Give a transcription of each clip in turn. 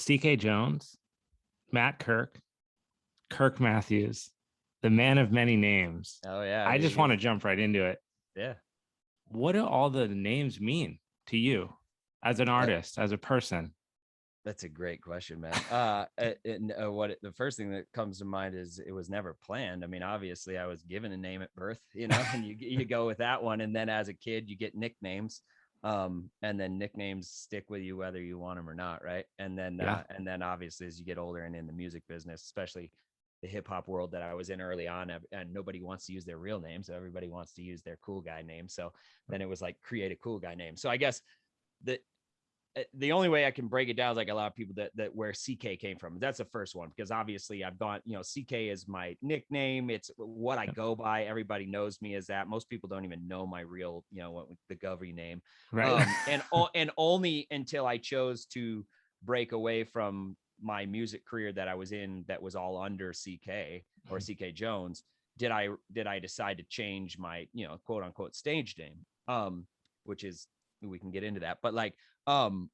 Ceekay Jones, Matt Kirk Matthews, the man of many names. Oh yeah. I just want to jump right into it. Yeah. What do all the names mean to you as an artist, as a person? That's a great question, man. The first thing that comes to mind is it was never planned. I mean, obviously, I was given a name at birth, and you go with that one, and then as a kid, you get nicknames, and then nicknames stick with you whether you want them or not, right? And then obviously, as you get older and in the music business, especially the hip hop world that I was in early on, and nobody wants to use their real name, so everybody wants to use their cool guy name. So then it was like create a cool guy name. So I guess the only way I can break it down is like a lot of people that where CK came from. That's the first one, because obviously I've gone, CK is my nickname. It's what I go by. Everybody knows me as that. Most people don't even know my real, the Govy name. Right. And only until I chose to break away from my music career that I was in, that was all under CK or Ceekay Jones, did I decide to change my, quote unquote stage name, which is, we can get into that, but like, and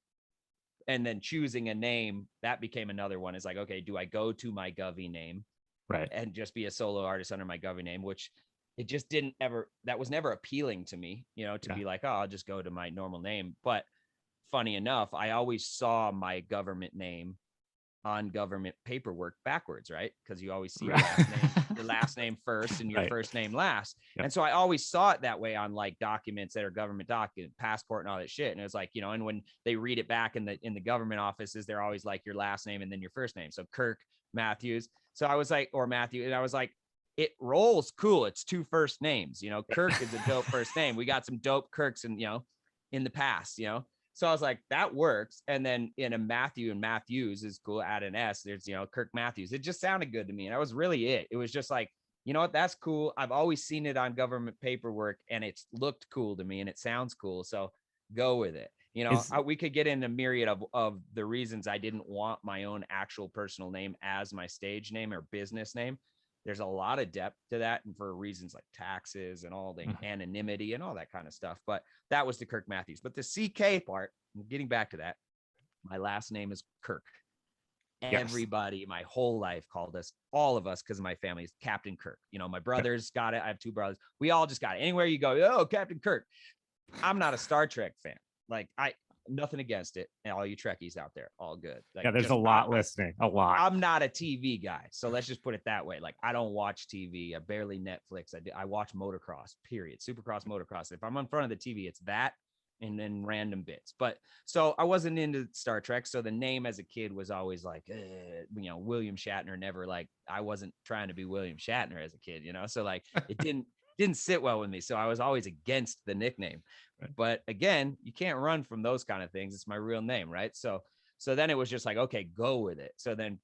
then choosing a name, that became another one. Is like, okay, do I go to my Govy name, right, and just be a solo artist under my Govy name, which it just that was never appealing to me, to be like, oh, I'll just go to my normal name. But funny enough, I always saw my government name on government paperwork backwards, right? Because you always see your last name first and your first name last. Yep. And so I always saw it that way on like documents that are government document, passport and all that shit. And it was like, and when they read it back in the government offices, they're always like your last name and then your first name. So Kirk Matthews. So I was like, or Matthew, and I was like, it rolls cool. It's two first names, Kirk is a dope first name. We got some dope Kirks in the past, So I was like, that works. And then in a Matthew and Matthews is cool. Add an S. There's, Kirk Matthews. It just sounded good to me. And that was really it. It was just like, you know what? That's cool. I've always seen it on government paperwork and it's looked cool to me and it sounds cool. So go with it. We could get into a myriad of the reasons I didn't want my own actual personal name as my stage name or business name. There's a lot of depth to that, and for reasons like taxes and all the anonymity and all that kind of stuff. But that was the Kirk Matthews. But the CK part, getting back to that, my last name is Kirk. Everybody, my whole life called us, all of us, because of my family, is Captain Kirk. My brothers got it. I have two brothers. We all just got it. Anywhere you go, oh, Captain Kirk. I'm not a Star Trek fan. Like, nothing against it, and all you Trekkies out there, all good. Like, there's a lot listening. A lot. I'm not a TV guy, so let's just put it that way. Like, I don't watch TV. I barely Netflix. I watch motocross. Period. Supercross, motocross. If I'm in front of the TV, it's that, and then random bits. But so I wasn't into Star Trek, so the name as a kid was always like, William Shatner. Never like, I wasn't trying to be William Shatner as a kid, So like, it didn't sit well with me. So I was always against the nickname. Right. But again, you can't run from those kind of things. It's my real name, right? So then it was just like, okay, go with it. So then,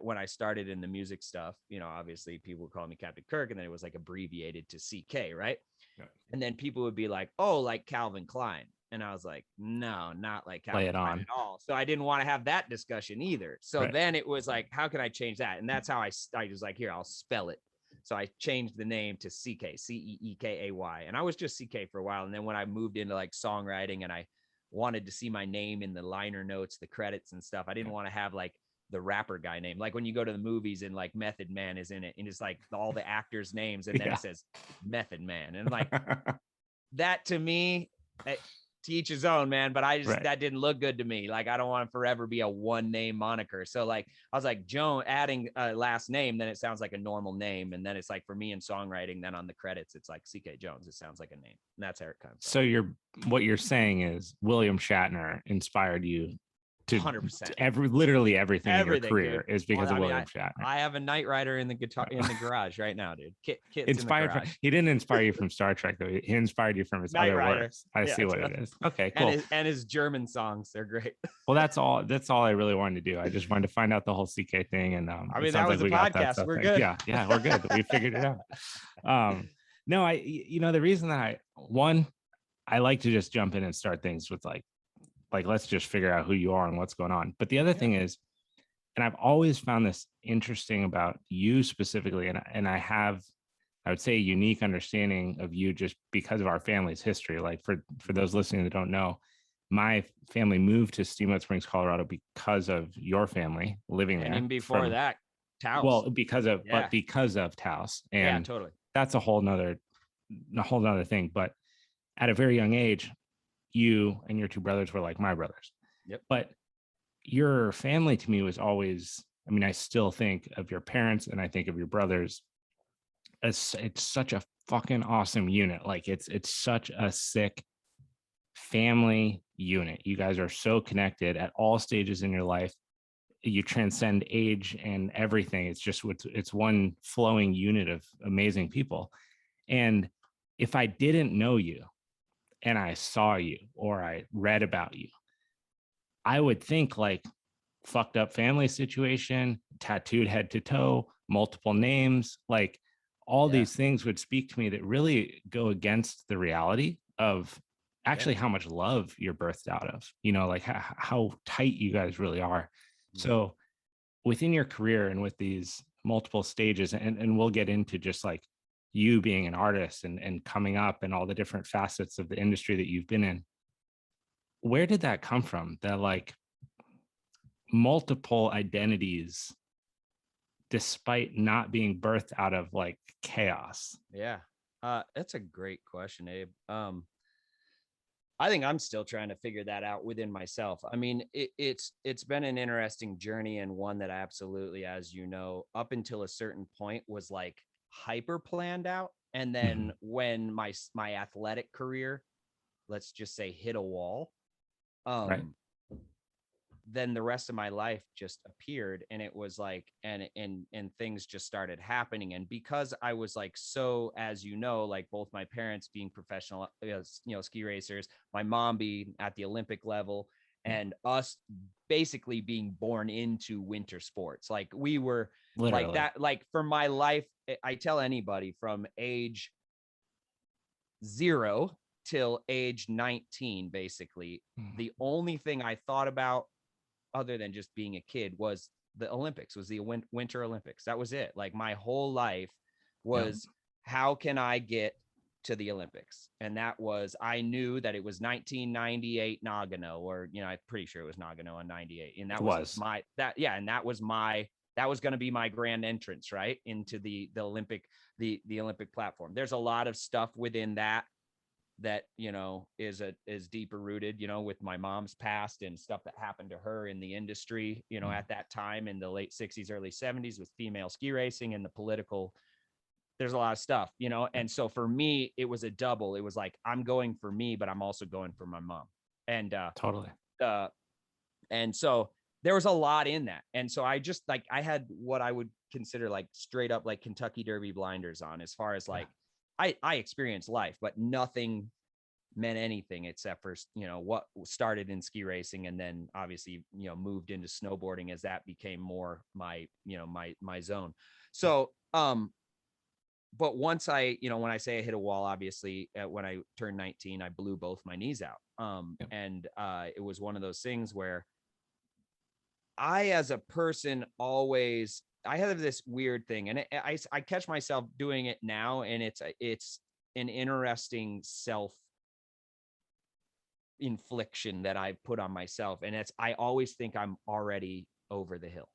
when I started in the music stuff, obviously people would call me Captain Kirk, and then it was like abbreviated to CK, right? Right. And then people would be like, oh, like Calvin Klein. And I was like, no, not like Calvin Klein at all. So I didn't want to have that discussion either. So then it was like, how can I change that? And that's how I was like, here, I'll spell it. So I changed the name to CK, Ceekay. And I was just CK for a while. And then when I moved into like songwriting and I wanted to see my name in the liner notes, the credits and stuff, I didn't want to have like the rapper guy name. Like when you go to the movies and like Method Man is in it and it's like all the actors' names and then it says Method Man. And like that to me, to each his own, man. But that didn't look good to me. Like, I don't want to forever be a one name moniker. So like, I was like, Joan, adding a last name, then it sounds like a normal name. And then it's like, for me in songwriting, then on the credits, it's like Ceekay Jones. It sounds like a name. And that's how it comes. So what you're saying is William Shatner inspired you to 100%. Literally everything in your career, dude, is because of William Shatner. I have a Knight Rider in the guitar in the garage right now, dude. Kit's inspired in the garage. He didn't inspire you from Star Trek though. He inspired you from his Knight other Rider. Works. I see what it is. Okay, cool. And his German songs, they're great. Well, that's all I really wanted to do. I just wanted to find out the whole CK thing, and I mean, that was a podcast. We're good. Yeah, we're good. We figured it out. No, the reason that I like to just jump in and start things with like let's just figure out who you are and what's going on. But the other thing is, and I've always found this interesting about you specifically, and I would say a unique understanding of you just because of our family's history. Like for those listening that don't know, my family moved to Steamboat Springs, Colorado because of your family living there. And even before that, Taos. Well, because of Taos. And totally. That's a whole nother thing. But at a very young age, you and your two brothers were like my brothers. Yep. But your family to me was always, I mean, I still think of your parents and I think of your brothers as it's such a fucking awesome unit. Like it's such a sick family unit. You guys are so connected at all stages in your life. You transcend age and everything. It's one flowing unit of amazing people. And if I didn't know you and I saw you or I read about you, I would think like fucked up family situation, tattooed head to toe, multiple names, like all these things would speak to me that really go against the reality of actually how much love you're birthed out of, like how tight you guys really are. So within your career and with these multiple stages, and we'll get into just like you being an artist and coming up and all the different facets of the industry that you've been in, where did that come from? That like multiple identities, despite not being birthed out of like chaos? Yeah. That's a great question, Abe. I think I'm still trying to figure that out within myself. I mean, it's been an interesting journey and one that absolutely, as you know, up until a certain point was like hyper planned out. And then when my athletic career, let's just say, hit a wall, Right. then the rest of my life just appeared, and it was like, and things just started happening. And because I was like, so, as you know, like both my parents being professional, ski racers, my mom being at the Olympic level, and us basically being born into winter sports. Like we were literally like that, like for my life, I tell anybody from age 0 till age 19, basically, the only thing I thought about other than just being a kid was the Olympics, was the Winter Olympics. That was it. Like my whole life was, how can I get to the Olympics? And that was, I knew that it was 1998 Nagano, or, I'm pretty sure it was Nagano in 98. And that was going to be my grand entrance, right, into the Olympic, the Olympic platform. There's a lot of stuff within that is deeper rooted, with my mom's past and stuff that happened to her in the industry, at that time in the late 60s, early 70s, with female ski racing and the political. There's a lot of stuff, and so for me, it was a double. It was like, I'm going for me, but I'm also going for my mom. And totally. And so there was a lot in that. And so I just like, I had what I would consider like straight up like Kentucky Derby blinders on, as far as like, I experienced life, but nothing meant anything except for, what started in ski racing, and then obviously, moved into snowboarding as that became more my, my zone. So, but once I, when I say I hit a wall, obviously when I turned 19, I blew both my knees out. And it was one of those things where I, as a person, always, I have this weird thing, and I catch myself doing it now, and it's an interesting self infliction that I put on myself, and I always think I'm already over the hill.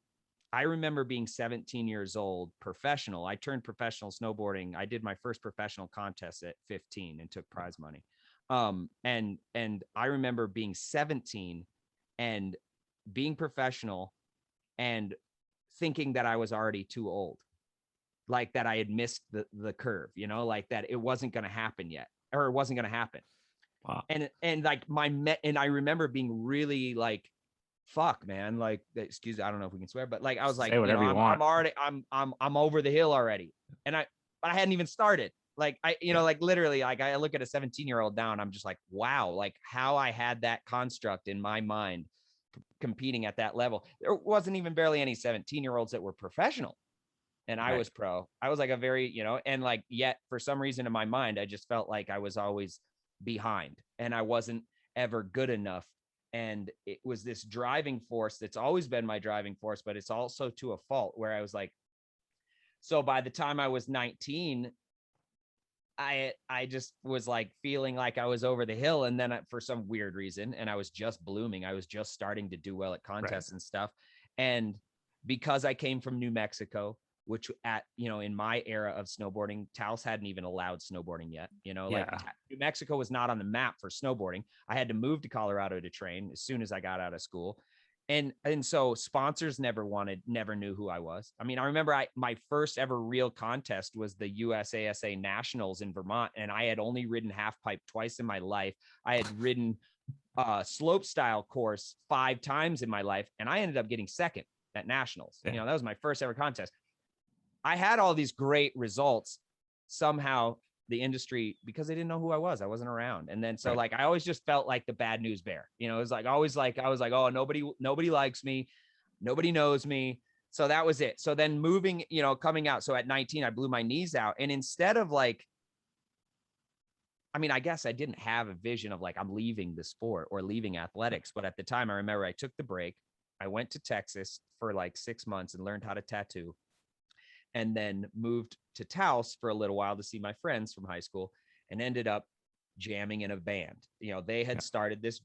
I remember being 17 years old, professional. I turned professional snowboarding. I did my first professional contest at 15 and took prize money. And I remember being 17 and being professional and thinking that I was already too old, like that I had missed the curve, like that it wasn't going to happen yet, or it wasn't going to happen. Wow. And like and I remember being really like, fuck, man, like, excuse me, I don't know if we can swear, but like, I was like, I'm already, I'm over the hill already. And but I hadn't even started. Like like literally, like I look at a 17-year-old now and I'm just like, wow, like how I had that construct in my mind competing at that level. There wasn't even barely any 17-year-olds that were professional, and I was pro. I was like a very, and like, yet for some reason in my mind, I just felt like I was always behind and I wasn't ever good enough. And it was this driving force that's always been my driving force, but it's also to a fault, where I was like, so by the time I was 19, I just was like feeling like I was over the hill. And then for some weird reason, and I was just blooming, I was just starting to do well at contests and stuff. And because I came from New Mexico, which in my era of snowboarding, Taos hadn't even allowed snowboarding yet. Like New Mexico was not on the map for snowboarding. I had to move to Colorado to train as soon as I got out of school. And so sponsors never knew who I was. I mean, I remember my first ever real contest was the USASA Nationals in Vermont, and I had only ridden half pipe twice in my life. I had ridden slope style course 5 times in my life, and I ended up getting second at Nationals. That was my first ever contest. I had all these great results. Somehow the industry, because they didn't know who I was wasn't around. And then so like I always just felt like the bad news bear. It was like always like I was like, oh, nobody likes me, nobody knows me. So that was it. So then moving, coming out, so at 19 I blew my knees out, and instead of like, I mean, I guess I didn't have a vision of like I'm leaving the sport or leaving athletics, but at the time I remember I took the break. I went to Texas for like 6 months and learned how to tattoo, and then moved to Taos for a little while to see my friends from high school, and ended up jamming in a band. They had started this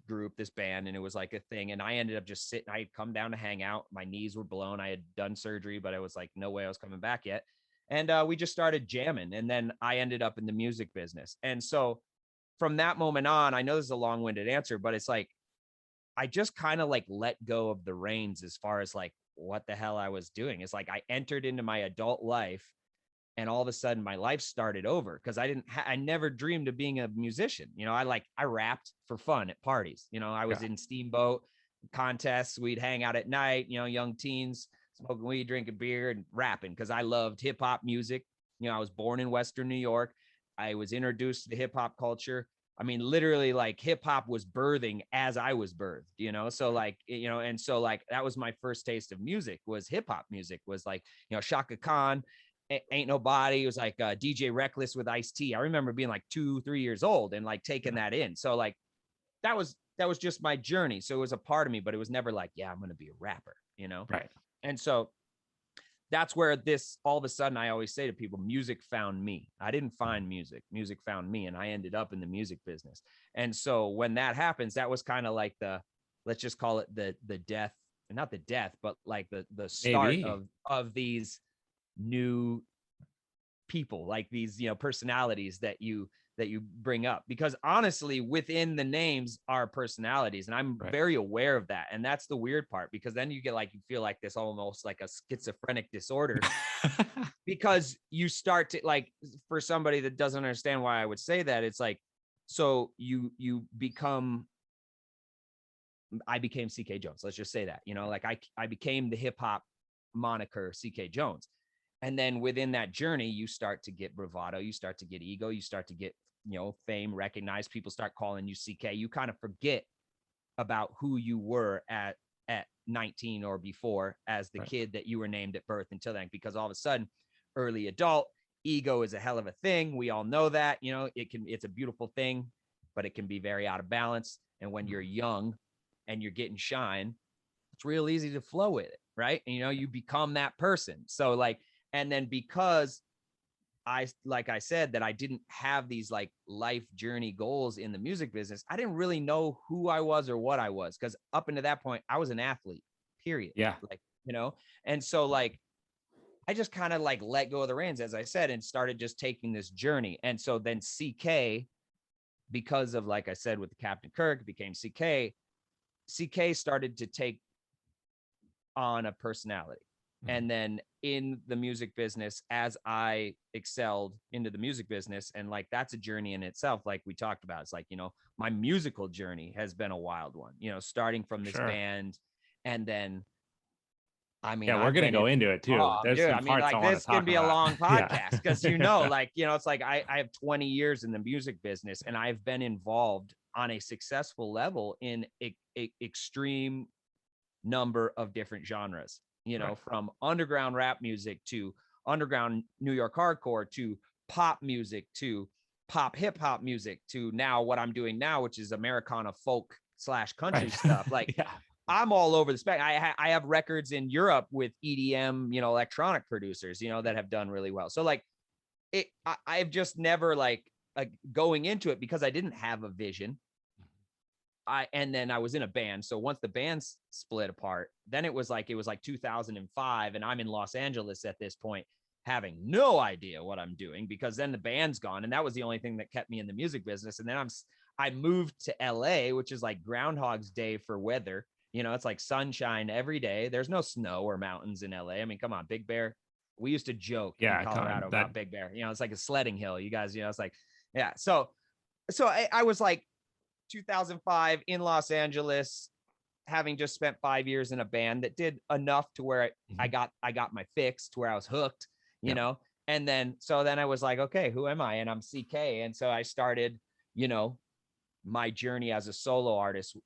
band, and it was like a thing. And I ended up just sitting, I had come down to hang out. My knees were blown. I had done surgery, but I was like, no way I was coming back yet. And we just started jamming. And then I ended up in the music business. And so from that moment on, I know this is a long-winded answer, but it's like, I just kind of like let go of the reins as far as like what the hell I was doing. It's like I entered into my adult life, and all of a sudden my life started over, because I never dreamed of being a musician. I rapped for fun at parties. I was in Steamboat contests. We'd hang out at night, young teens, smoking weed, drinking beer, and rapping, because I loved hip hop music. I was born in Western New York. I was introduced to the hip hop culture. I mean, literally, like hip hop was birthing as I was birthed, so like, and so like that was my first taste of music, was hip hop music, was like, Shaka Khan, Ain't Nobody. It was like DJ Reckless with Ice-T. I remember being like 2-3 years old and like taking that in. So like that was just my journey. So it was a part of me, but it was never like, yeah, I'm going to be a rapper, Right. And so that's where this, all of a sudden, I always say to people, music found me. I didn't find music. Music found me, and I ended up in the music business. And so when that happens, that was kind of like let's just call it the death, not the death, but like the start of these new people, like these, personalities that you bring up, because honestly, within the names are personalities, and I'm very aware of that. And that's the weird part, because then you feel like this almost like a schizophrenic disorder because you start to, like, for somebody that doesn't understand why I would say that, it's like, so I became Ceekay Jones. Let's just say that, like I became the hip hop moniker Ceekay Jones. And then within that journey, you start to get bravado, you start to get ego, you start to get, fame, recognized. People start calling you CK. You kind of forget about who you were at 19 or before as the kid that you were named at birth until then, because all of a sudden, early adult, ego is a hell of a thing. We all know that, it's a beautiful thing, but it can be very out of balance. And when you're young and you're getting shine, it's real easy to flow with it, right? And, you become that person. So like, and then because like I said, that I didn't have these like life journey goals in the music business, I didn't really know who I was or what I was. Cause up until that point, I was an athlete, period. Yeah. Like, and so like, I just kind of like let go of the reins, as I said, and started just taking this journey. And so then CK, because of, like I said, with the Captain Kirk, became CK. CK started to take on a personality. And then in the music business, as I excelled into the music business, and like that's a journey in itself, like we talked about. It's like, my musical journey has been a wild one, starting from this band. And then, I mean, we're going to go into it too. There's some parts like this can be a long podcast because, like, it's like I have 20 years in the music business, and I've been involved on a successful level in extreme number of different genres. From underground rap music to underground New York hardcore to pop music to pop hip hop music to now what I'm doing now, which is Americana folk / country stuff. Like I'm all over the spec. I have records in Europe with EDM, electronic producers, that have done really well. So like I've just never like going into it because I didn't have a vision. And then I was in a band. So once the bands split apart, then it was like 2005, and I'm in Los Angeles at this point, having no idea what I'm doing because then the band's gone, and that was the only thing that kept me in the music business. And then I moved to LA, which is like Groundhog's Day for weather. You know, it's like sunshine every day. There's no snow or mountains in LA. I mean, come on, Big Bear. We used to joke in Colorado about Big Bear. You know, it's like a sledding hill. You guys, you know, it's like, yeah. So I was like 2005 in Los Angeles, having just spent 5 years in a band that did enough to where I got my fix to where I was hooked, you know. And then I was like, okay, who am I? And I'm Ceekay. And so I started, you know, my journey as a solo artist,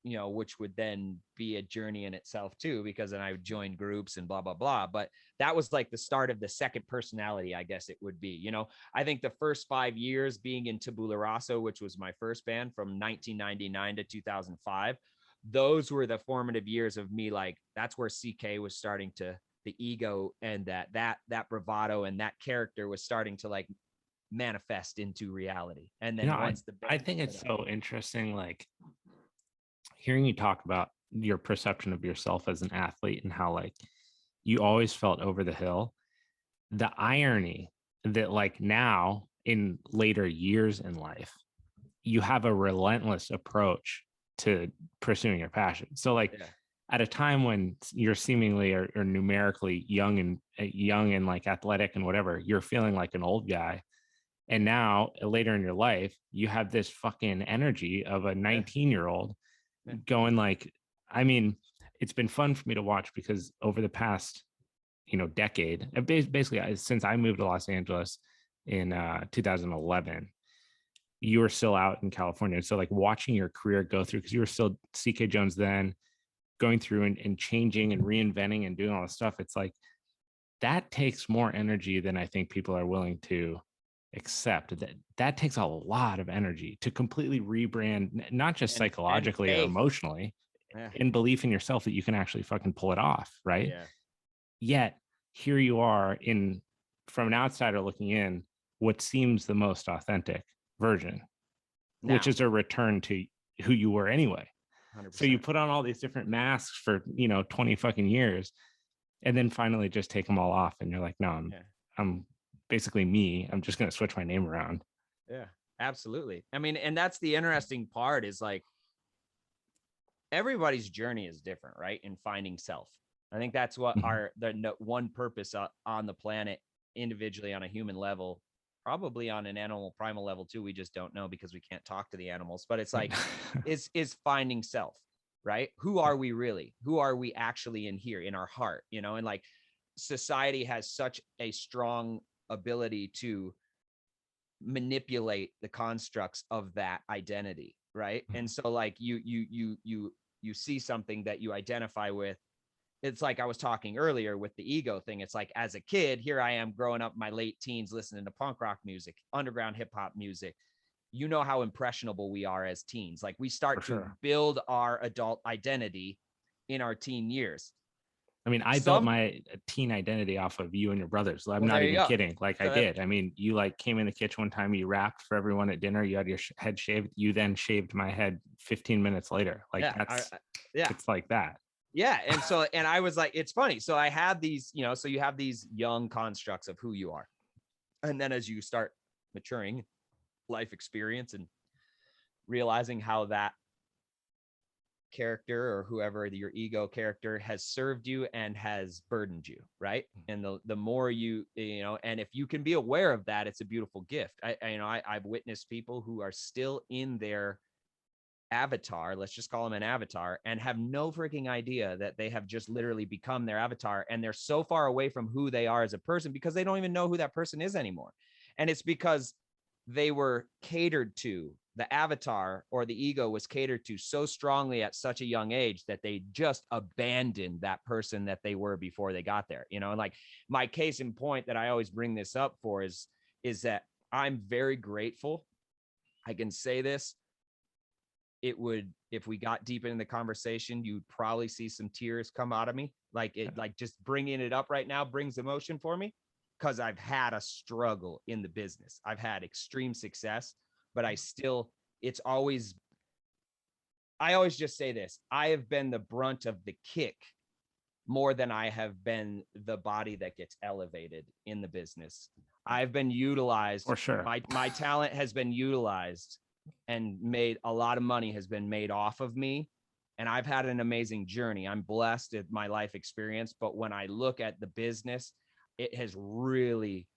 you know, which would then be a journey in itself too, because then I joined groups and blah, blah, blah. But that was like the start of the second personality, I guess it would be. You know, I think the first 5 years being in Tabularasa, which was my first band from 1999 to 2005, those were the formative years of me. Like, that's where Ceekay was starting to, the ego and that bravado and that character was starting to like manifest into reality. And then once I think it's so interesting, like hearing you talk about your perception of yourself as an athlete and how like you always felt over the hill. The irony that like now in later years in life, you have a relentless approach to pursuing your passion. So like at a time when you're seemingly or numerically young and like athletic and whatever, you're feeling like an old guy. And now later in your life, you have this fucking energy of a 19-year-old going like, I mean, it's been fun for me to watch because over the past, you know, decade, basically since I moved to Los Angeles in 2011, you were still out in California. So like watching your career go through, because you were still Ceekay Jones then, going through and changing and reinventing and doing all this stuff. It's like, that takes more energy than I think people are willing to accept. That takes a lot of energy to completely rebrand, not just psychologically or emotionally, in belief in yourself that you can actually fucking pull it off, right? Yeah. Yet here you are from an outsider looking in, what seems the most authentic version, which is a return to who you were anyway. 100%. So you put on all these different masks for, you know, 20 fucking years, and then finally just take them all off, and you're like, no, I'm basically me. I'm just going to switch my name around. Yeah, absolutely. I mean, and that's the interesting part, is like everybody's journey is different, right? In finding self. I think that's what the one purpose on the planet, individually on a human level, probably on an animal primal level too. We just don't know because we can't talk to the animals, but it's like, is finding self, right? Who are we really? Who are we actually in here, in our heart, you know? And like society has such a strong ability to manipulate the constructs of that identity, right? And so like you see something that you identify with. It's like I was talking earlier with the ego thing. It's like, as a kid, here I am growing up in my late teens, listening to punk rock music, underground hip hop music. You know how impressionable we are as teens. Like we start to build our adult identity in our teen years. I mean, I built my teen identity off of you and your brothers. I'm not even kidding. Like I did. I mean, you like came in the kitchen one time, you rapped for everyone at dinner. You had your head shaved. You then shaved my head 15 minutes later. Like it's like that. Yeah. And so, and I was like, it's funny. So I had these, you know, so you have these young constructs of who you are. And then as you start maturing, life experience and realizing how that character or whoever your ego character has served you and has burdened you, right? And the more you know, and if you can be aware of that, it's a beautiful gift. I've witnessed people who are still in their avatar, let's just call them an avatar, and have no freaking idea that they have just literally become their avatar, and they're so far away from who they are as a person because they don't even know who that person is anymore. And it's because they were catered to, the avatar or the ego was catered to so strongly at such a young age that they just abandoned that person that they were before they got there, you know. And like my case in point that I always bring this up for is that I'm very grateful. I can say this. It would, if we got deep into the conversation, you'd probably see some tears come out of me. Like it, like just bringing it up right now brings emotion for me, because I've had a struggle in the business. I've had extreme success, but I always just say this: I have been the brunt of the kick more than I have been the body that gets elevated in the business. I've been utilized. For sure. My talent has been utilized, and made a lot of money has been made off of me. And I've had an amazing journey. I'm blessed at my life experience. But when I look at the business, it has really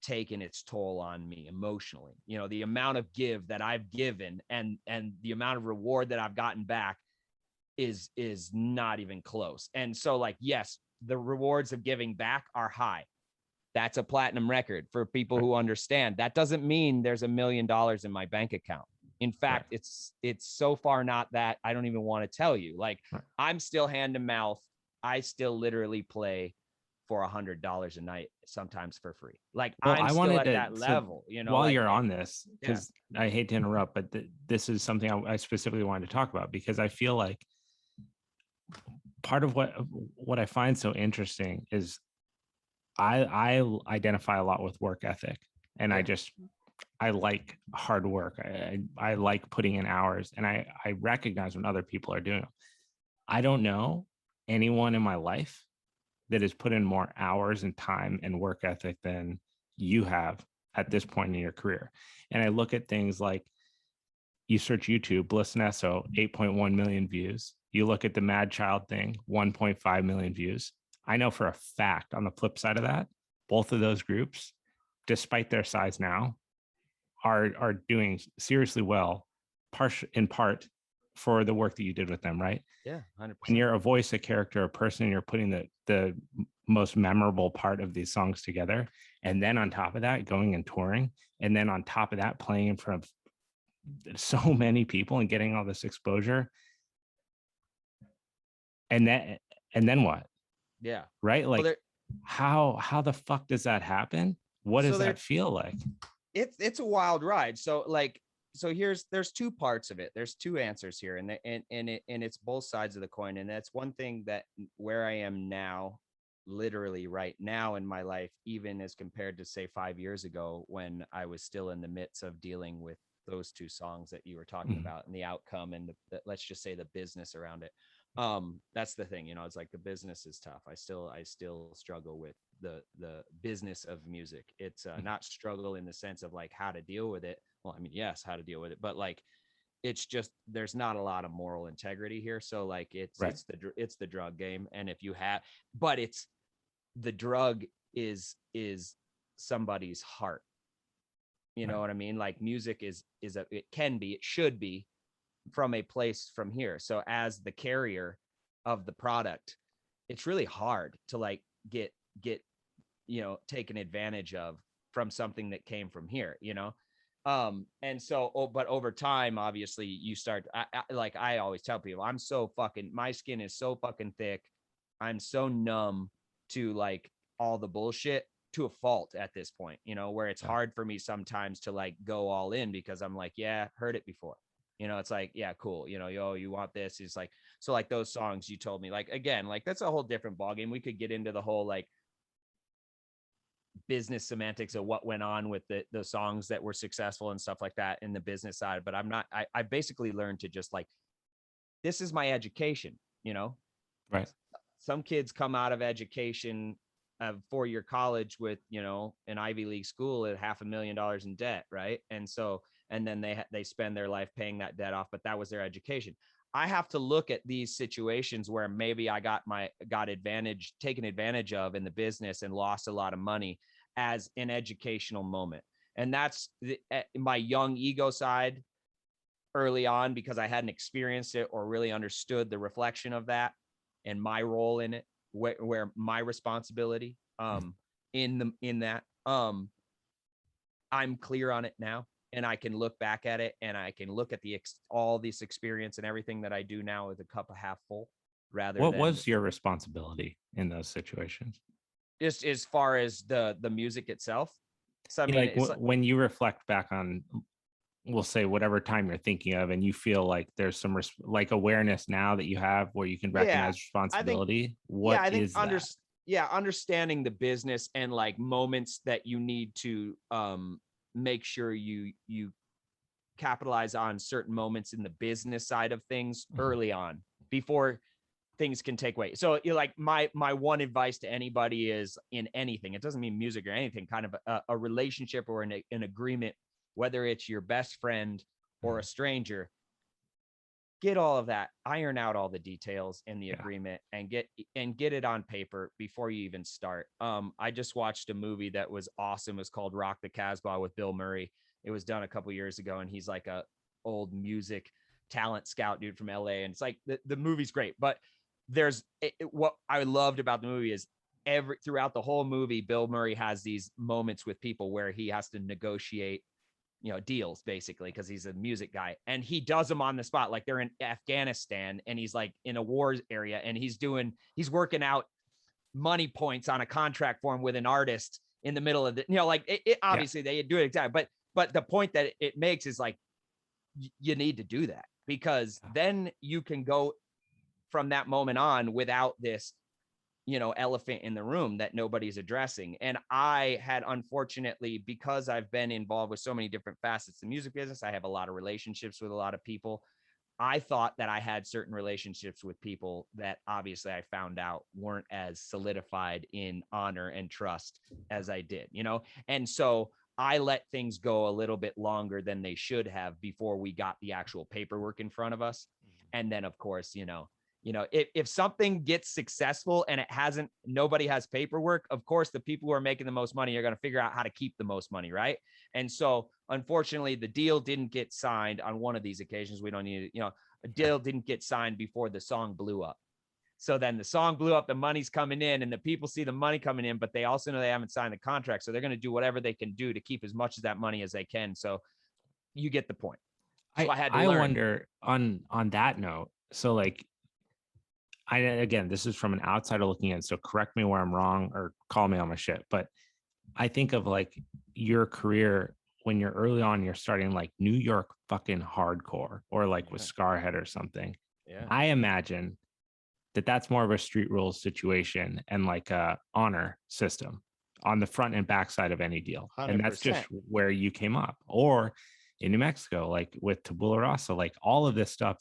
taken its toll on me emotionally. You know, the amount of give that I've given and the amount of reward that I've gotten back is not even close. And so, like, yes, the rewards of giving back are high. That's a platinum record for people who understand. That doesn't mean there's $1 million in my bank account. In fact, it's so far not that I don't even want to tell you. Like, I'm still hand to mouth. I still literally play for $100 a night, sometimes for free. Like, well, I'm still at that level, you know. While like, you're on this, because I hate to interrupt, but this is something I specifically wanted to talk about, because I feel like part of what I find so interesting is I identify a lot with work ethic, and I like hard work. I like putting in hours, and I recognize when other people are doing them. I don't know anyone in my life that has put in more hours and time and work ethic than you have at this point in your career. And I look at things like, you search YouTube, Bliss Nesso, 8.1 million views. You look at the Mad Child thing, 1.5 million views. I know for a fact, on the flip side of that, both of those groups, despite their size now, are doing seriously well, in part for the work that you did with them, right? Yeah, 100%. When you're a voice, a character, a person, and you're putting the most memorable part of these songs together, and then on top of that, going and touring, and then on top of that, playing in front of so many people and getting all this exposure, and then what? Yeah, right. Like, how the fuck does that happen? What does that feel like? It's a wild ride. So there's two parts of it. There's two answers here, and it's both sides of the coin. And that's one thing that where I am now, literally right now in my life, even as compared to say 5 years ago, when I was still in the midst of dealing with those two songs that you were talking about, and the outcome, and the let's just say the business around it. That's the thing, you know. It's like the business is tough. I still struggle with the business of music. It's not struggle in the sense of like how to deal with it. Well, I mean, yes, how to deal with it, but like, it's just, there's not a lot of moral integrity here. So like, it's the drug game. And if you have, but it's, the drug is somebody's heart. You know what I mean? Like, music it should be from a place from here. So as the carrier of the product, it's really hard to like get taken advantage of from something that came from here, you know. And so, but over time, obviously, you start, like I always tell people, my skin is so fucking thick. I'm so numb to like all the bullshit to a fault at this point, you know, where it's hard for me sometimes to like go all in, because I'm like, yeah, heard it before. You know, it's like, yeah, cool. You know, you want this? It's like, so like those songs you told me, like, again, like that's a whole different ballgame. We could get into the whole like business semantics of what went on with the songs that were successful and stuff like that in the business side. But I basically learned to just like, this is my education, you know? Right. Some kids come out of education of 4-year college with, you know, an Ivy League school at $500,000 in debt. Right. And so, and then they spend their life paying that debt off, but that was their education. I have to look at these situations where maybe I got taken advantage of in the business and lost a lot of money as an educational moment. And that's my young ego side early on, because I hadn't experienced it or really understood the reflection of that and my role in it, where my responsibility in that. I'm clear on it now. And I can look back at it, and I can look at all this experience and everything that I do now as a cup of half full, rather what than was your responsibility in those situations? Just as far as the music itself. So I mean, like when you reflect back on, we'll say whatever time you're thinking of, and you feel like there's some like awareness now that you have where you can recognize responsibility. I think understanding the business and like moments that you need to make sure you capitalize on certain moments in the business side of things early on before things can take away. So you're like, my one advice to anybody is, in anything, it doesn't mean music or anything, kind of a relationship or an agreement, whether it's your best friend or a stranger, get all of that, iron out all the details in the agreement and get it on paper before you even start. I just watched a movie that was awesome. It was called Rock the Casbah with Bill Murray. It was done a couple years ago, and he's like a old music talent scout dude from LA. And it's like, the movie's great, but what I loved about the movie is throughout the whole movie, Bill Murray has these moments with people where he has to negotiate, deals, basically, because he's a music guy, and he does them on the spot. Like, they're in Afghanistan and he's like in a war area, and he's working out money points on a contract form with an artist in the middle of the, obviously they do it exactly. But the point that it makes is like, you need to do that, because then you can go from that moment on without this, elephant in the room that nobody's addressing. And I had, unfortunately, because I've been involved with so many different facets of the music business, I have a lot of relationships with a lot of people. I thought that I had certain relationships with people that obviously I found out weren't as solidified in honor and trust as I did, And so I let things go a little bit longer than they should have before we got the actual paperwork in front of us. And then, of course, if something gets successful and nobody has paperwork, of course, the people who are making the most money are going to figure out how to keep the most money. Right. And so, unfortunately, the deal didn't get signed on one of these occasions. We don't need it. A deal didn't get signed before the song blew up. So then the song blew up, the money's coming in, and the people see the money coming in, but they also know they haven't signed the contract. So they're going to do whatever they can do to keep as much of that money as they can. So you get the point. So I wonder on that note. So like, again, this is from an outsider looking in, so correct me where I'm wrong or call me on my shit. But I think of like your career when you're early on, you're starting like New York fucking hardcore or like with Scarhead or something. Yeah. I imagine that's more of a street rules situation and like a honor system on the front and back side of any deal. 100%. And that's just where you came up. Or in New Mexico, like with Tabularasa, like all of this stuff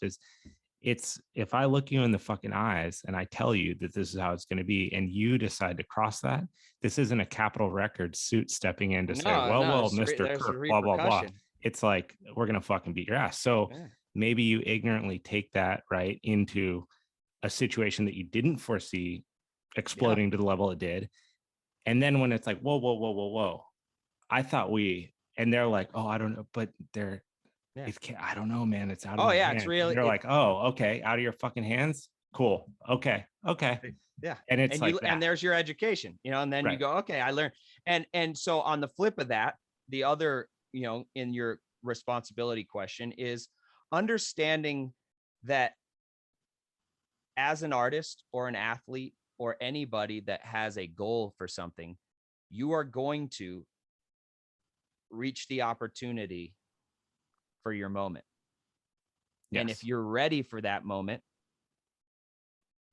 it's if I look you in the fucking eyes and I tell you that this is how it's going to be, and you decide to cross that, this isn't a Capitol Records suit stepping in to say, well, Mr. Kirk, blah, blah, blah. It's like, we're going to fucking beat your ass. So maybe you ignorantly take that right into a situation that you didn't foresee exploding to the level it did. And then when it's like, whoa, I thought and they're like, oh, I don't know, but I don't know, man. It's out of my hands. It's really. They're like, oh, okay, out of your fucking hands. Cool. Okay. Yeah. And it's and there's your education, and then you go, okay, I learned. And so on the flip of that, the other, in your responsibility question is understanding that as an artist or an athlete or anybody that has a goal for something, you are going to reach the opportunity for your moment. Yes. And if you're ready for that moment,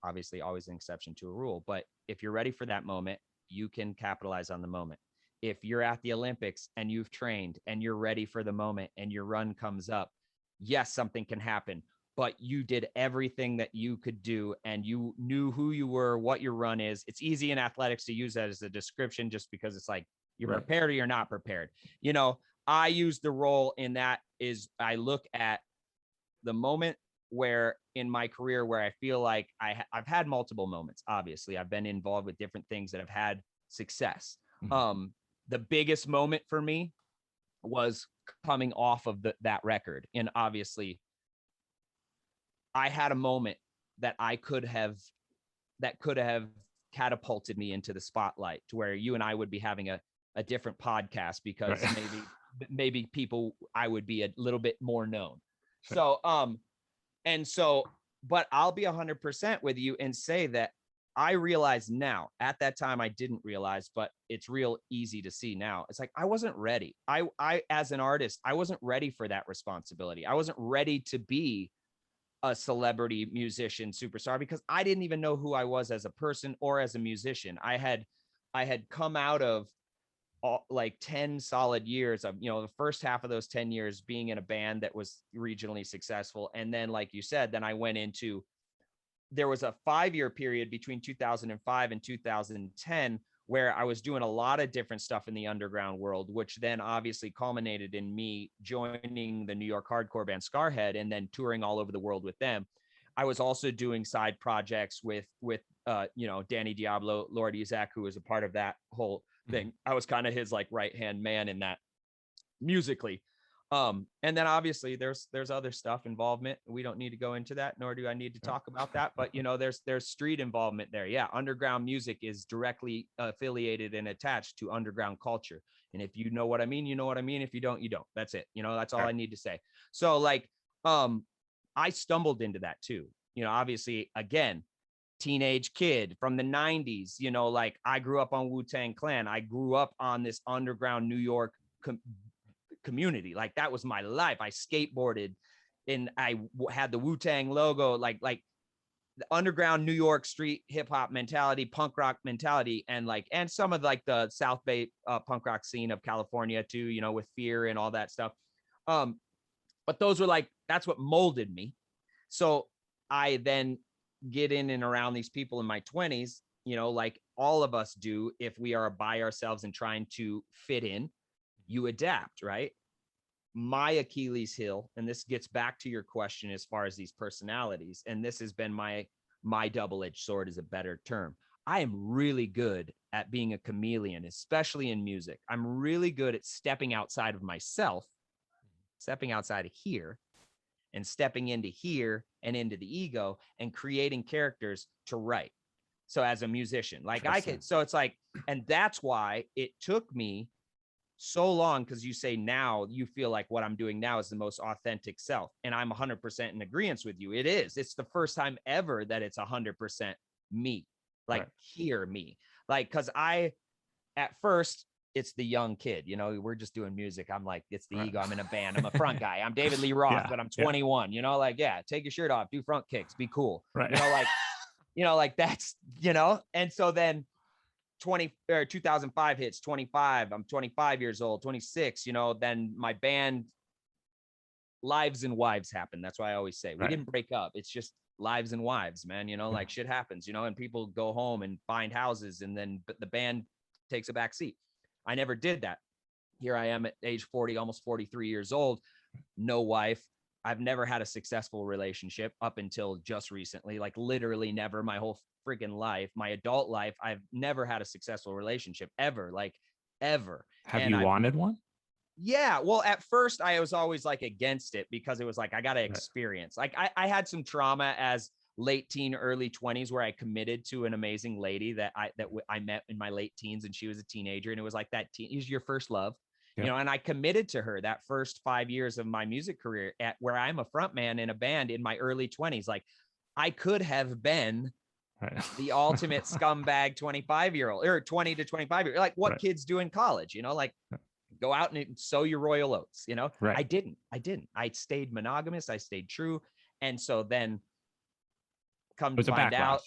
obviously always an exception to a rule, but if you're ready for that moment, you can capitalize on the moment. If you're at the Olympics and you've trained and you're ready for the moment and your run comes up, yes, something can happen, but you did everything that you could do and you knew who you were, what your run is. It's easy in athletics to use that as a description just because it's like you're prepared or you're not prepared. I use the role in that is I look at the moment where in my career where I feel like I've had multiple moments. Obviously, I've been involved with different things that have had success. Mm-hmm. The biggest moment for me was coming off of that record. And obviously, I had a moment that could have catapulted me into the spotlight to where you and I would be having a different podcast because maybe people, I would be a little bit more known. So, but I'll be 100% with you and say that I realize now, at that time, I didn't realize, but it's real easy to see now. It's like, I wasn't ready. I, as an artist, I wasn't ready for that responsibility. I wasn't ready to be a celebrity musician superstar, because I didn't even know who I was as a person or as a musician. I had come out of like 10 solid years of, the first half of those 10 years being in a band that was regionally successful. And then, like you said, then I went into, there was a 5-year period between 2005 and 2010 where I was doing a lot of different stuff in the underground world, which then obviously culminated in me joining the New York hardcore band Scarhead and then touring all over the world with them. I was also doing side projects with Danny Diablo, Lord Isaac, who was a part of that whole thing. I was kind of his like right-hand man in that musically. And then obviously there's other stuff involvement. We don't need to go into that, nor do I need to talk about that. But there's street involvement there. Yeah, underground music is directly affiliated and attached to underground culture. And if you know what I mean, you know what I mean. If you don't, you don't. That's it. That's all I need to say. So like, I stumbled into that too. Obviously, again, teenage kid from the 90s. Like I grew up on Wu-Tang Clan. I grew up on this underground New York community. Like that was my life. I skateboarded and I had the Wu-Tang logo, like the underground New York street hip hop mentality, punk rock mentality, and some of like the South Bay punk rock scene of California too, with Fear and all that stuff. But those were like, that's what molded me. So I then get in and around these people in my 20s, like all of us do, if we are by ourselves and trying to fit in, you adapt, right? My Achilles heel, and this gets back to your question as far as these personalities, and this has been my double-edged sword is a better term. I am really good at being a chameleon, especially in music. I'm really good at stepping outside of myself, stepping outside of here, and stepping into here and into the ego and creating characters to write. So as a musician, like I could, so it's like, and that's why it took me so long, because you say now you feel like what I'm doing now is the most authentic self. And I'm 100% in agreement with you. It is. It's the first time ever that it's 100% me, like right. Hear me. Like, because at first, it's the young kid, we're just doing music. I'm like, it's the right. ego. I'm in a band. I'm a front guy. I'm David Lee Roth, but I'm 21, take your shirt off, do front kicks, be cool. Right. Like that's, and so then 2005 hits, 25, I'm 25 years old, 26, then my band lives and wives happen. That's why I always say we didn't break up. It's just lives and wives, man, like shit happens, and people go home and find houses and then the band takes a back seat. I never did that. Here I am at age 40, almost 43 years old, no wife. I've never had a successful relationship up until just recently, like literally never my whole freaking life, my adult life. I've never had a successful relationship ever, like ever. Have you wanted one? Yeah. Well, at first I was always like against it because it was like, I got to experience. Like I had some trauma as late teen, early 20s where I committed to an amazing lady that I met in my late teens, and she was a teenager, and it was like that is your first love. Yep. And I committed to her that first 5 years of my music career at where I'm a front man in a band in my early 20s. Like I could have been the ultimate scumbag 25-year-old or 20 to 25-year-old, like what kids do in college, like go out and sow your royal oats, I didn't. I stayed monogamous. I stayed true. And so then come to find out,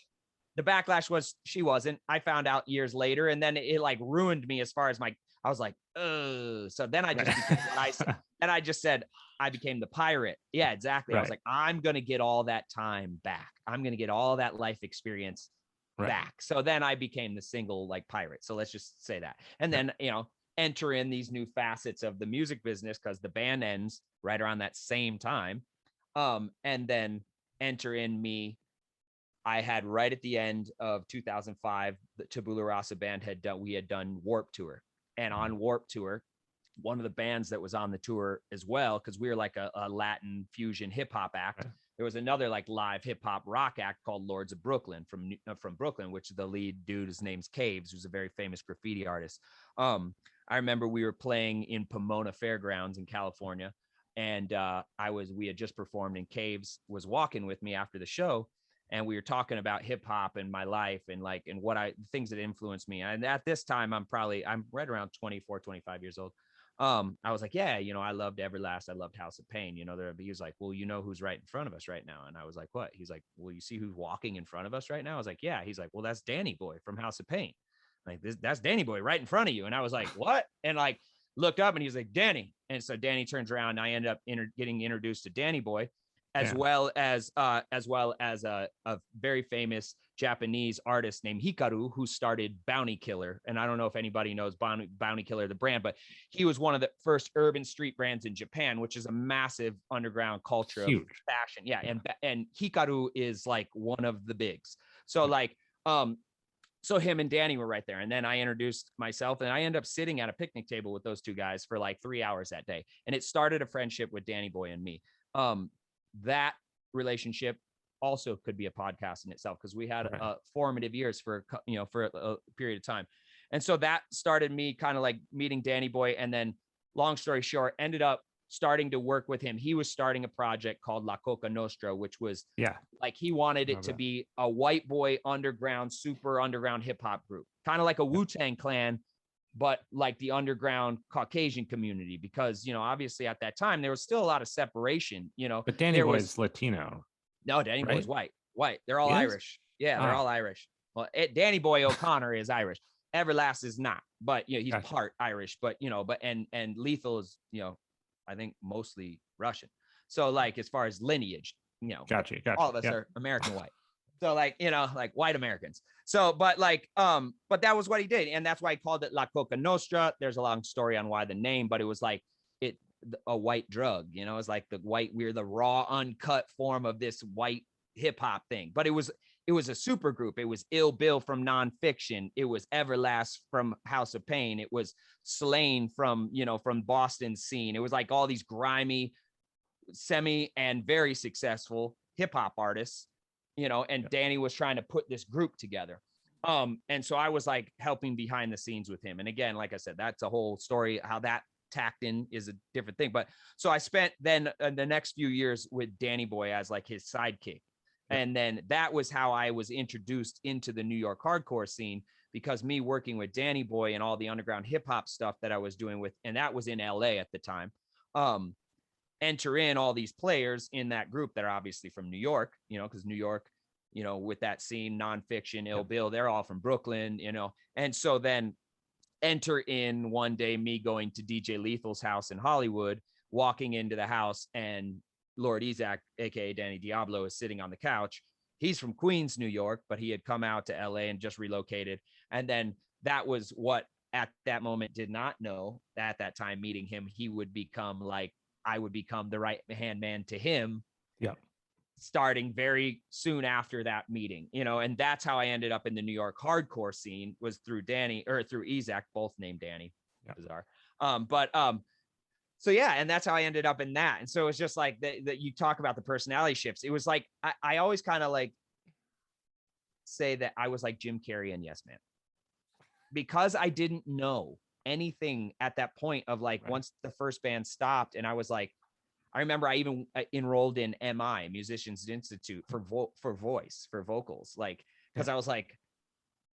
the backlash was she wasn't. I found out years later, and then it like ruined me as far as I was like, oh, so then I just became what I said. And I just said, I became the pirate. Yeah, exactly. I was like, I'm going to get all that time back. I'm going to get all that life experience back. So then I became the single like pirate. So let's just say that. And then, enter in these new facets of the music business because the band ends right around that same time. And then enter in me. I had right at the end of 2005, the Tabularasa band we had done Warped Tour. And on Warped Tour, one of the bands that was on the tour as well, because we were like a Latin fusion hip hop act. There was another like live hip hop rock act called Lords of Brooklyn from Brooklyn, which the lead dude, his name's Caves, who's a very famous graffiti artist. I remember we were playing in Pomona Fairgrounds in California, and we had just performed, and Caves was walking with me after the show. And we were talking about hip hop and my life and what things that influenced me. And at this time, I'm right around 24, 25 years old. I was like, yeah, I loved Everlast. I loved House of Pain. He was like, well, who's right in front of us right now? And I was like, what? He's like, well, you see who's walking in front of us right now? I was like, yeah. He's like, well, that's Danny Boy from House of Pain. Like, that's Danny Boy right in front of you. And I was like, what? And like looked up and he was like, Danny. And so Danny turns around and I end up getting introduced to Danny Boy, as well as a very famous Japanese artist named Hikaru, who started Bounty Killer. And I don't know if anybody knows Bounty Killer, the brand, but he was one of the first urban street brands in Japan, which is a massive underground culture of fashion. Yeah. And Hikaru is like one of the bigs. So like, so him and Danny were right there. And then I introduced myself and I ended up sitting at a picnic table with those two guys for like 3 hours that day. And it started a friendship with Danny Boy and me. That relationship also could be a podcast in itself, because we had formative years for a period of time. And so that started me kind of like meeting Danny Boy. And then long story short, ended up starting to work with him. He was starting a project called La Coca Nostra, which was like, he wanted it to be a white boy underground, super underground hip hop group, kind of like a Wu-Tang Clan, but like the underground Caucasian community, because, obviously at that time, there was still a lot of separation, But Danny Boy is Latino. No, Danny Boy is white. They're all Irish. Yeah, they're all Irish. Well, Danny Boy O'Connor is Irish. Everlast is not, but he's part Irish, but and Lethal is, I think mostly Russian. So like, as far as lineage, gotcha. All of us are American white. So like, like white Americans. So, but like, but that was what he did. And that's why he called it La Coca Nostra. There's a long story on why the name, but it was like a white drug, it's like we're the raw, uncut form of this white hip hop thing. But it was a super group. It was Ill Bill from Nonfiction. It was Everlast from House of Pain. It was Slain from Boston scene. It was like all these grimy, semi and very successful hip hop artists, and Danny was trying to put this group together. And so I was like helping behind the scenes with him. And again, like I said, that's a whole story, how that tacked in is a different thing. But so I spent then the next few years with Danny Boy as like his sidekick. And then that was how I was introduced into the New York hardcore scene, because me working with Danny Boy and all the underground hip hop stuff that I was doing with, and that was in LA at the time, enter in all these players in that group that are obviously from New York, because New York, with that scene, Nonfiction, Ill Bill, they're all from Brooklyn, and so then enter in one day, me going to DJ Lethal's house in Hollywood, walking into the house, and Lord Isaac, aka Danny Diablo, is sitting on the couch. He's from Queens, New York, but he had come out to LA and just relocated. And then that was what at that moment did not know that at that time meeting him, he would become like, I would become the right hand man to him. Yeah. Starting very soon after that meeting, and that's how I ended up in the New York hardcore scene, was through Danny, or through Isaac, both named Danny. Bizarre. So yeah, and that's how I ended up in that. And so it's just like that you talk about the personality shifts. It was like, I always kind of like say that I was like Jim Carrey and Yes Man, because I didn't know anything at that point of like, once the first band stopped, and I was like, I remember I even enrolled in MI, Musicians Institute, for vocals, like, because I was like,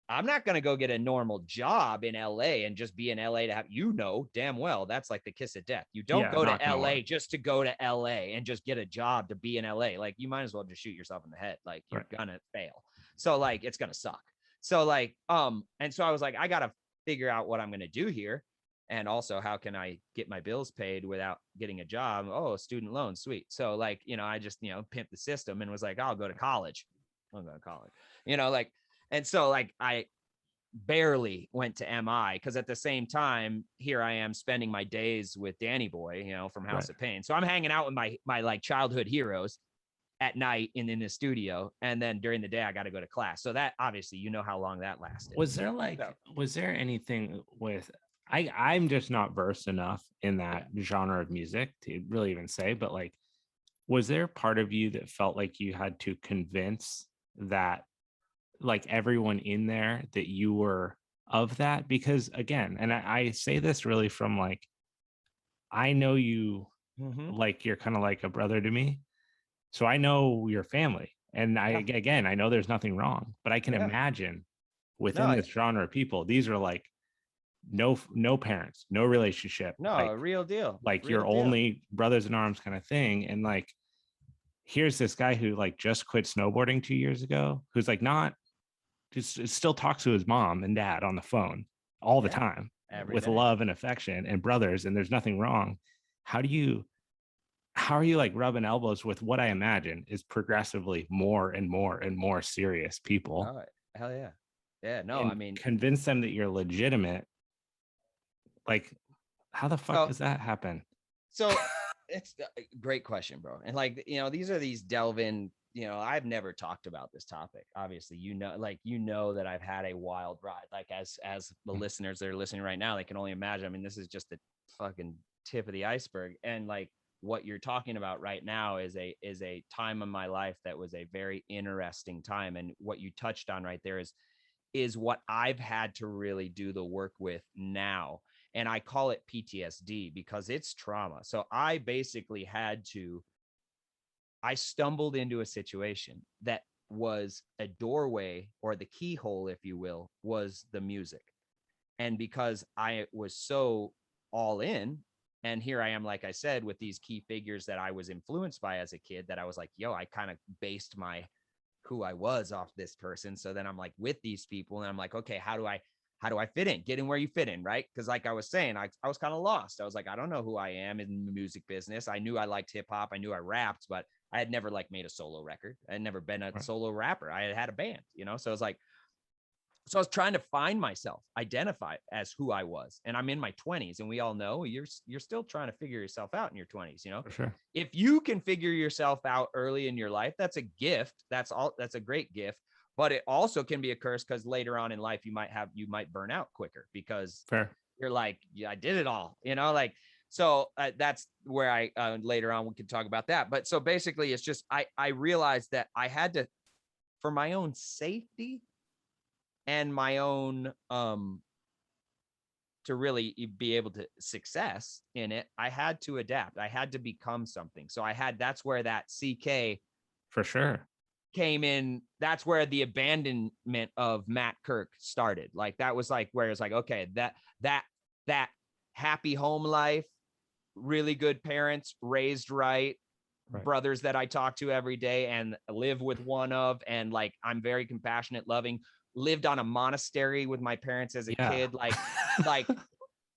I'm not going to go get a normal job in LA and just be in LA to have, damn well, that's like the kiss of death. You don't go to LA just to go to LA and just get a job to be in LA. Like, you might as well just shoot yourself in the head. Like, you're gonna fail. So like, it's going to suck. So like, and so I was like, I got to figure out what I'm going to do here. And also, how can I get my bills paid without getting a job? Oh, student loan, sweet. So like, I just, pimped the system and was like, I'll go to college. I'll go to college, like, and so like, I barely went to MI, because at the same time, here I am spending my days with Danny Boy, from House of Pain. So I'm hanging out with my like childhood heroes at night in the studio. And then during the day, I got to go to class. So that obviously, how long that lasted. Was there anything with, I'm just not versed enough in that genre of music to really even say, but like, was there part of you that felt like you had to convince that, like, everyone in there that you were of that? Because again, and I say this really from like, I know you, like, you're kind of like a brother to me. So I know your family, and I know there's nothing wrong, but I can imagine within this genre of people, these are like no parents, no relationship, No, real deal. like Real your deal. only brothers in arms kind of thing. And like, here's this guy who like just quit snowboarding 2 years ago, who's like not just still talks to his mom and dad on the phone all the time Every with day. love and affection and brothers, and there's nothing wrong. How are you like rubbing elbows with what I imagine is progressively more and more and more serious people, Oh, hell yeah. Yeah, no, and I mean, convince them that you're legitimate? Like, how the fuck does that happen? So it's a great question, bro. And like, these are these delve in, I've never talked about this topic. Obviously, that I've had a wild ride. Like as the listeners that are listening right now, they can only imagine. I mean, this is just the fucking tip of the iceberg. And like what you're talking about right now is a time in my life that was a very interesting time. And what you touched on right there is what I've had to really do the work with now. And I call it PTSD because it's trauma. So I basically I stumbled into a situation that was a doorway, or the keyhole, if you will, was the music. And because I was so all in, and here I am, like I said, with these key figures that I was influenced by as a kid, that I was like, yo, I kind of based who I was off this person. So then I'm like with these people and I'm like, okay, how do I fit in? Get in where you fit in, right? Because like I was saying, I was kind of lost. I was like, I don't know who I am in the music business. I knew I liked hip hop. I knew I rapped, but I had never like made a solo record. I had never been a solo rapper. I had a band, So it was like, so I was trying to find myself, identify as who I was. And I'm in my 20s, and we all know you're still trying to figure yourself out in your 20s, For sure. If you can figure yourself out early in your life, that's a gift. That's a great gift. But it also can be a curse, because later on in life you might burn out quicker, because you're like, yeah, I did it all, like. So that's where I later on we can talk about that. But so basically it's just I realized that I had to, for my own safety and my own to really be able to success in it, I had to adapt. I had to become something. So that's where that Ceekay for sure came in. That's where the abandonment of Matt Kirk started. Like that was like where it's like, okay, that happy home life, really good parents, raised right, brothers that I talk to every day and live with one of, and like I'm very compassionate, loving, lived on a monastery with my parents as a kid,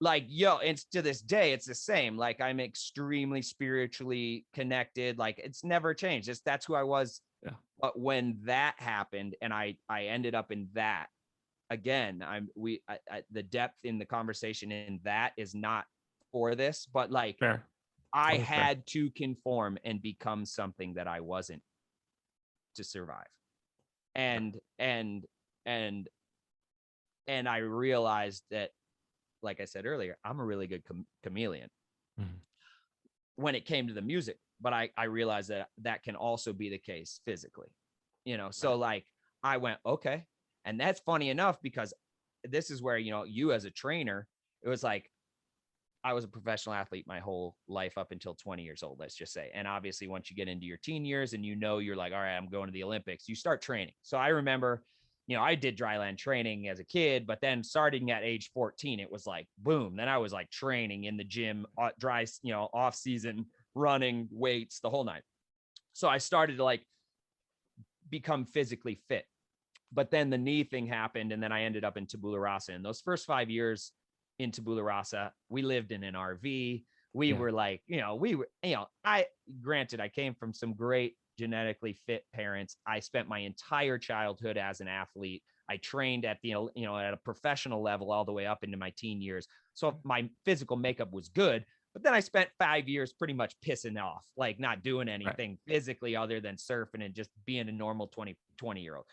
like yo, and to this day it's the same. Like I'm extremely spiritually connected. Like it's never changed. That's who I was. But when that happened and I ended up in that again, the depth in the conversation in that is not for this, but like I had to conform and become something that I wasn't to survive. And I realized that, like I said earlier, I'm a really good chameleon when it came to the music, but I realized that can also be the case physically, So like I went, okay. And that's funny enough, because this is where, you as a trainer, it was like, I was a professional athlete my whole life up until 20 years old, let's just say. And obviously once you get into your teen years and you're like, all right, I'm going to the Olympics, you start training. So I remember, I did dryland training as a kid, but then starting at age 14, it was like, boom. Then I was like training in the gym, dry, off season, running, weights, the whole night. So I started to like become physically fit. But then the knee thing happened, and then I ended up in Tabularasa. And those first 5 years in Tabularasa, we lived in an RV. We were like, I came from some great genetically fit parents. I spent my entire childhood as an athlete. I trained at at a professional level all the way up into my teen years. So my physical makeup was good. But then I spent 5 years pretty much pissing off, like not doing anything physically other than surfing and just being a normal 20-year-old.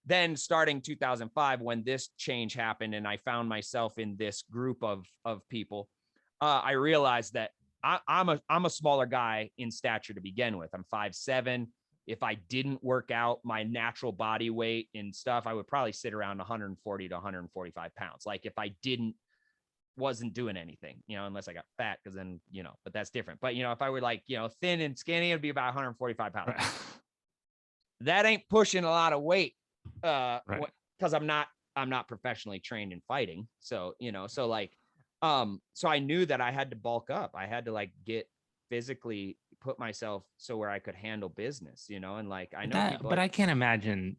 Then starting 2005, when this change happened and I found myself in this group of people, I realized that I'm a smaller guy in stature to begin with. I'm 5'7". If I didn't work out my natural body weight and stuff, I would probably sit around 140 to 145 pounds. Like if I wasn't doing anything, unless I got fat, because then, but that's different. But, if I were like, thin and skinny, it'd be about 145 pounds. That ain't pushing a lot of weight because I'm not I'm not professionally trained in fighting. So, so like, so I knew that I had to bulk up. I had to like get physically put myself so where I could handle business, and like, I know people but like, I can't imagine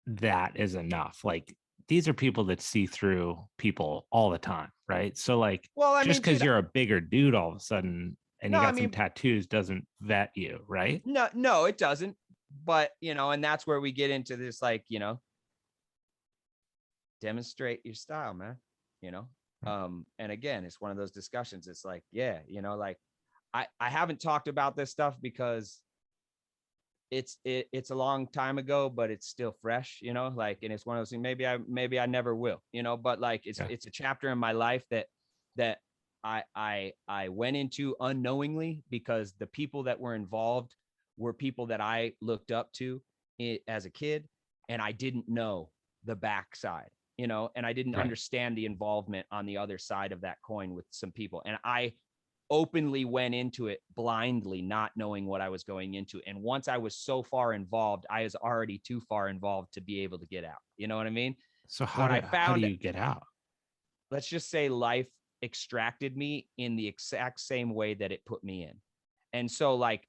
that is enough. Like these are people that see through people all the time, right? So like well, I just mean, because dude, you're a bigger dude all of a sudden and no, you I got some mean, tattoos doesn't vet you, right? no, it doesn't. But, and that's where we get into this, like, demonstrate your style, man, you know? And again, it's one of those discussions. It's like, yeah, like I haven't talked about this stuff because it's a long time ago, but it's still fresh, like, and it's one of those things, maybe I never will, but like, it's a chapter in my life that I went into unknowingly, because the people that were involved were people that I looked up to as a kid, and I didn't know the backside, and I didn't understand the involvement on the other side of that coin with some people. And I openly went into it blindly, not knowing what I was going into. And once I was so far involved, I was already too far involved to be able to get out. You know what I mean? So how do Found, you get out? let's just say life extracted me in the exact same way that it put me in. And so like,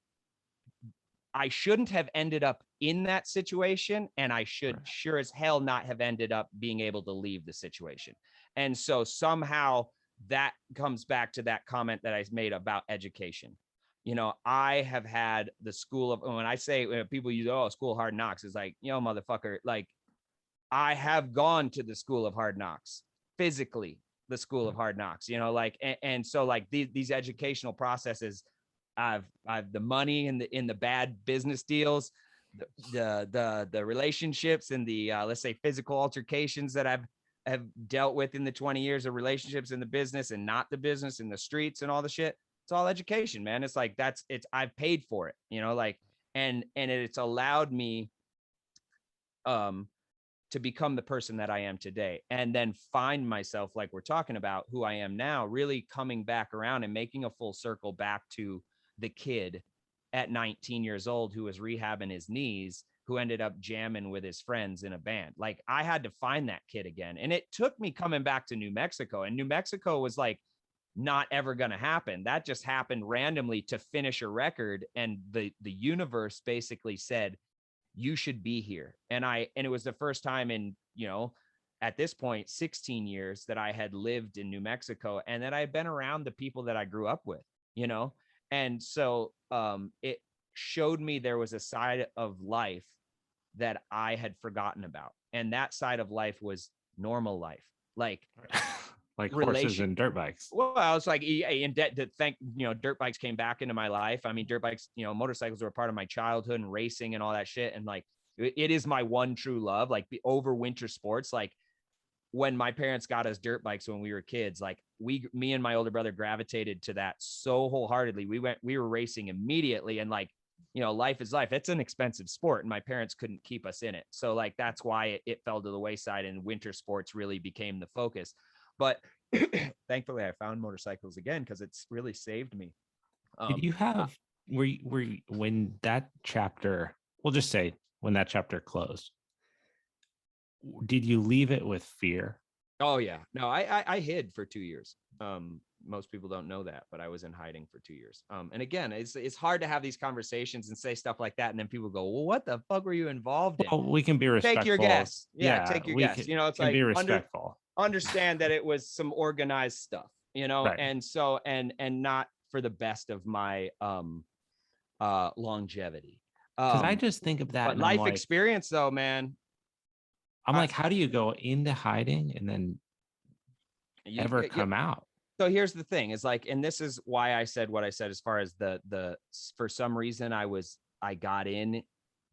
I shouldn't have ended up in that situation, and I should sure as hell not have ended up being able to leave the situation. And so somehow that comes back to that comment that I made about education. I have had the school of, when I say, when people use, oh, school of hard knocks, is like, motherfucker, like, I have gone to the school of hard knocks, physically, the school of hard knocks, like, and so like these educational processes, I've the money in the bad business deals, the relationships, and the let's say physical altercations that have dealt with in the 20 years of relationships in the business and not the business, in the streets and all the shit. It's all education, man. It's like, I've paid for it, like, and it's allowed me to become the person that I am today, and then find myself, like we're talking about, who I am now, really coming back around and making a full circle back to the kid at 19 years old who was rehabbing his knees, who ended up jamming with his friends in a band. Like, I had to find that kid again. And it took me coming back to New Mexico, and New Mexico was like not ever going to happen. That just happened randomly to finish a record. And the universe basically said, you should be here. And it was the first time in, at this point, 16 years that I had lived in New Mexico, and that I had been around the people that I grew up with, and so it showed me there was a side of life that I had forgotten about. And that side of life was normal life, like like horses and dirt bikes. Well, I was like, and thank, dirt bikes came back into my life. I mean, dirt bikes, motorcycles were a part of my childhood, and racing and all that shit. And like, it is my one true love, like over winter sports. Like, when my parents got us dirt bikes when we were kids, like me and my older brother gravitated to that so wholeheartedly. We were racing immediately, and like, life is life. It's an expensive sport, and my parents couldn't keep us in it. So like, that's why it fell to the wayside, and winter sports really became the focus. But thankfully I found motorcycles again, because it's really saved me. Did you have, when that chapter, we'll just say when that chapter closed, did you leave it with fear? Oh yeah. No, I hid for 2 years. Most people don't know that, but I was in hiding for 2 years. And again, it's hard to have these conversations and say stuff like that, and then people go, well, what the fuck were you involved in? Well, we can be respectful. Take your guess. Yeah, take your guess. It's like, be respectful. Understand that it was some organized stuff, right. And so, and not for the best of my longevity. Because I just think of that, but life experience though, man. I'm like, how do you go into hiding and then ever come out? So here's the thing, is like, and this is why I said what I said, as far as the for some reason I got in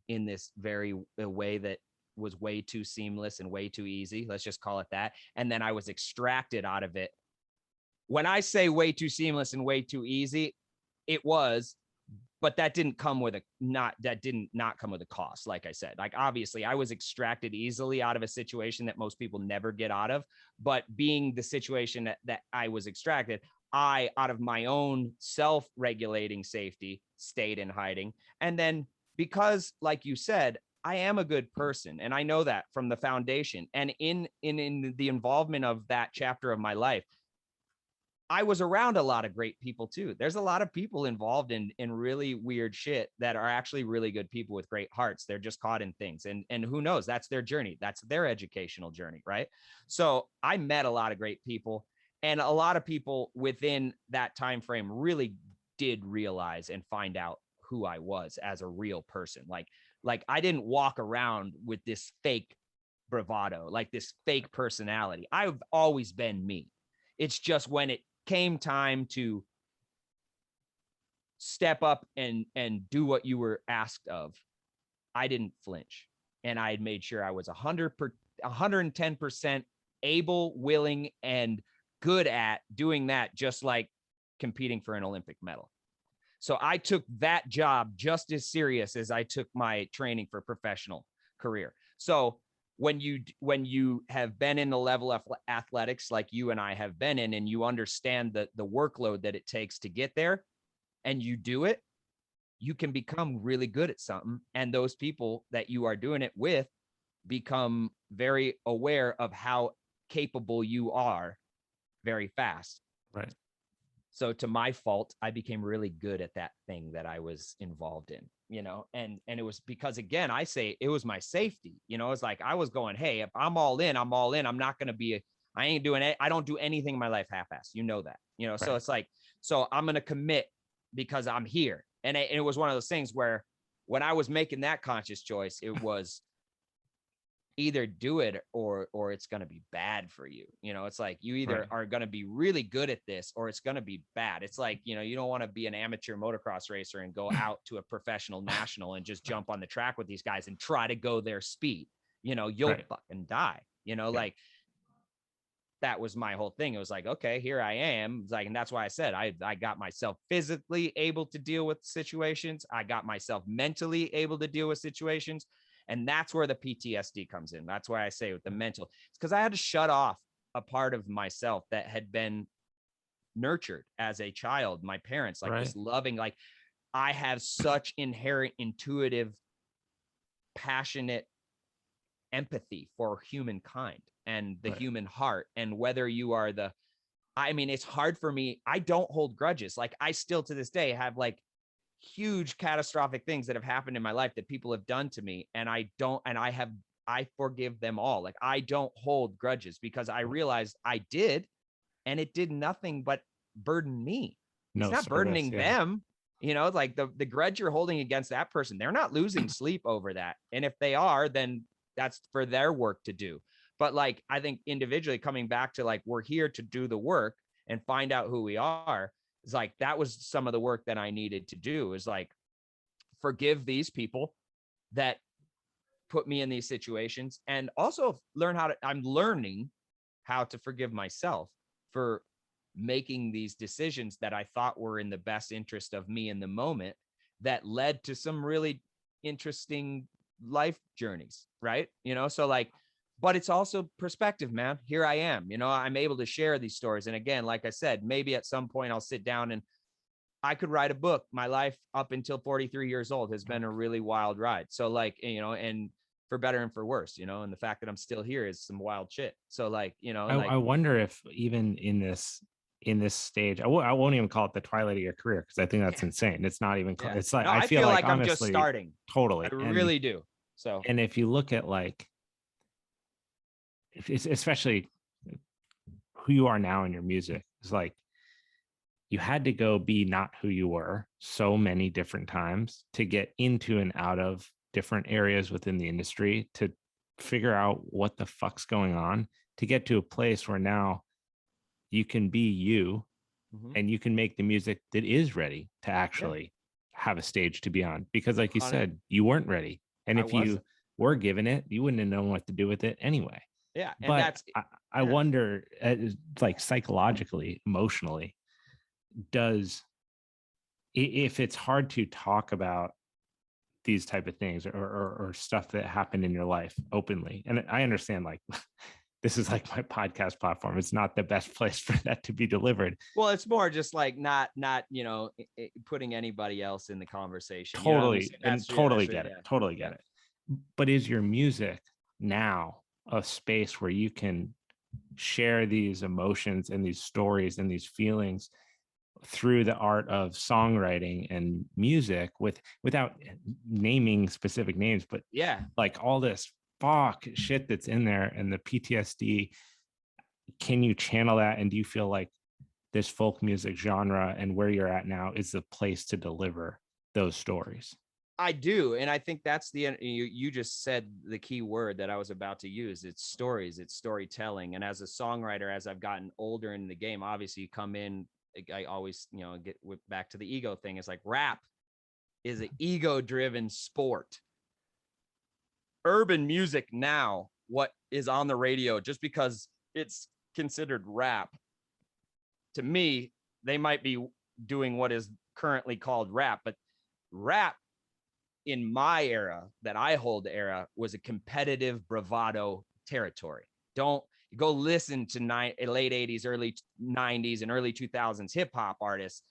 this very way that was way too seamless and way too easy. Let's just call it that. And then I was extracted out of it. When I say way too seamless and way too easy, it was, but that didn't come with not come with a cost. Like I said, like, obviously I was extracted easily out of a situation that most people never get out of, but being the situation that I was extracted, I, out of my own self-regulating safety, stayed in hiding. And then, because like you said, I am a good person. And I know that from the foundation. And in the involvement of that chapter of my life, I was around a lot of great people too. There's a lot of people involved in really weird shit that are actually really good people with great hearts. They're just caught in things. And who knows? That's their journey. That's their educational journey, right? So I met a lot of great people, and a lot of people within that time frame really did realize and find out who I was as a real person. Like I didn't walk around with this fake bravado, like this fake personality. I've always been me. It's just when it came time to step up and do what you were asked of, I didn't flinch. And I had made sure I was 110% able, willing, and good at doing that, just like competing for an Olympic medal. So I took that job just as serious as I took my training for professional career. So when you have been in the level of athletics like you and I have been in, and you understand the workload that it takes to get there, and you do it, you can become really good at something. And those people that you are doing it with become very aware of how capable you are very fast. Right. So to my fault, I became really good at that thing that I was involved in, and it was because, again, I say it was my safety. It's like I was going, hey, if I'm all in, I'm all in. I'm not going to be, I ain't doing it. I don't do anything in my life half-assed. That, Right. So it's like, so I'm going to commit because I'm here. And it was one of those things where when I was making that conscious choice, it was either do it or it's going to be bad for you. It's like you either Right. are going to be really good at this or it's going to be bad. It's like, you don't want to be an amateur motocross racer and go out to a professional national and just jump on the track with these guys and try to go their speed. You'll Right. fucking die, like that was my whole thing. It was like, okay, here I am. It's like, and that's why I said I got myself physically able to deal with situations. I got myself mentally able to deal with situations. And that's where the PTSD comes in. That's why I say with the mental, it's because I had to shut off a part of myself that had been nurtured as a child. My parents, like Right. this loving, like I have such inherent, intuitive, passionate empathy for humankind and the Right. human heart. And whether you are it's hard for me. I don't hold grudges. Like I still to this day have like huge catastrophic things that have happened in my life that people have done to me. And I forgive them all. Like I don't hold grudges because I realized I did, and it did nothing but burden me. No It's not service, burdening yeah. them. Like the grudge you're holding against that person, they're not losing sleep over that. And if they are, then that's for their work to do. But like, I think individually coming back to like, we're here to do the work and find out who we are. It's like, that was some of the work that I needed to do, is like, forgive these people that put me in these situations, and also I'm learning how to forgive myself for making these decisions that I thought were in the best interest of me in the moment that led to some really interesting life journeys. Right. So like, but it's also perspective, man. Here I am, I'm able to share these stories. And again, like I said, maybe at some point I'll sit down and I could write a book. My life up until 43 years old has been a really wild ride. So like, and for better and for worse, and the fact that I'm still here is some wild shit. So like, I wonder if even in this stage, I won't even call it the twilight of your career, because I think that's insane. It's not even, it's like, no, I feel like I'm honestly, just starting. totally. I really do. So, and if you look at like, especially who you are now in your music, it's like you had to go be not who you were so many different times to get into and out of different areas within the industry, to figure out what the fuck's going on, to get to a place where now you can be you, and you can make the music that is ready to actually have a stage to be on. Because like you said, you weren't ready. And if you were given it, you wouldn't have known what to do with it anyway. Yeah. And but I wonder, like psychologically, emotionally, if it's hard to talk about these type of things or stuff that happened in your life openly. And I understand, like, this is like my podcast platform. It's not the best place for that to be delivered. Well, it's more just like not putting anybody else in the conversation. Totally. And totally get it. Totally get it. But is your music now a space where you can share these emotions and these stories and these feelings through the art of songwriting and music without naming specific names, but Yeah. like all this fuck shit that's in there and the PTSD, can you channel that? And do you feel like this folk music genre and where you're at now is the place to deliver those stories? I do. And I think that's you just said the key word that I was about to use. It's stories, it's storytelling. And as a songwriter, as I've gotten older in the game, obviously you come in, I always, get back to the ego thing. It's like rap is an ego driven sport. Urban music now, what is on the radio, just because it's considered rap, to me, they might be doing what is currently called rap, but rap in my era, that I hold era, was a competitive bravado territory. Don't go listen to late 80s, early 90s, and early 2000s hip hop artists.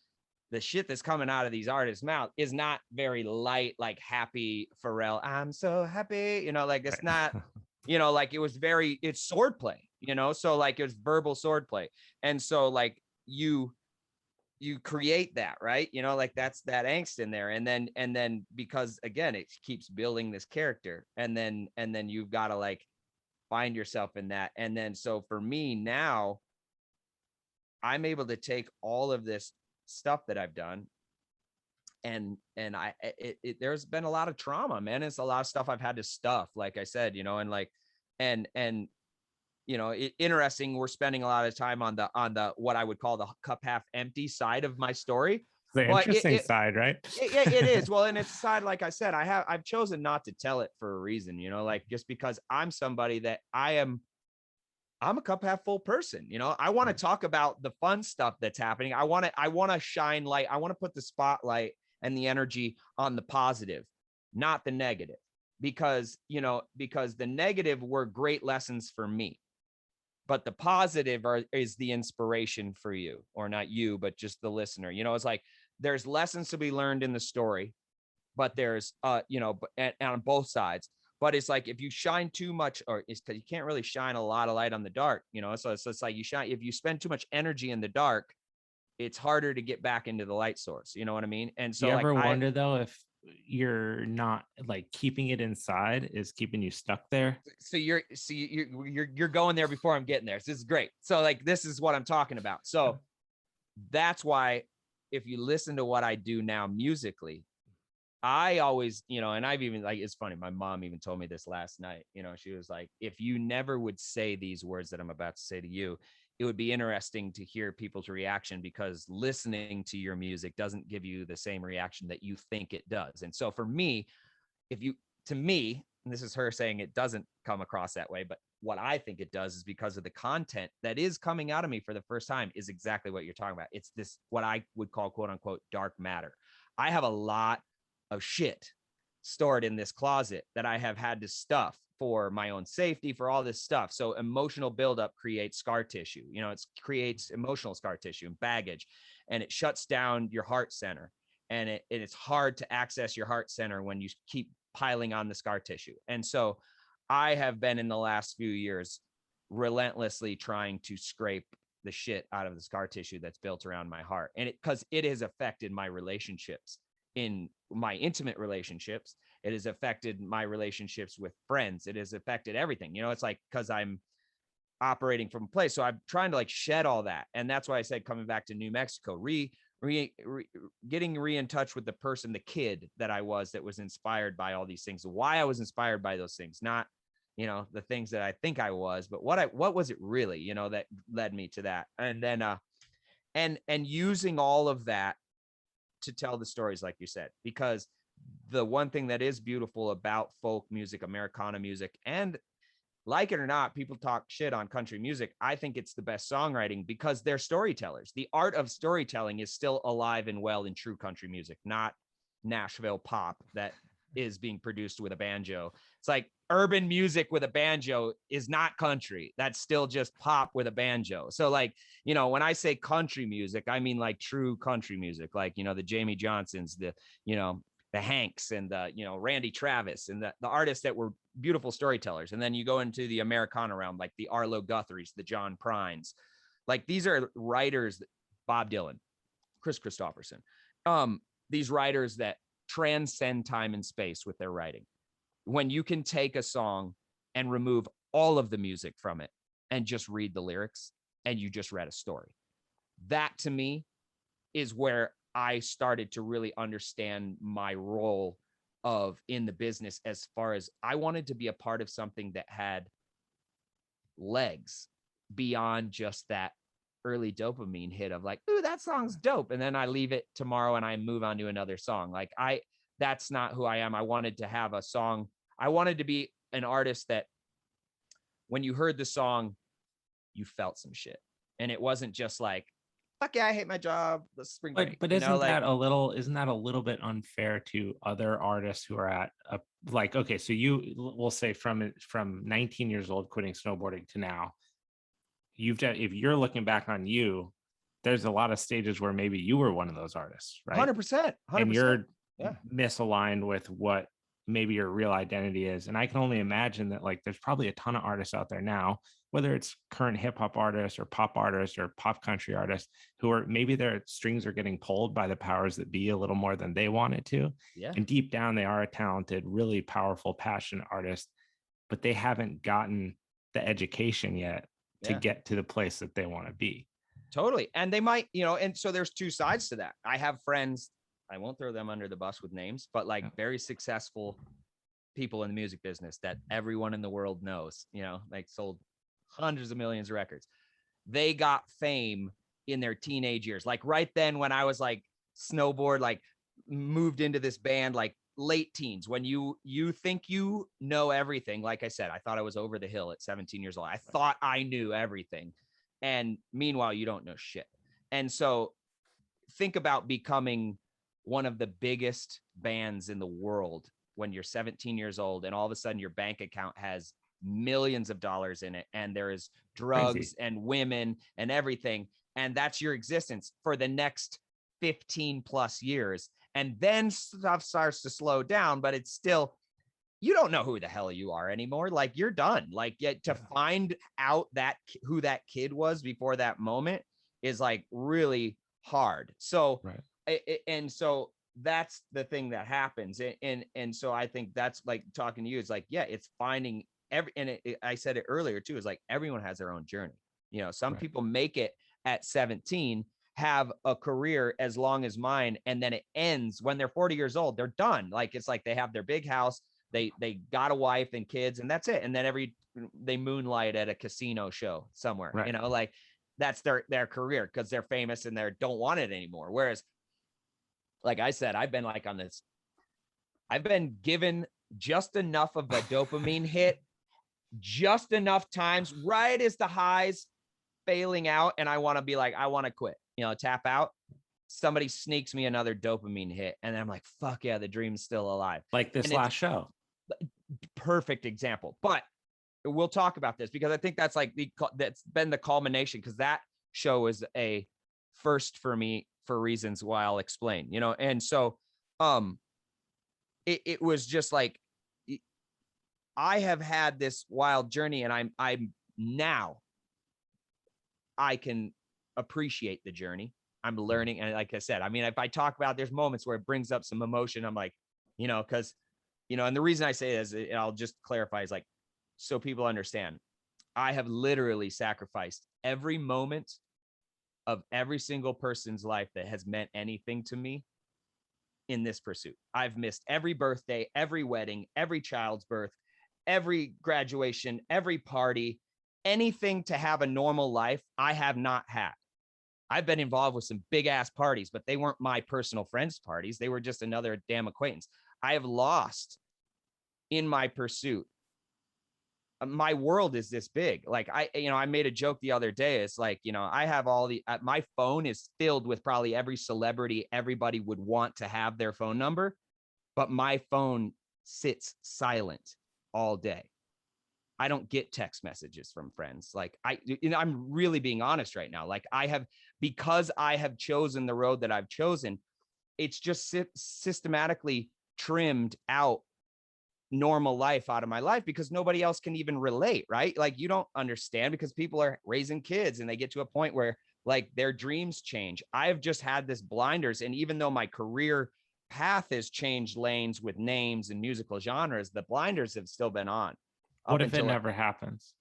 The shit that's coming out of these artists' mouth is not very light, like happy Pharrell. I'm so happy, like it's not, like it was it's swordplay, so like it was verbal swordplay. And so like you create that, right? Like that's that angst in there. And then because again, it keeps building this character, and then you've got to like find yourself in that. And then so for me now, I'm able to take all of this stuff that I've done, and there's been a lot of trauma, man. It's a lot of stuff I've had to stuff, like I said, and like and interesting. We're spending a lot of time on the what I would call the cup half empty side of my story. The interesting side, right? It is. Well, and it's a side, like I said, I've chosen not to tell it for a reason, like just because I'm somebody that I'm a cup half full person. I want to talk about the fun stuff that's happening. I want to shine light. I want to put the spotlight and the energy on the positive, not the negative, because the negative were great lessons for me, but the positive is the inspiration for you, or not you, but just the listener. It's like there's lessons to be learned in the story, but there's and on both sides. But it's like if you shine too much, or it's because you can't really shine a lot of light on the dark, so it's like if you spend too much energy in the dark, it's harder to get back into the light source. You know what I mean? And so you ever wonder though if you're not like keeping it inside is keeping you stuck there? So you're going there before I'm getting there. So this is great. So like this is what I'm talking about. So that's why if you listen to what I do now musically, I always, and I've even like, it's funny. My mom even told me this last night, she was like, if you never would say these words that I'm about to say to you, it would be interesting to hear people's reaction, because listening to your music doesn't give you the same reaction that you think it does. And so for me, to me, and this is her saying it doesn't come across that way, but what I think it does is because of the content that is coming out of me for the first time is exactly what you're talking about. It's this, what I would call quote unquote dark matter. I have a lot of shit stored in this closet that I have had to stuff for my own safety, for all this stuff. So emotional buildup creates scar tissue. It creates emotional scar tissue and baggage, and it shuts down your heart center. And it's hard to access your heart center when you keep piling on the scar tissue. And so I have been in the last few years relentlessly trying to scrape the shit out of the scar tissue that's built around my heart. And because it has affected my relationships, in my intimate relationships, it has affected my relationships with friends. It has affected everything. It's like, because I'm operating from a place. So I'm trying to like shed all that. And that's why I said, coming back to New Mexico, getting in touch with the person, the kid that I was, that was inspired by all these things, why I was inspired by those things, not, the things that I think I was, but what was it really, that led me to that. And then, and using all of that to tell the stories, like you said, because the one thing that is beautiful about folk music, Americana music, and like it or not, people talk shit on country music, I think it's the best songwriting because they're storytellers. The art of storytelling is still alive and well in true country music, not Nashville pop that is being produced with a banjo. It's like urban music with a banjo is not country. That's still just pop with a banjo. So like, when I say country music, I mean like true country music, like, the Jamie Johnsons, the, the Hanks and the, Randy Travis and the artists that were beautiful storytellers. And then you go into the Americana realm, like the Arlo Guthries, the John Prines. Like these are writers, Bob Dylan, Chris Christopherson, these writers that transcend time and space with their writing. When you can take a song and remove all of the music from it and just read the lyrics and you just read a story. That to me is where I started to really understand my role in the business, as far as I wanted to be a part of something that had legs beyond just that early dopamine hit of like, ooh, that song's dope. And then I leave it tomorrow and I move on to another song. Like that's not who I am. I wanted to have a song. I wanted to be an artist that when you heard the song, you felt some shit. And it wasn't just like, fuck yeah, I hate my job. The spring break. But isn't that a little bit unfair to other artists who are at okay, so we'll say from 19 years old quitting snowboarding to now, if you're looking back on you, there's a lot of stages where maybe you were one of those artists, right? 100%. And you're misaligned with what maybe your real identity is. And I can only imagine that like there's probably a ton of artists out there now, whether it's current hip hop artists or pop country artists, who are maybe their strings are getting pulled by the powers that be a little more than they wanted to. Yeah. And deep down, they are a talented, really powerful, passionate artist, but they haven't gotten the education yet to get to the place that they want to be. Totally. And they might, and so there's two sides to that. I have friends, I won't throw them under the bus with names, but like very successful people in the music business that everyone in the world knows, like sold hundreds of millions of records. They got fame in their teenage years. Like right then when I was like snowboard, like moved into this band, like late teens, when you think you know everything. Like I said, I thought I was over the hill at 17 years old. I thought I knew everything. And meanwhile, you don't know shit. And so think about becoming one of the biggest bands in the world when you're 17 years old and all of a sudden your bank account has millions of dollars in it and there is drugs and women and everything. And that's your existence for the next 15 plus years. And then stuff starts to slow down, but it's still, you don't know who the hell you are anymore. Like you're done. Like to find out who that kid was before that moment is like really hard. So, and so that's the thing that happens. And so I think that's like talking to you. It's like, it's finding I said it earlier too, is like, everyone has their own journey. Some people make it at 17, have a career as long as mine. And then it ends when they're 40 years old, they're done. Like, it's like they have their big house, they got a wife and kids, and that's it. And then they moonlight at a casino show somewhere, like that's their career because they're famous and they don't want it anymore. Whereas, like I said, I've been given just enough of a dopamine hit, just enough times, right as the highs failing out. And I want to be like, I want to quit, tap out. Somebody sneaks me another dopamine hit. And I'm like, fuck yeah, the dream's still alive. Like this last show. Perfect example. But we'll talk about this because I think that's like that's been the culmination, because that show is a first for me for reasons why I'll explain, and so it was just like, I have had this wild journey, and I'm now I can appreciate the journey. I'm learning. And like I said, I mean, if I talk about, there's moments where it brings up some emotion. I'm like, because, and the reason I say this, and I'll just clarify, is like, so people understand, I have literally sacrificed every moment of every single person's life that has meant anything to me in this pursuit. I've missed every birthday, every wedding, every child's birth, every graduation, every party, anything to have a normal life, I have not had. I've been involved with some big ass parties, but they weren't my personal friends' parties. They were just another damn acquaintance. I have lost in my pursuit. My world is this big. Like I made a joke the other day. It's like, I have my phone is filled with probably every celebrity everybody would want to have their phone number, but my phone sits silent all day. I don't get text messages from friends. Like I'm really being honest right now. Like because I have chosen the road that I've chosen, it's just systematically trimmed out normal life out of my life because nobody else can even relate, right? Like you don't understand because people are raising kids and they get to a point where like their dreams change. I've just had this blinders. And even though my career path has changed lanes with names and musical genres, the blinders have still been on. What if it never happens?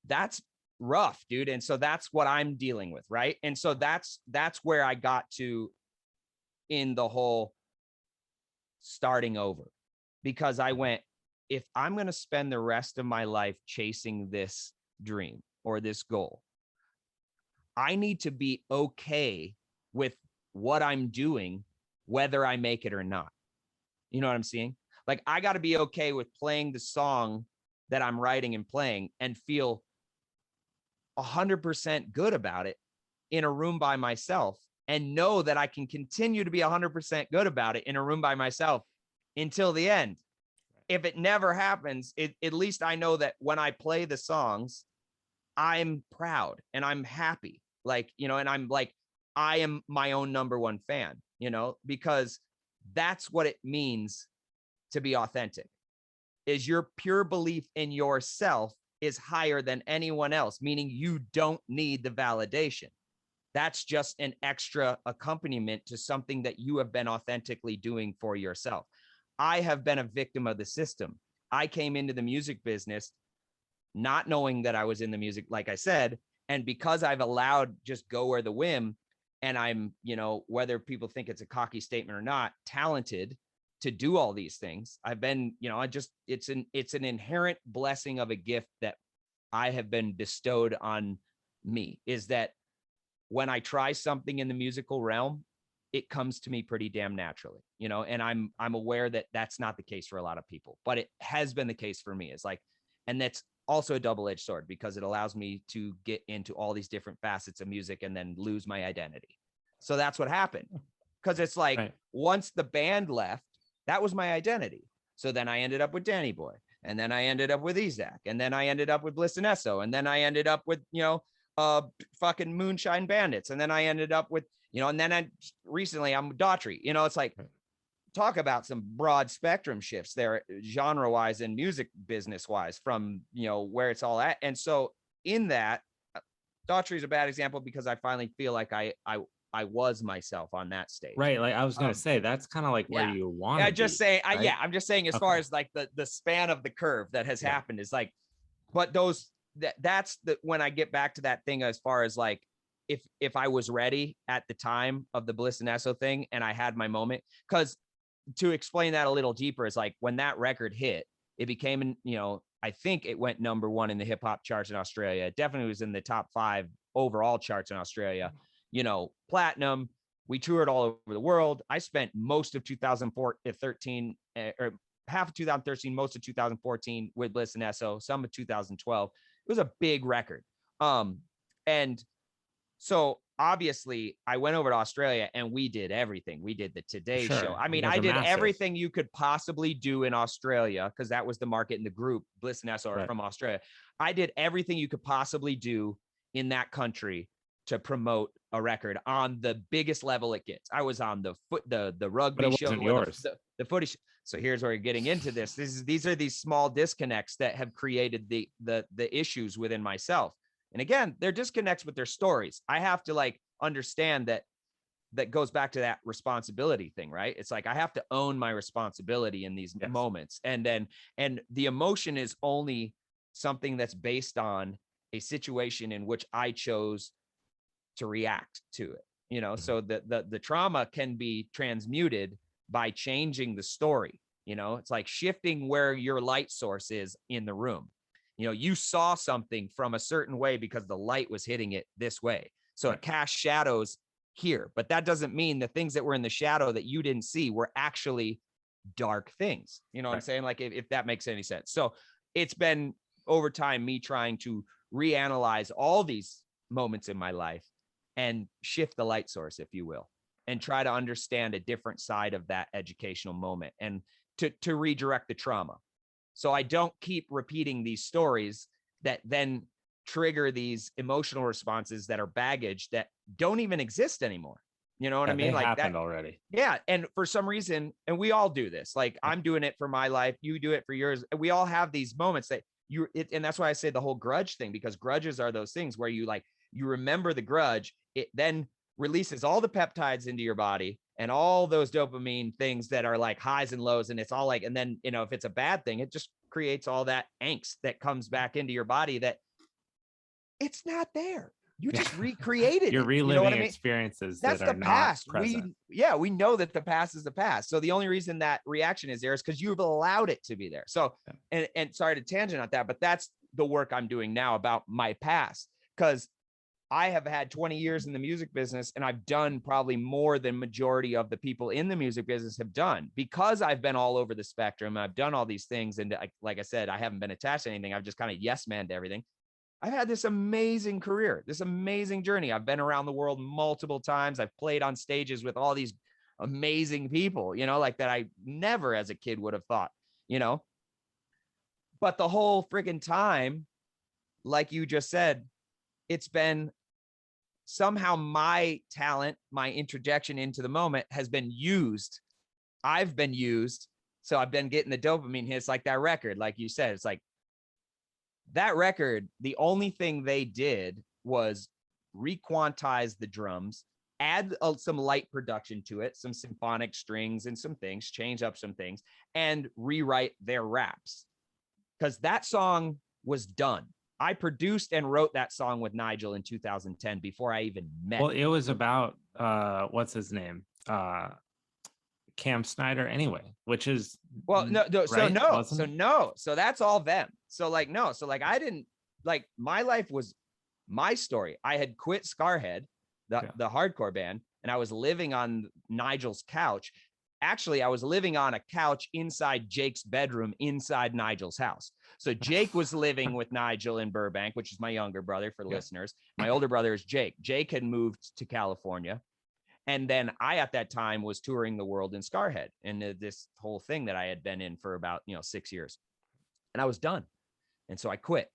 That's rough, dude. And so that's what I'm dealing with, right? And so that's where I got to in the whole starting over, because I went, if I'm going to spend the rest of my life chasing this dream or this goal, I need to be okay with what I'm doing, whether I make it or not. You know what I'm saying? Like, I got to be okay with playing the song that I'm writing and playing and feel 100% good about it in a room by myself, and know that I can continue to be 100% good about it in a room by myself until the end. If it never happens, at least I know that when I play the songs, I'm proud and I'm happy. Like, you know, and I'm like, I am my own number one fan, you know, because that's what it means to be authentic, is your pure belief in yourself is higher than anyone else, meaning you don't need the validation. That's just an extra accompaniment to something that you have been authentically doing for yourself. I have been a victim of the system. I came into the music business not knowing that I was in the music, like I said, and because I've allowed just go where the whim, and I'm, you know, whether people think it's a cocky statement or not, talented to do all these things. I've been, you know, it's an inherent blessing of a gift that I have been bestowed on me, is that when I try something in the musical realm, it comes to me pretty damn naturally, you know, and I'm aware that that's not the case for a lot of people, but it has been the case for me. It's like, and that's also a double-edged sword because it allows me to get into all these different facets of music and then lose my identity. So that's what happened. Because it's like, right, once the band left, that was my identity. So then I ended up with Danny Boy, and then I ended up with Ezak, and then I ended up with Bliss and Esso, and then I ended up with, you know, fucking Moonshine Bandits, and then I ended up with, you know, and then recently I'm Daughtry. You know, it's like, talk about some broad spectrum shifts there, genre wise and music business wise, from, you know, where it's all at. And so in that, Daughtry is a bad example because I finally feel like I was myself on that stage. Right. Like I was going to say, that's kind of like where you want to be. Just saying, right? I'm just saying, as far as like the span of the curve that has happened is like, but that's the, when I get back to that thing, as far as like, if I was ready at the time of the Bliss and Esso thing and I had my moment, because to explain that a little deeper is like, when that record hit, it became, you know, I think it went #1 in the hip hop charts in Australia. It definitely was in the top 5 overall charts in Australia, you know, platinum. We toured all over the world. I spent most of 2013 or half of 2013, most of 2014 with Bliss and Esso, some of 2012. It was a big record. And so obviously I went over to Australia and we did everything. We did the Today Show. I mean, I did everything you could possibly do in Australia, because that was the market in the group. Bliss and Esso are from Australia. I did everything you could possibly do in that country to promote a record on the biggest level it gets. I was on the rugby show, the footy show. So here's where you're getting into this. These are these small disconnects that have created the issues within myself. And again, they're disconnects with their stories. I have to like understand that goes back to that responsibility thing, right? It's like, I have to own my responsibility in these moments. And the emotion is only something that's based on a situation in which I chose to react to it, you know? So the trauma can be transmuted by changing the story. You know, it's like shifting where your light source is in the room. You know, you saw something from a certain way because the light was hitting it this way. So it cast shadows here, but that doesn't mean the things that were in the shadow that you didn't see were actually dark things. You know what I'm saying? Like, if that makes any sense. So it's been over time, me trying to reanalyze all these moments in my life and shift the light source, if you will, and try to understand a different side of that educational moment, and to redirect the trauma. So I don't keep repeating these stories that then trigger these emotional responses that are baggage that don't even exist anymore. You know what I Yeah, mean? they Like happened that. already. Yeah. And for some reason, and we all do this, like I'm doing it for my life, you do it for yours. We all have these moments that and that's why I say the whole grudge thing, because grudges are those things where you remember the grudge, it then releases all the peptides into your body and all those dopamine things that are like highs and lows. And it's all like, and then, if it's a bad thing, it just creates all that angst that comes back into your body that it's not there. You just recreated You're it. reliving You know what I mean? experiences That's that the are not past. present. We know that the past is the past. So the only reason that reaction is there is because you've allowed it to be there. So, and sorry to tangent on that, but that's the work I'm doing now about my past, because I have had 20 years in the music business, and I've done probably more than majority of the people in the music business have done, because I've been all over the spectrum. I've done all these things. And like I said, I haven't been attached to anything. I've just kind of yes manned everything. I've had this amazing career, this amazing journey. I've been around the world multiple times. I've played on stages with all these amazing people, like that I never as a kid would have thought, but the whole friggin' time, like you just said, it's been somehow my talent, my interjection into the moment has been used. I've been used. So I've been getting the dopamine hits, like that record, like you said. It's like that record, the only thing they did was requantize the drums, add some light production to it, some symphonic strings and some things, change up some things, and rewrite their raps. Because that song was done. I produced and wrote that song with Nigel in 2010 before I even met. Well, it was about what's his name? Cam Snyder anyway, which is no, right? So that's all them. So I didn't, like, my life was my story. I had quit Scarhead, the hardcore band, and I was living on Nigel's couch. Actually, I was living on a couch inside Jake's bedroom inside Nigel's house. So Jake was living with Nigel in Burbank, which is my younger brother for listeners. My older brother is Jake. Jake had moved to California. And then I, at that time, was touring the world in Scarhead, and this whole thing that I had been in for about, 6 years, and I was done. And so I quit,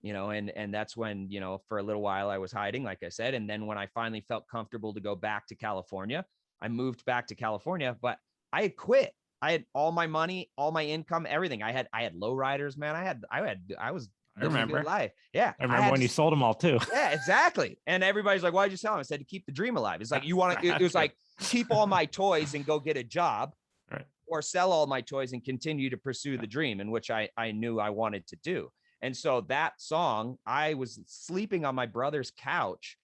and that's when, for a little while I was hiding, like I said. And then when I finally felt comfortable to go back to California, I moved back to California, but I had quit. I had all my money, all my income, everything. I had lowriders, man. I was living a good life. Yeah. I remember when you sold them all too. Yeah, exactly. And everybody's like, why'd you sell them? I said, to keep the dream alive. It's like, it was like, keep all my toys and go get a job, right, or sell all my toys and continue to pursue the dream, in which I knew I wanted to do. And so that song, I was sleeping on my brother's couch,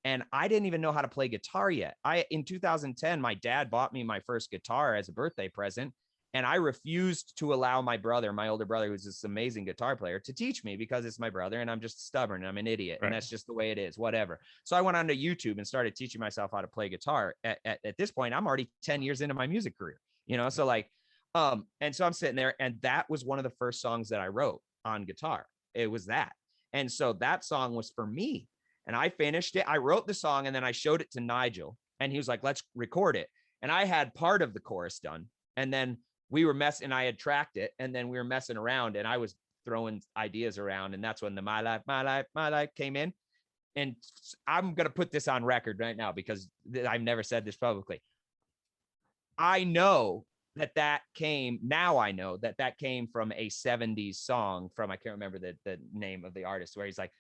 and I didn't even know how to play guitar yet. In 2010, my dad bought me my first guitar as a birthday present. And I refused to allow my older brother, who's this amazing guitar player, to teach me, because it's my brother and I'm just stubborn and I'm an idiot. Right. And that's just the way it is, whatever. So I went onto YouTube and started teaching myself how to play guitar. At this point, I'm already 10 years into my music career, so like, and so I'm sitting there, and that was one of the first songs that I wrote on guitar. It was that. And so that song was for me, and I finished it. I wrote the song, and then I showed it to Nigel, and he was like, let's record it. And I had part of the chorus done. And then we were messing, I had tracked it, and then we were messing around, and I was throwing ideas around. And that's when the My Life came in. And I'm going to put this on record right now, because I've never said this publicly. I know that came from a 70s song from, I can't remember the name of the artist, where he's like,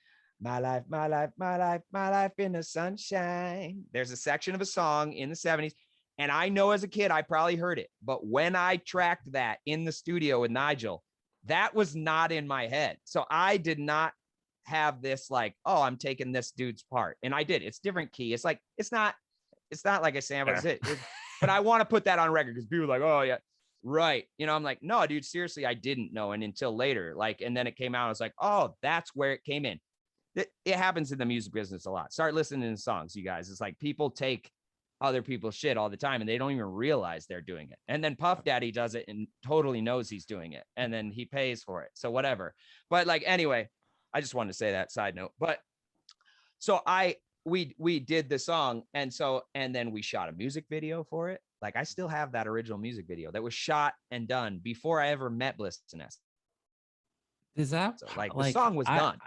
my life, my life, my life, my life in the sunshine. There's a section of a song in the 70s. And I know as a kid, I probably heard it. But when I tracked that in the studio with Nigel, that was not in my head. So I did not have this like, oh, I'm taking this dude's part. And I did. It's different key. It's like, it's not like a sample. But I want to put that on record, because people are like, oh, yeah, right. I'm like, no, dude, seriously, I didn't know. And until later, and then it came out, I was like, oh, that's where it came in. It happens in the music business a lot. Start listening to songs, you guys. It's like people take other people's shit all the time, and they don't even realize they're doing it. And then Puff Daddy does it and totally knows he's doing it, and then he pays for it. So whatever. But anyway, I just wanted to say that side note. But so we did the song, and then we shot a music video for it. I still have that original music video that was shot and done before I ever met Bliss and S. Is that the song was done.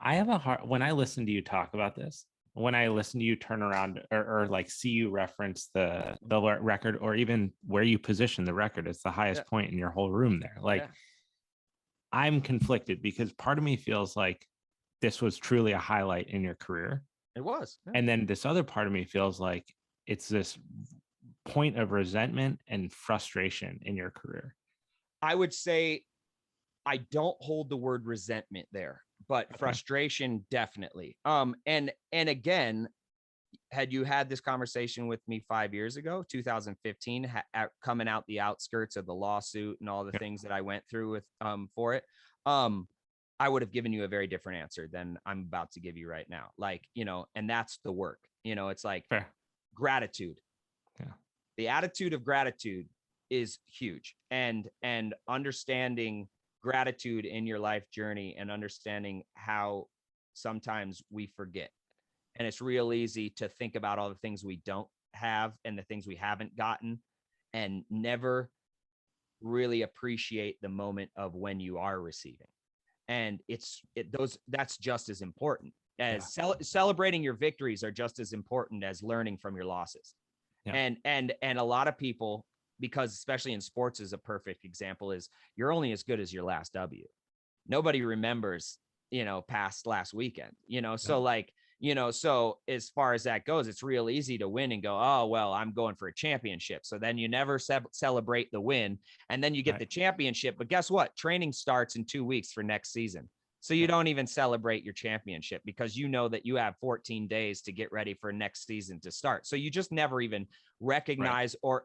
I have a hard, when I listen to you talk about this, when I listen to you turn around or like see you reference the record, or even where you position the record, it's the highest point in your whole room there. Like I'm conflicted because part of me feels like this was truly a highlight in your career. It was. And then this other part of me feels like it's this point of resentment and frustration in your career. I would say I don't hold the word resentment there, but frustration definitely. And again, had you had this conversation with me 5 years ago, 2015, coming out the outskirts of the lawsuit and all the things that I went through with for it, I would have given you a very different answer than I'm about to give you right now. Like, you know, and that's the work. You know, it's like gratitude. Yeah. The attitude of gratitude is huge, and understanding gratitude in your life journey and understanding how sometimes we forget. And it's real easy to think about all the things we don't have and the things we haven't gotten and never really appreciate the moment of when you are receiving. And that's just as important as celebrating your victories are just as important as learning from your losses. Yeah. And a lot of people, because especially in sports is a perfect example, is you're only as good as your last W. Nobody remembers, you know, past last weekend, you know, so like, you know, so as far as that goes, it's real easy to win and go, oh, well, I'm going for a championship. So then you never celebrate the win, and then you get the championship. But guess what? Training starts in 2 weeks for next season. So you don't even celebrate your championship because you know that you have 14 days to get ready for next season to start. So you just never even recognize or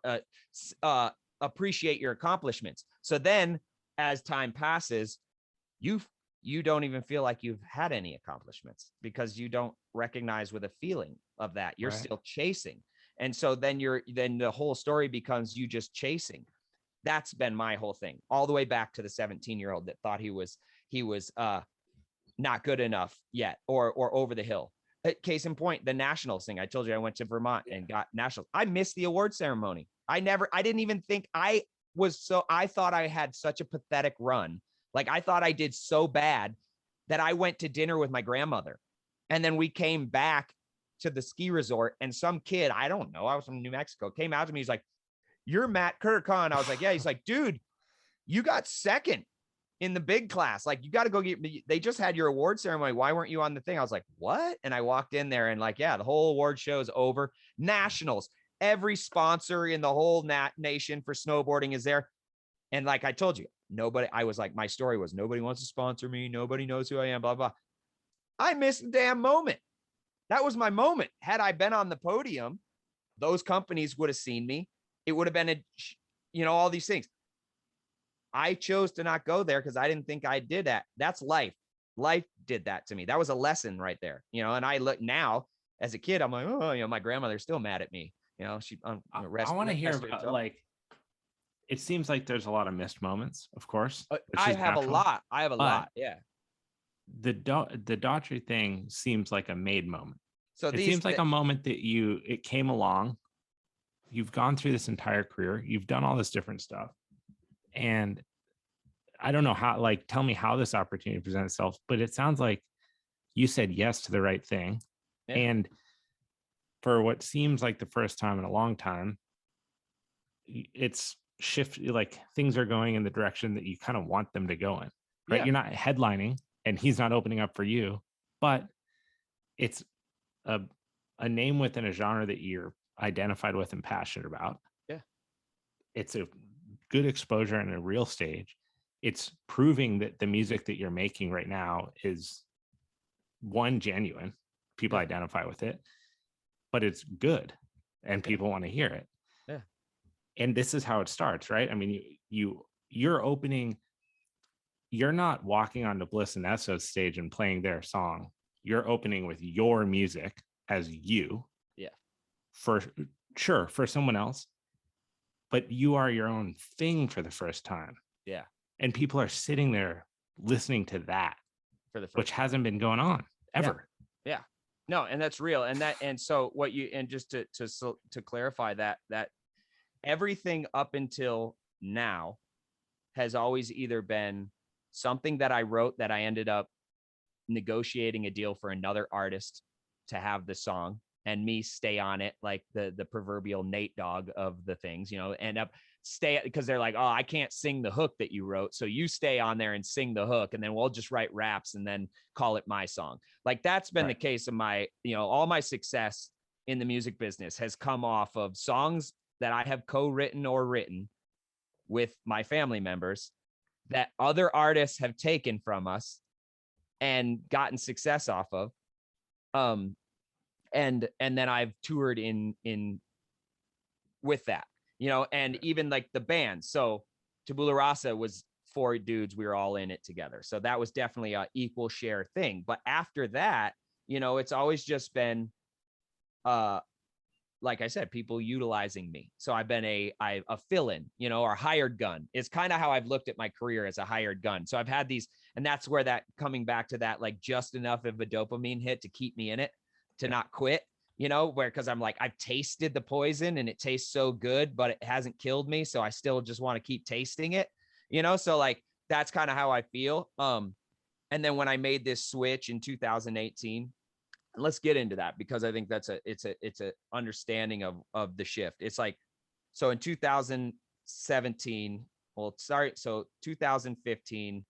appreciate your accomplishments. So then as time passes, you don't even feel like you've had any accomplishments because you don't recognize with a feeling of that. You're still chasing. And so then the whole story becomes you just chasing. That's been my whole thing all the way back to the 17-year-old that thought he was not good enough yet or over the hill. Case in point, the nationals thing. I told you I went to Vermont and got nationals. I missed the award ceremony. I didn't even think I thought I had such a pathetic run. Like I thought I did so bad that I went to dinner with my grandmother, and then we came back to the ski resort, and some kid, I don't know, I was from New Mexico, came out to me. He's like, "You're Matt Kirk, huh?" And I was like, "Yeah." He's like, "Dude, you got second in the big class. Like you got to go they just had your award ceremony. Why weren't you on the thing?" I was like, "What?" And I walked in there and like, yeah, the whole award show is over. Nationals, every sponsor in the whole nation for snowboarding is there. And like I told you, I was like, my story was nobody wants to sponsor me. Nobody knows who I am, blah, blah. I missed the damn moment. That was my moment. Had I been on the podium, those companies would have seen me. It would have been all these things. I chose to not go there because I didn't think I did that. That's life. Life did that to me. That was a lesson right there, and I look now as a kid, I'm like, oh, my grandmother's still mad at me. She I want to hear about like, it seems like there's a lot of missed moments, of course. I have natural. I have a lot. Yeah. The Daughtry thing seems like a made moment. So it seems like a moment that it came along. You've gone through this entire career. You've done all this different stuff. And I don't know how, like, tell me how this opportunity presents itself, but it sounds like you said yes to the right thing. Yeah. And for what seems like the first time in a long time, it's like things are going in the direction that you kind of want them to go in, right? Yeah. You're not headlining and he's not opening up for you, but it's a name within a genre that you're identified with and passionate about. Yeah. It's a good exposure and a real stage. It's proving that the music that you're making right now is genuine. People identify with it, but it's good and people want to hear it. Yeah. And this is how it starts, right? I mean, you're opening, you're not walking onto Bliss and Esso's stage and playing their song. You're opening with your music as you. Yeah. For sure, for someone else, but you are your own thing for the first time. Yeah. And people are sitting there listening to that for the first which time. Hasn't been going on ever. Yeah. No, and that's real. And so just to clarify that everything up until now has always either been something that I wrote that I ended up negotiating a deal for another artist to have the song and me stay on it like the proverbial Nate Dogg of the things, you know, end up stay because they're like, oh, I can't sing the hook that you wrote. So you stay on there and sing the hook, and then we'll just write raps and then call it my song. Like that's been the case of my, you know, all my success in the music business has come off of songs that I have co-written or written with my family members that other artists have taken from us and gotten success off of. And then I've toured in with that, you know, and even like the band. So Tabularasa was 4 dudes. We were all in it together. So that was definitely a equal share thing. But after that, you know, it's always just been, like I said, people utilizing me. So I've been a fill-in, you know, or hired gun. It's kind of how I've looked at my career, as a hired gun. So I've had these, and that's where that coming back to that, like just enough of a dopamine hit to keep me in it, to not quit, you know, where, cause I'm like, I've tasted the poison and it tastes so good, but it hasn't killed me. So I still just want to keep tasting it, you know? So like, that's kind of how I feel. And then when I made this switch in 2018, let's get into that, because I think that's it's a understanding of the shift. It's like, so in 2017, well, sorry, so 2015,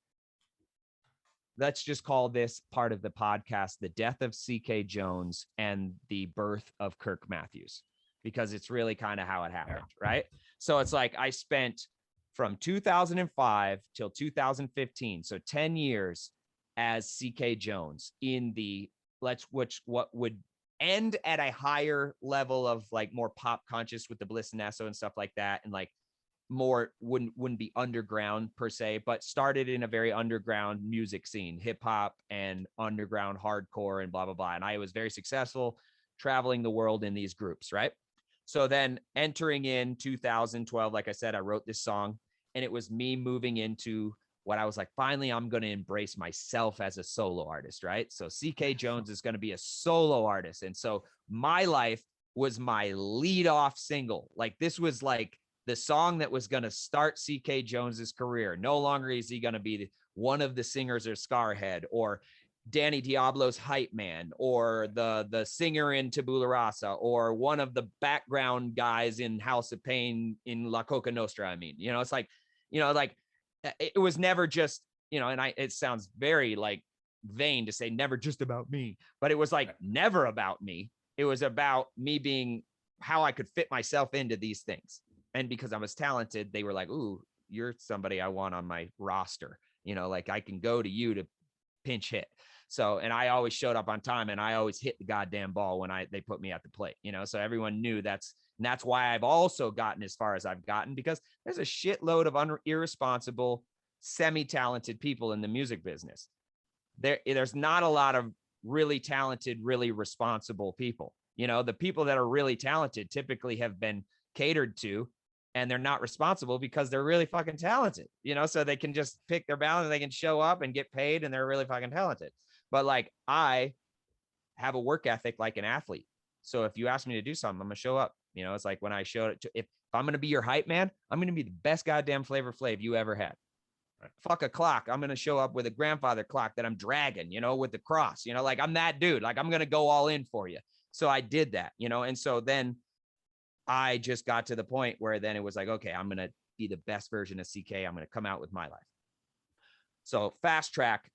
let's just call this part of the podcast the death of Ceekay Jones and the birth of Kirk Matthews, because it's really kind of how it happened, right? So it's like I spent from 2005 till 2015, so 10 years as Ceekay Jones in the what would end at a higher level of like more pop conscious with the Bliss and Esso and stuff like that, and like more wouldn't be underground per se, but started in a very underground music scene, hip hop and underground hardcore and blah blah blah. And I was very successful traveling the world in these groups, right? So then entering in 2012, like I said, I wrote this song, and it was me moving into what I was like, finally, I'm going to embrace myself as a solo artist, right? So Ceekay Jones is going to be a solo artist. And so My Life was my lead off single. Like this was like the song that was going to start Ceekay Jones's career. No longer is he going to be one of the singers or Scarhead or Danny Diablo's hype man or the singer in Tabula Rasa or one of the background guys in House of Pain in La Coca Nostra. I mean, you know, it's like, you know, like it was never just, you know, and it sounds very like vain to say never just about me, but it was like never about me. It was about me being how I could fit myself into these things. And because I was talented, they were like, ooh, you're somebody I want on my roster. You know, like I can go to you to pinch hit. So, and I always showed up on time, and I always hit the goddamn ball when they put me at the plate, you know? So everyone knew that's why I've also gotten as far as I've gotten, because there's a shitload of irresponsible, semi-talented people in the music business. There's not a lot of really talented, really responsible people. You know, the people that are really talented typically have been catered to, and they're not responsible because they're really fucking talented, you know, so they can just pick their balance, they can show up and get paid, and they're really fucking talented. But like, I have a work ethic like an athlete. So if you ask me to do something, I'm gonna show up. You know, it's like when I showed it to, if I'm gonna be your hype man, I'm gonna be the best goddamn Flavor Flav you ever had. Right. Fuck a clock. I'm gonna show up with a grandfather clock that I'm dragging, you know, with the cross, you know, like I'm that dude. Like I'm gonna go all in for you. So I did that, you know, and so then I just got to the point where then it was like, okay, I'm gonna be the best version of Ceekay. I'm gonna come out with My Life. So fast track,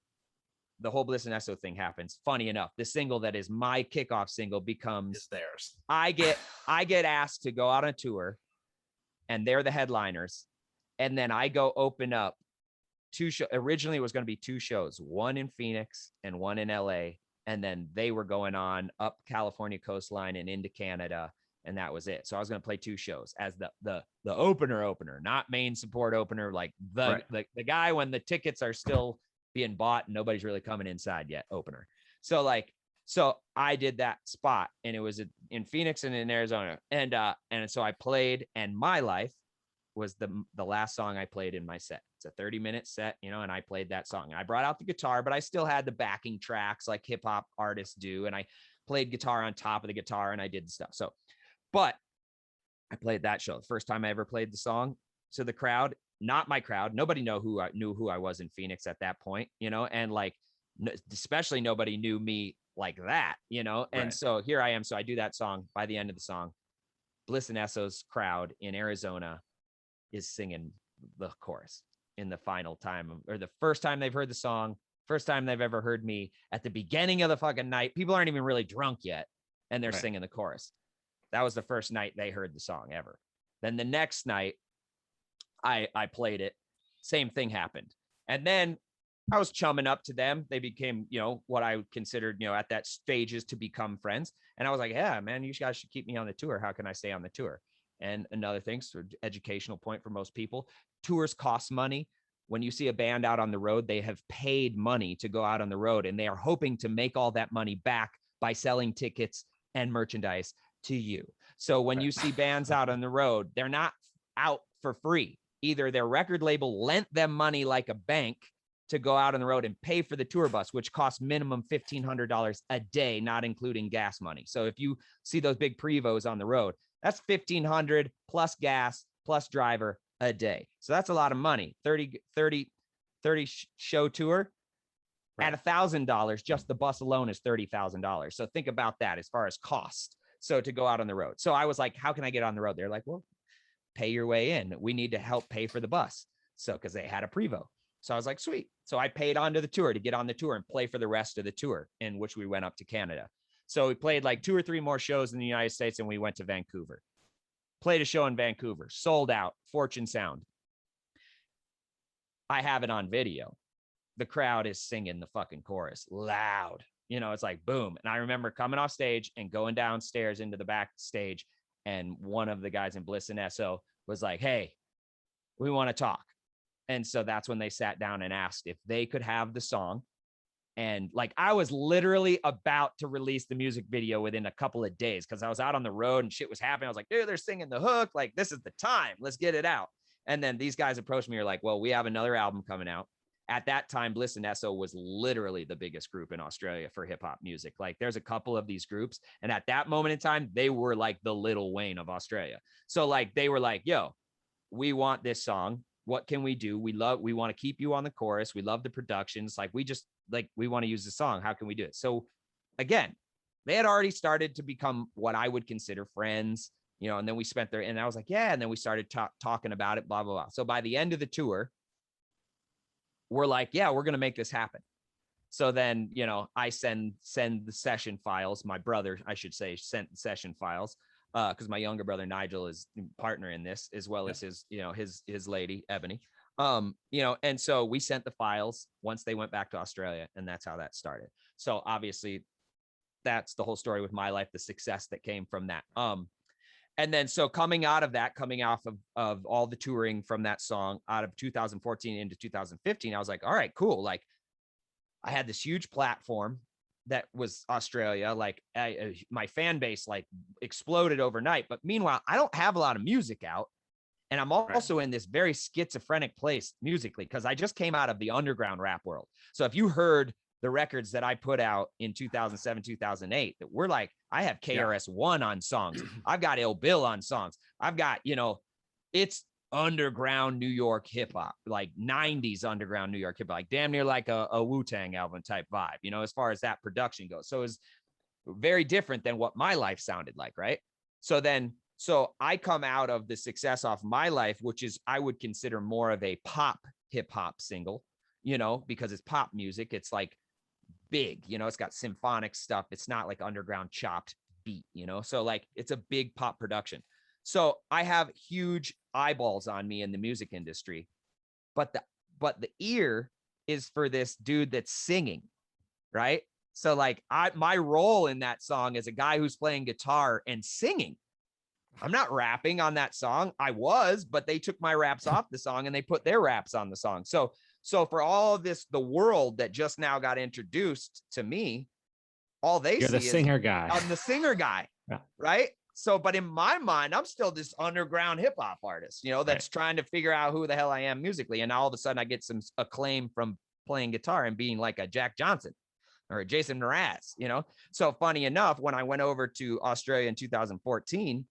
the whole Bliss and Esso thing happens. Funny enough, the single that is my kickoff single becomes theirs. I get asked to go out on tour, and they're the headliners. And then I go open up 2 shows. Originally, it was going to be 2 shows, one in Phoenix and one in LA. And then they were going on up California coastline and into Canada. And that was it. So I was going to play 2 shows as the opener, not main support opener, like the guy when the tickets are still being bought and nobody's really coming inside yet, opener. So I did that spot, and it was in Phoenix and in Arizona. And so I played, and My Life was the last song I played in my set. It's a 30-minute set, you know, and I played that song. I brought out the guitar, but I still had the backing tracks like hip hop artists do. And I played guitar on top of the guitar, and I did the stuff. So, but I played that show. The first time I ever played the song to the crowd, not my crowd. Nobody knew who I was in Phoenix at that point, you know, and like especially nobody knew me like that, you know? And Right. so here I am. So I do that song. By the end of the song, Bliss and Esso's crowd in Arizona is singing the chorus in the final time, or the first time they've heard the song, first time they've ever heard me at the beginning of the fucking night. People aren't even really drunk yet, and they're Right. singing the chorus. That was the first night they heard the song ever. Then the next night, I played it. Same thing happened. And then I was chumming up to them. They became, you know, what I considered, you know, at that stages to become friends. And I was like, yeah, man, you guys should keep me on the tour. How can I stay on the tour? And another thing, sort of educational point for most people, tours cost money. When you see a band out on the road, they have paid money to go out on the road, and they are hoping to make all that money back by selling tickets and merchandise to you. So when you see bands out on the road, they're not out for free. Either their record label lent them money like a bank to go out on the road and pay for the tour bus, which costs minimum $1,500 a day, not including gas money. So if you see those big Prevos on the road, that's $1,500 plus gas plus driver a day. So that's a lot of money. 30 show tour at $1,000, just the bus alone is $30,000. So think about that as far as cost. So to go out on the road. So I was like, how can I get on the road? They're like, well, pay your way in. We need to help pay for the bus. So, because they had a Prevo. So I was like, sweet. So I paid onto the tour to get on the tour and play for the rest of the tour, in which we went up to Canada. So we played like 2 or 3 more shows in the United States, and we went to Vancouver. Played a show in Vancouver, sold out, Fortune Sound. I have it on video. The crowd is singing the fucking chorus loud. You know, it's like boom. And I remember coming off stage and going downstairs into the backstage, and one of the guys in Bliss and Esso was like, hey, we want to talk. And so that's when they sat down and asked if they could have the song. And like, I was literally about to release the music video within a couple of days, because I was out on the road and shit was happening. I was like, dude, they're singing the hook. Like, this is the time. Let's get it out. And then these guys approached me. Are like, well, we have another album coming out. At that time, Bliss and Esso was literally the biggest group in Australia for hip hop music. Like, there's a couple of these groups. And at that moment in time, they were like the Lil Wayne of Australia. So like, they were like, yo, we want this song. What can we do? We want to keep you on the chorus. We love the productions. Like, we want to use the song. How can we do it? So again, they had already started to become what I would consider friends, you know, and then we spent there, and I was like, yeah. And then we started talking about it, blah, blah, blah. So by the end of the tour, we're like, yeah, we're going to make this happen. So then, you know, I send the session files. My brother, I should say, sent the session files, because my younger brother Nigel is partner in this, as well as his, you know, his lady Ebony. You know, and so we sent the files once they went back to Australia, and that's how that started. So obviously, that's the whole story with my life, the success that came from that. And then so coming off of all the touring from that song out of 2014 into 2015, I was like, all right, cool. Like, I had this huge platform that was Australia. Like, my fan base like exploded overnight. But meanwhile, I don't have a lot of music out. And I'm also in this very schizophrenic place musically, because I just came out of the underground rap world. So if you heard the records that I put out in 2007, 2008, that were like, I have KRS-One on songs. I've got Ill Bill on songs. I've got, you know, it's underground New York hip hop, like 90s underground New York hip hop, like damn near like a Wu-Tang album type vibe, you know, as far as that production goes. So it's very different than what my life sounded like. Right. So I come out of the success off my life, which is, I would consider more of a pop hip hop single, you know, because it's pop music. It's like big, you know, it's got symphonic stuff. It's not like underground chopped beat, you know, so like it's a big pop production. So I have huge eyeballs on me in the music industry, but the ear is for this dude that's singing, right? So like my role in that song is a guy who's playing guitar and singing. I'm not rapping on that song. I was, but they took my raps off the song and they put their raps on the song. So for all of this, the world that just now got introduced to me, all they You're see the singer is guy. I'm the singer guy, right? So, but in my mind, I'm still this underground hip hop artist, you know, that's trying to figure out who the hell I am musically. And all of a sudden I get some acclaim from playing guitar and being like a Jack Johnson or a Jason Mraz, you know? So funny enough, when I went over to Australia in 2014,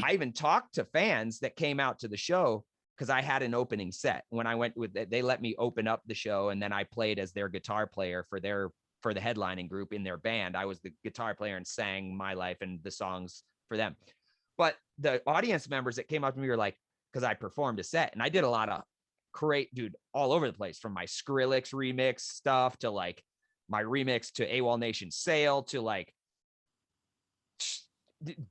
I even talked to fans that came out to the show, because I had an opening set when I went with, they let me open up the show, and then I played as their guitar player for the headlining group in their band. I was the guitar player and sang my life and the songs for them. But the audience members that came up to me were like, because I performed a set and I did a lot of dude, all over the place, from my Skrillex remix stuff to like my remix to AWOL Nation Sail to like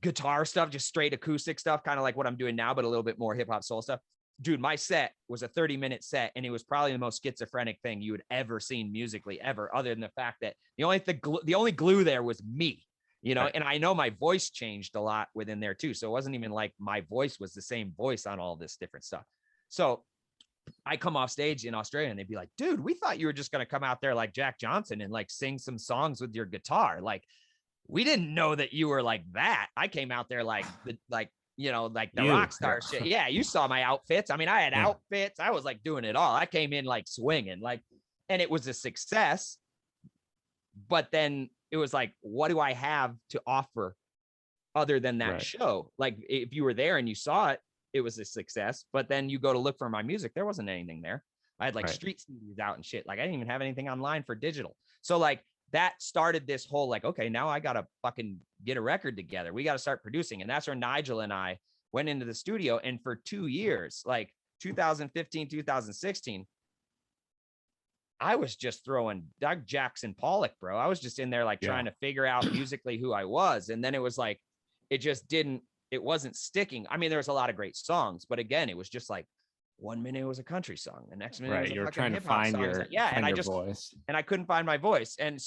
guitar stuff, just straight acoustic stuff, kind of like what I'm doing now, but a little bit more hip hop soul stuff. Dude, my set was a 30-minute set, and it was probably the most schizophrenic thing you had ever seen musically ever, other than the fact that the only glue there was me, you know. Right. And I know my voice changed a lot within there too. So it wasn't even like my voice was the same voice on all this different stuff. So I come off stage in Australia and they'd be like, dude, we thought you were just going to come out there like Jack Johnson and like sing some songs with your guitar. Like, we didn't know that you were like that. I came out there like the rock star shit. Yeah, you saw my outfits. I mean, I had outfits. I was like doing it all. I came in like swinging, like, and it was a success. But then it was like, what do I have to offer other than that show? Like, if you were there and you saw it, it was a success. But then you go to look for my music, there wasn't anything there. I had like street CDs out and shit. Like, I didn't even have anything online for digital. So like, that started this whole like, okay, now I got to fucking get a record together. We got to start producing. And that's where Nigel and I went into the studio. And for 2 years, like 2015, 2016, I was just throwing Doug Jackson Pollock, bro. I was just in there like trying to figure out musically who I was. And then it was like, it wasn't sticking. I mean, there was a lot of great songs, but again, it was just like, 1 minute it was a country song, the next minute it was a you're fucking trying to find your song. And I just voice, and I couldn't find my voice. And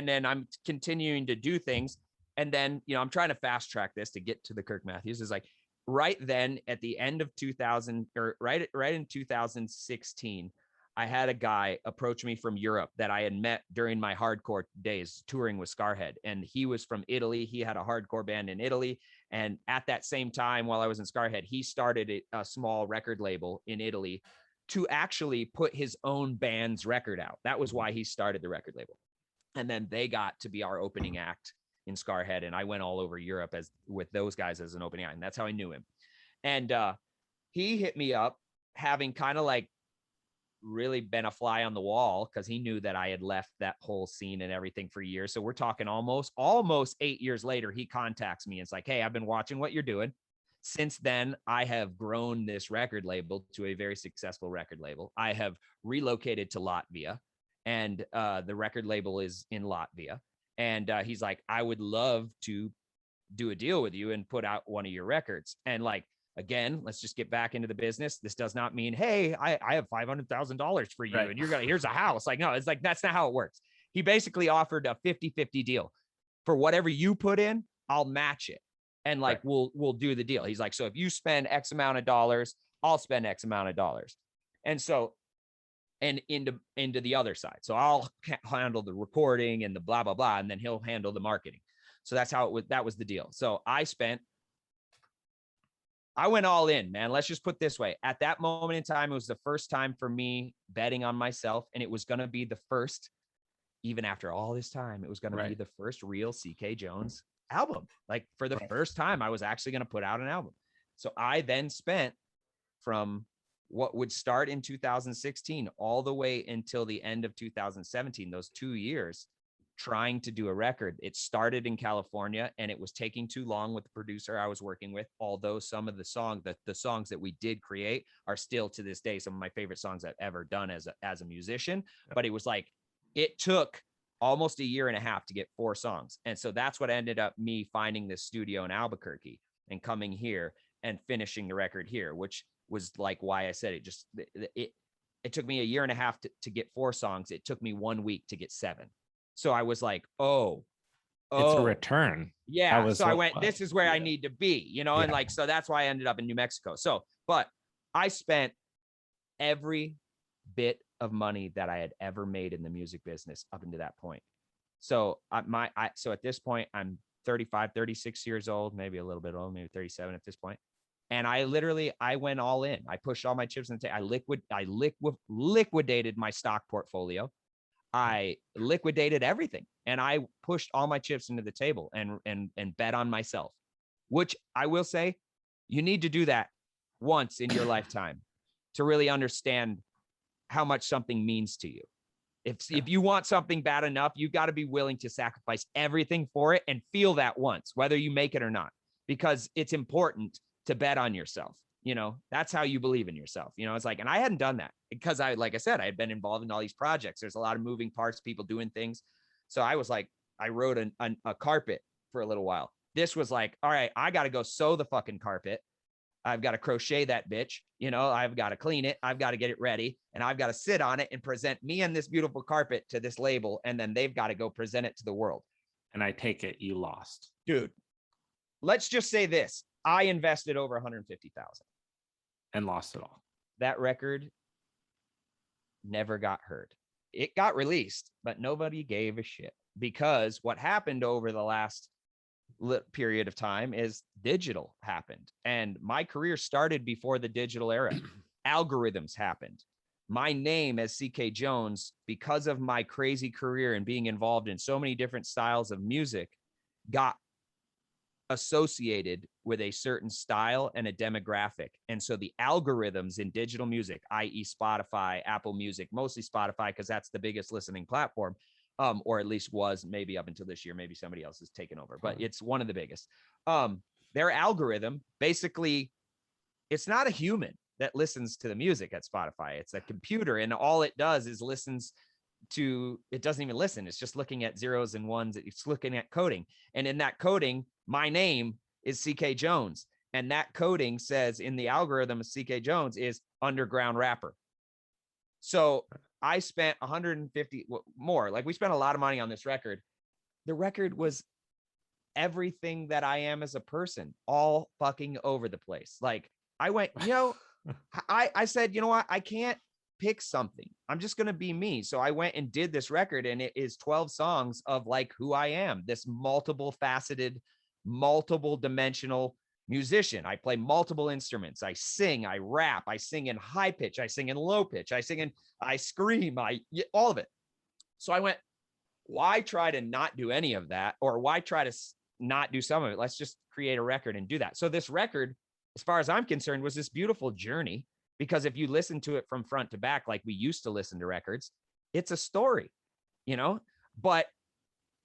then I'm continuing to do things, and then I'm trying to fast track this to get to the Kirk Matthews. Is like right then at the end of 2000 or right in 2016, I had a guy approach me from Europe that I had met during my hardcore days touring with Scarhead. And he was from Italy. He had a hardcore band in Italy. And at that same time, while I was in Scarhead, he started a small record label in Italy to actually put his own band's record out. That was why he started the record label. And then they got to be our opening act in Scarhead. And I went all over Europe with those guys as an opening act. And that's how I knew him. And he hit me up having kind of like really been a fly on the wall, because he knew that I had left that whole scene and everything for years. So we're talking almost 8 years later, he contacts me. It's like, hey, I've been watching what you're doing. Since then, I have grown this record label to a very successful record label. I have relocated to Latvia, and the record label is in Latvia. And he's like, I would love to do a deal with you and put out one of your records. And like, again, let's just get back into the business. This does not mean, hey, I have $500,000 for you and here's a house. Like, no, it's like, that's not how it works. He basically offered a 50-50 deal. For whatever you put in, I'll match it. And like, we'll do the deal. He's like, so if you spend X amount of dollars, I'll spend X amount of dollars. And so, and into the other side. So I'll handle the recording and the blah, blah, blah. And then he'll handle the marketing. So that's how that was the deal. So I went all in, man. Let's just put it this way. At that moment in time, it was the first time for me betting on myself. And it was going to be the first, even after all this time, it was going to be the first real Ceekay Jones album. Like, for the first time, I was actually going to put out an album. So I then spent from what would start in 2016 all the way until the end of 2017, those 2 years, trying to do a record. It started in California, and it was taking too long with the producer I was working with. Although some of the songs that we did create are still to this day some of my favorite songs I've ever done as a musician. But it was like, it took almost a year and a half to get 4 songs. And so that's what ended up me finding this studio in Albuquerque and coming here and finishing the record here, which was like why I said it took me a year and a half to get 4 songs. It took me 1 week to get 7. So I was like, it's a return. Yeah. So I went, this is where I need to be, and like, so that's why I ended up in New Mexico. So, but I spent every bit of money that I had ever made in the music business up until that point. So so at this point, I'm 35, 36 years old, maybe a little bit old, maybe 37 at this point. And I went all in. I pushed all my chips in the table. I liquidated my stock portfolio. I liquidated everything, and I pushed all my chips into the table and bet on myself, which I will say, you need to do that once in your lifetime. to really understand how much something means to you. If you want something bad enough, you got to be willing to sacrifice everything for it and feel that once, whether you make it or not, because it's important to bet on yourself. You know, that's how you believe in yourself. You know, it's like, and I hadn't done that because like I said, I had been involved in all these projects. There's a lot of moving parts, people doing things. So I was like, I rode a carpet for a little while. This was like, all right, I got to go sew the fucking carpet. I've got to crochet that bitch. You know, I've got to clean it. I've got to get it ready, and I've got to sit on it and present me and this beautiful carpet to this label. And then they've got to go present it to the world. And I take it you lost. Dude, let's just say this. I invested over 150,000 and lost it all. That record never got heard. It got released, but nobody gave a shit, because what happened over the last period of time is digital happened, and my career started before the digital era. Algorithms happened. My name as Ceekay Jones, because of my crazy career and being involved in so many different styles of music, got associated with a certain style and a demographic. And so the algorithms in digital music, i.e. Spotify, Apple Music, mostly Spotify, because that's the biggest listening platform, or at least was, maybe up until this year, maybe somebody else has taken over, but it's one of the biggest. Their algorithm, basically, it's not a human that listens to the music at Spotify. It's a computer, and all it does is listens to, it doesn't even listen. It's just looking at zeros and ones. It's looking at coding. And in that coding, my name is Ceekay Jones. And that coding says in the algorithm of Ceekay Jones is underground rapper. So I spent 150 more. Like, we spent a lot of money on this record. The record was everything that I am as a person, all fucking over the place. Like, I went, you know, I said, you know what? I can't pick something. I'm just going to be me. So I went and did this record, and it is 12 songs of like who I am, this multiple faceted, multiple dimensional musician. I play multiple instruments. I sing, I rap, I sing in high pitch, I sing in low pitch, I scream, all of it. So I went, why try to not do any of that? Or why try to not do some of it? Let's just create a record and do that. So this record, as far as I'm concerned, was this beautiful journey, because if you listen to it from front to back, like we used to listen to records, it's a story, you know, but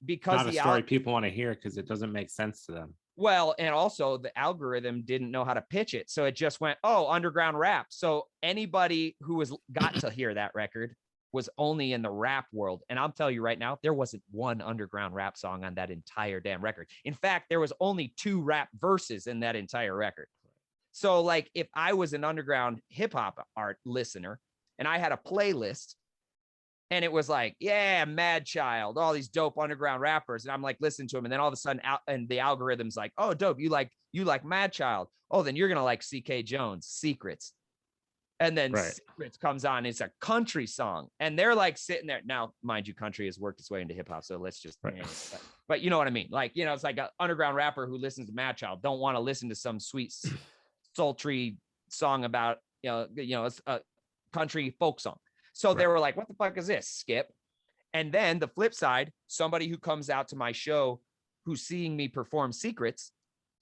because not a story people want to hear, because it doesn't make sense to them. Well, and also the algorithm didn't know how to pitch it. So it just went, oh, underground rap. So anybody who got to hear that record was only in the rap world. And I'll tell you right now, there wasn't one underground rap song on that entire damn record. In fact, there was only 2 rap verses in that entire record. So like, if I was an underground hip hop art listener and I had a playlist and it was like, yeah, Mad Child, all these dope underground rappers, and I'm like, listen to them, and then all of a sudden and the algorithm's like, oh, dope, you like Mad Child. Oh, then you're going to like Ceekay Jones, Secrets. And then Secrets comes on, it's a country song, and they're like sitting there. Now, mind you, country has worked its way into hip hop, so let's just, but you know what I mean? Like, you know, it's like an underground rapper who listens to Mad Child don't want to listen to some sweet, sultry song about, you know, it's a country folk song. So they were like, what the fuck is this? Skip. And then the flip side, somebody who comes out to my show who's seeing me perform Secrets,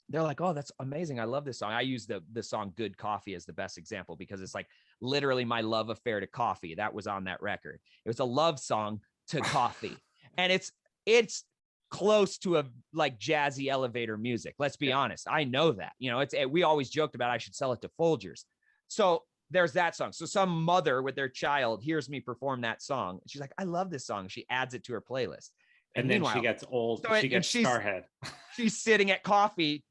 they're like, oh, that's amazing. I love this song. I use the song Good Coffee as the best example, because it's like literally my love affair to coffee. That was on that record. It was a love song to coffee. And it's close to a like jazzy elevator music. Let's be honest. I know that, you know, we always joked about I should sell it to Folgers. So there's that song. So some mother with their child hears me perform that song. She's like, I love this song. She adds it to her playlist. And then she gets old. So she gets Starhead. She's sitting at coffee,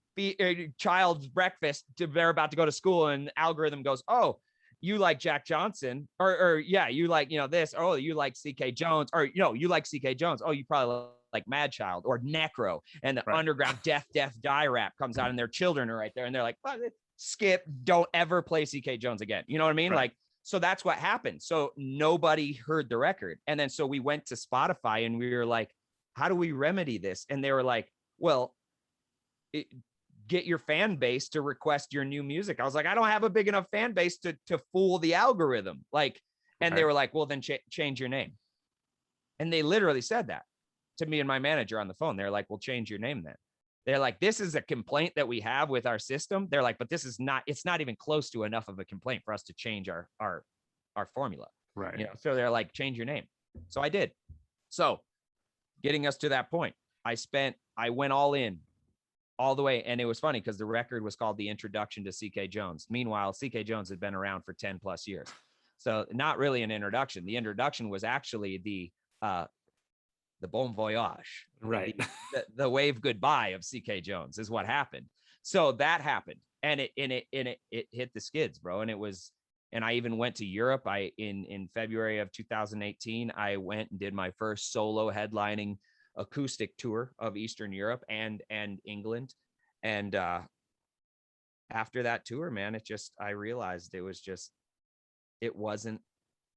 child's breakfast. They're about to go to school, and the algorithm goes, oh, you like Jack Johnson, or yeah, you like, you know, this. Oh, you like Ceekay Jones, or you know, you like Ceekay Jones. Oh, you probably like Mad Child or Necro, and the underground death die rap comes out, and their children are right there, and they're like, what? Skip, don't ever play Ceekay Jones again. You know what I mean? Like, so that's what happened. So nobody heard the record. And then, so we went to Spotify and we were like, how do we remedy this? And they were like, well, get your fan base to request your new music. I was like, I don't have a big enough fan base to fool the algorithm. Like, and they were like, well, then change your name. And they literally said that to me and my manager on the phone. They're like, well, change your name then. They're like, this is a complaint that we have with our system. They're like, but this is not, it's not even close to enough of a complaint for us to change our formula. Right. You know, so they're like, change your name. So I did. So getting us to that point, I went all in all the way. And it was funny because the record was called The Introduction to Ceekay Jones. Meanwhile, Ceekay Jones had been around for 10 plus years. So not really an introduction. The introduction was actually the bon voyage, Right. the wave goodbye of Ceekay Jones is what happened. So that happened, and it hit the skids, bro. And it was, and I even went to Europe. In February of 2018, I went and did my first solo headlining acoustic tour of Eastern Europe and England. And after that tour, man, I realized it wasn't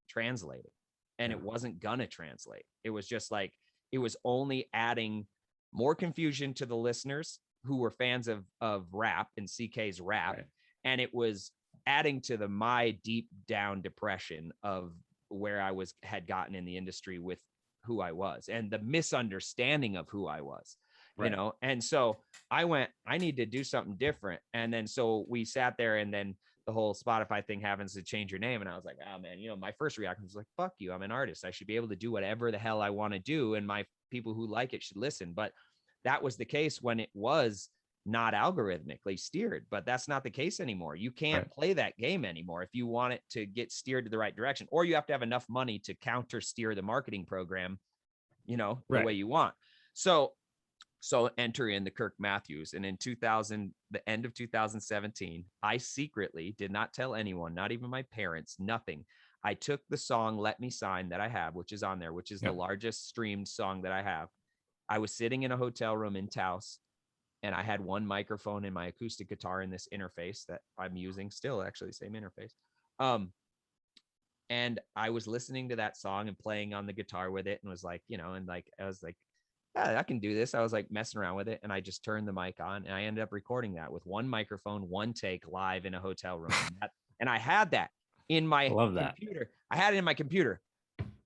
translated, and it wasn't gonna translate. It was just like, it was only adding more confusion to the listeners who were fans of rap and CK's rap. Right. And it was adding to my deep down depression of where I had gotten in the industry with who I was and the misunderstanding of who I was, right. You know? And so I need to do something different. And then, so we sat there, and then the whole Spotify thing happens to change your name. And I was like, oh man, you know, my first reaction was like, fuck you. I'm an artist. I should be able to do whatever the hell I want to do. And my people who like it should listen. But that was the case when it was not algorithmically steered, but that's not the case anymore. You can't play that game anymore if you want it to get steered to the right direction, or you have to have enough money to counter steer the marketing program, you know, the way you want. So enter in the Kirk Matthews. And in the end of 2017, I secretly did not tell anyone, not even my parents, nothing. I took the song Let Me Sign that I have, which is on there, which is the largest streamed song that I have. I was sitting in a hotel room in Taos, and I had one microphone and my acoustic guitar in this interface that I'm using still, actually the same interface. And I was listening to that song and playing on the guitar with it, and was like, you know, and like, I was like, yeah, I can do this. I was like messing around with it, and I just turned the mic on, and I ended up recording that with one microphone, one take, live in a hotel room. And I had that in my computer. I had it in my computer.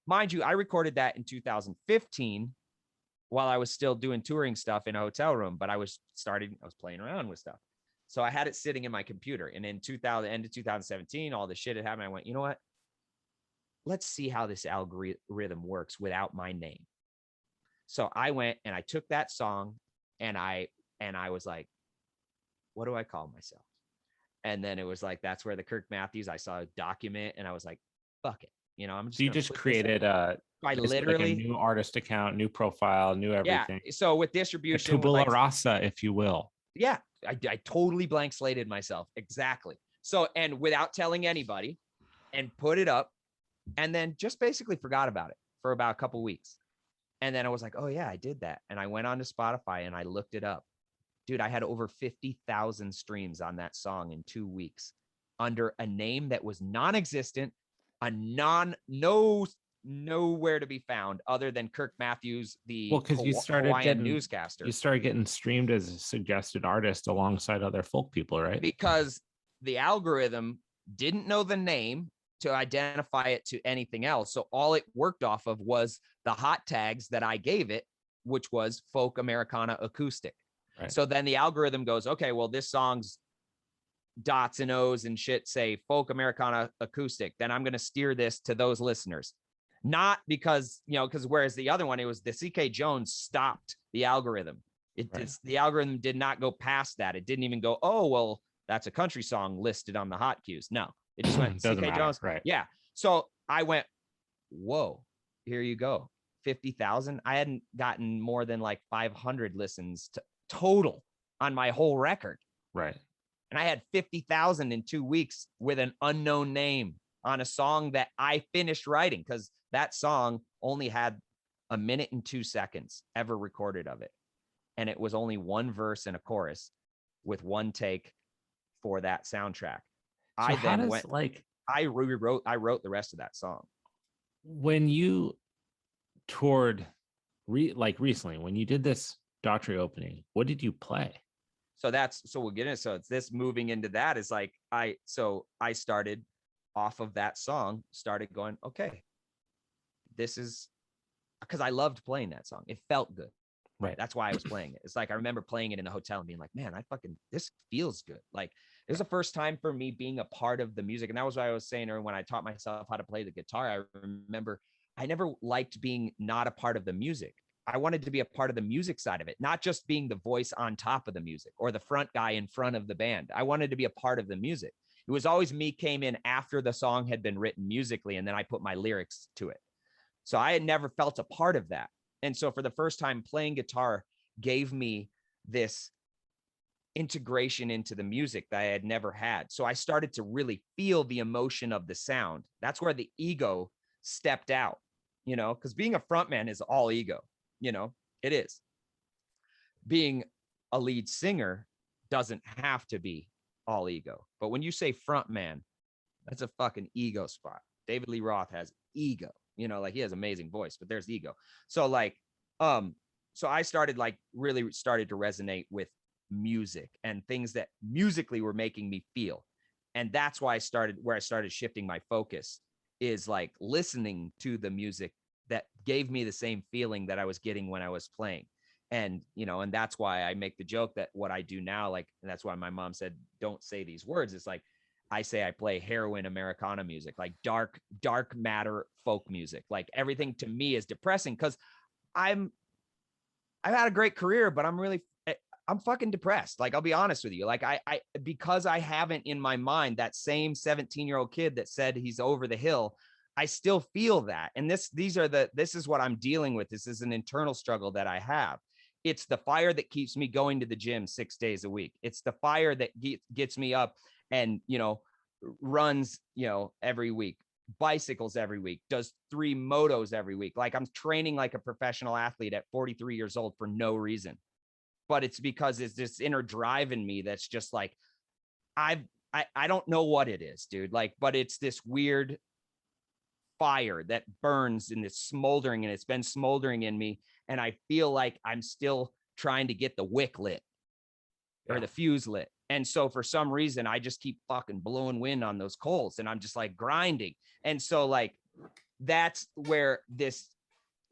Mind you, I recorded that in 2015 while I was still doing touring stuff in a hotel room, but I was playing around with stuff. So I had it sitting in my computer. And in end of 2017, all the shit had happened. I went, you know what? Let's see how this algorithm works without my name. So I went and I took that song, and I was like, what do I call myself? And then it was like, that's where the Kirk Matthews, I saw a document, and I was like, fuck it. You know, I'm just, so you just created a new artist account, new profile, new everything. Yeah. So with distribution, Tabularasa, if you will. Yeah. I totally blank slated myself. Exactly. So, and without telling anybody, and put it up, and then just basically forgot about it for about a couple of weeks. And then I was like, oh yeah, I did that. And I went on to Spotify and I looked it up. Dude, I had over 50,000 streams on that song in 2 weeks under a name that was non-existent, nowhere to be found other than Kirk Matthews, the Hawaiian newscaster. You started getting streamed as a suggested artist alongside other folk people, right? Because the algorithm didn't know the name to identify it to anything else. So all it worked off of was the hot tags that I gave it, which was folk, Americana, acoustic. Right. So then the algorithm goes, okay, well, this song's dots and O's and shit say folk, Americana, acoustic. Then I'm going to steer this to those listeners. Not because, you know, because whereas the other one, it was the Ceekay Jones stopped the algorithm. The algorithm did not go past that. It didn't even go, oh, well, that's a country song listed on the hot cues. No, it just went Ceekay Jones. Right. Yeah. So I went, whoa, here you go. 50,000. I hadn't gotten more than like 500 listens total on my whole record. Right. And I had 50,000 in 2 weeks with an unknown name on a song that I finished writing, because that song only had 1 minute and 2 seconds ever recorded of it. And it was only one verse and a chorus with one take for that soundtrack. So I wrote the rest of that song. When you toured recently, when you did this Daughtry opening, what did you play? So we'll get into, so it's this moving into that is like, I started off of that song, started going, okay, this is, because I loved playing that song. It felt good. Right. That's why I was playing it. It's like I remember playing it in the hotel and being like, man, this feels good. Like it was the first time for me being a part of the music. And that was what I was saying when I taught myself how to play the guitar. I remember I never liked being not a part of the music. I wanted to be a part of the music side of it, not just being the voice on top of the music or the front guy in front of the band. I wanted to be a part of the music. It was always me came in after the song had been written musically, and then I put my lyrics to it. So I had never felt a part of that. And so for the first time, playing guitar gave me this integration into the music that I had never had. So I started to really feel the emotion of the sound. That's where the ego stepped out, because being a frontman is all ego, it is. Being a lead singer doesn't have to be all ego. But when you say frontman, that's a fucking ego spot. David Lee Roth has ego, like he has amazing voice, but there's ego. So so I started really started to resonate with music and things that musically were making me feel. And that's why I started shifting my focus is like listening to the music that gave me the same feeling that I was getting when I was playing. And, and that's why I make the joke that what I do now, and that's why my mom said, don't say these words. It's like, I say I play heroin Americana music, like dark matter folk music. Like everything to me is depressing because I've had a great career, but I'm fucking depressed. Like, I'll be honest with you. Like because I haven't in my mind that same 17-year-old kid that said he's over the hill, I still feel that. And this is what I'm dealing with. This is an internal struggle that I have. It's the fire that keeps me going to the gym 6 days a week. It's the fire that gets me up and, runs, every week, bicycles every week, does 3 motos every week. Like I'm training like a professional athlete at 43 years old for no reason. But it's because it's this inner drive in me that's just like, I don't know what it is, dude. Like, but it's this weird fire that burns and it's smoldering, and it's been smoldering in me. And I feel like I'm still trying to get the wick lit or the fuse lit. And so for some reason, I just keep fucking blowing wind on those coals, and I'm just like grinding. And so like, that's where this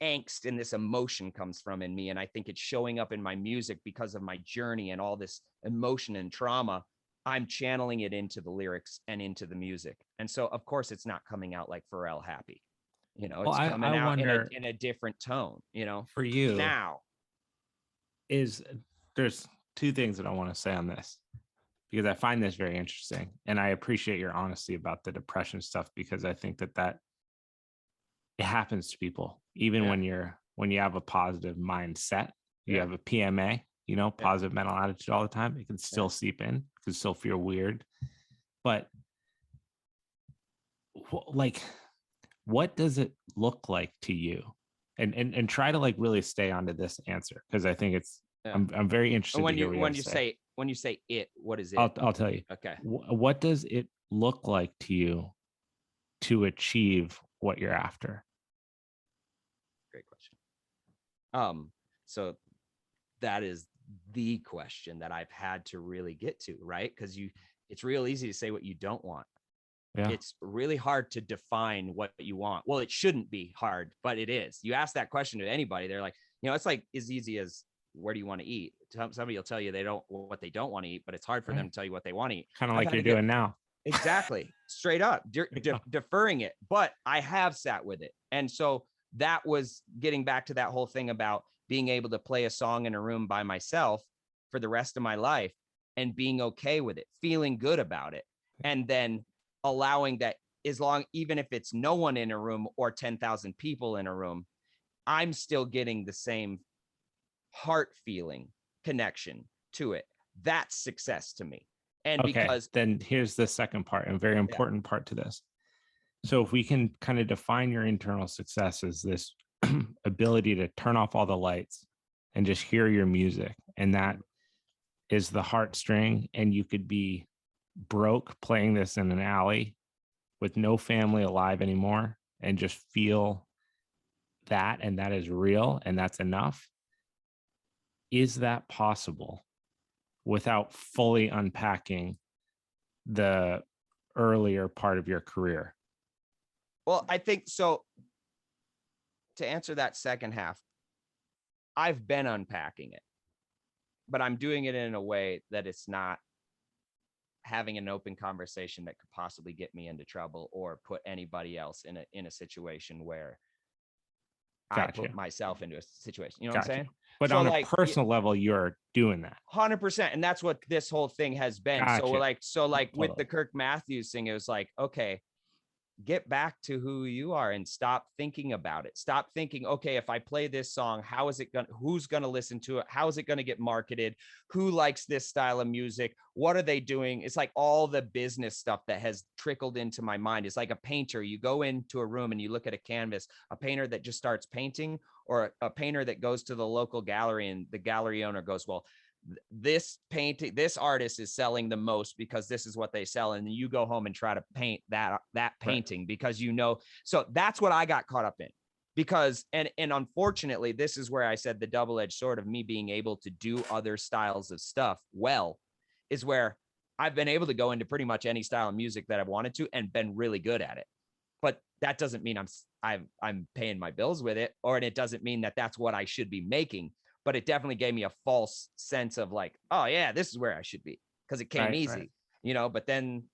angst and this emotion comes from in me. And I think it's showing up in my music because of my journey and all this emotion and trauma. I'm channeling it into the lyrics and into the music. And so of course it's not coming out like Pharrell happy, it's coming I out wonder, in a different tone, for you now. There's 2 things that I want to say on this, because I find this very interesting. And I appreciate your honesty about the depression stuff, because I think that it happens to people, even when you have a positive mindset, you have a PMA, positive mental attitude all the time. It can still seep in, it can still feel weird. But what does it look like to you? And try to like really stay onto this answer, because I think it's I'm very interested to hear what you say. When you say it, what is it? I'll tell you. Okay. What does it look like to you to achieve what you're after? Great question. So that is the question that I've had to really get to, right? Because it's real easy to say what you don't want. Yeah. It's really hard to define what you want. Well, it shouldn't be hard, but it is. You ask that question to anybody, they're like, it's like as easy as, where do you want to eat? Somebody will tell you what they don't want to eat, but it's hard for them to tell you what they want to eat. Kind of like you're doing now. Exactly. Straight up deferring it. But I have sat with it. And so that was getting back to that whole thing about being able to play a song in a room by myself for the rest of my life and being okay with it, feeling good about it. And then allowing that, even if it's no one in a room or 10,000 people in a room, I'm still getting the same heart feeling connection to it. That's success to me. And because then here's the second part, and very important part to this. So if we can kind of define your internal success as this ability to turn off all the lights and just hear your music, and that is the heartstring, and you could be broke playing this in an alley with no family alive anymore and just feel that, and that is real, and that's enough. Is that possible without fully unpacking the earlier part of your career? Well, I think so. To answer that second half, I've been unpacking it, but I'm doing it in a way that it's not having an open conversation that could possibly get me into trouble or put anybody else in a situation where I put myself into a situation. You know what I'm saying? But so on a personal level, you're doing that 100%. And that's what this whole thing has been. So with the Kirk Matthews thing, it was like, okay, get back to who you are and stop thinking about it. Stop thinking, okay, if I play this song, who's going to listen to it? How is it going to get marketed? Who likes this style of music? What are they doing? It's like all the business stuff that has trickled into my mind. It's like a painter. You go into a room and you look at a canvas, a painter that just starts painting, or a painter that goes to the local gallery and the gallery owner goes, well, this painting, this artist is selling the most because this is what they sell, and you go home and try to paint that painting, right? Because so that's what I got caught up in, because and unfortunately this is where I said the double-edged sword of me being able to do other styles of stuff well is where I've been able to go into pretty much any style of music that I've wanted to and been really good at it. But that doesn't mean I'm paying my bills with it, or it doesn't mean that that's what I should be making. But it definitely gave me a false sense of like, oh yeah, this is where I should be, because it came easy, but then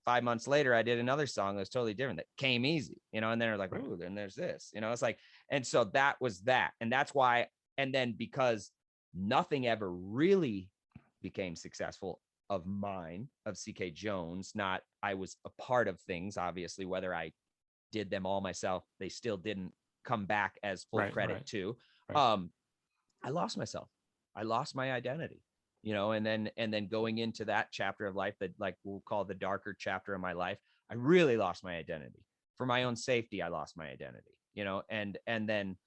5 months later, I did another song that was totally different that came easy, and then they're like, oh, then there's this, it's like, and so that was that. And that's why, and then because nothing ever really became successful of mine, of Ceekay Jones, I was a part of things, obviously, whether I did them all myself, they still didn't come back as full credit to, I lost myself. I lost my identity, and then going into that chapter of life that like we'll call the darker chapter of my life, I really lost my identity. For my own safety, I lost my identity, and then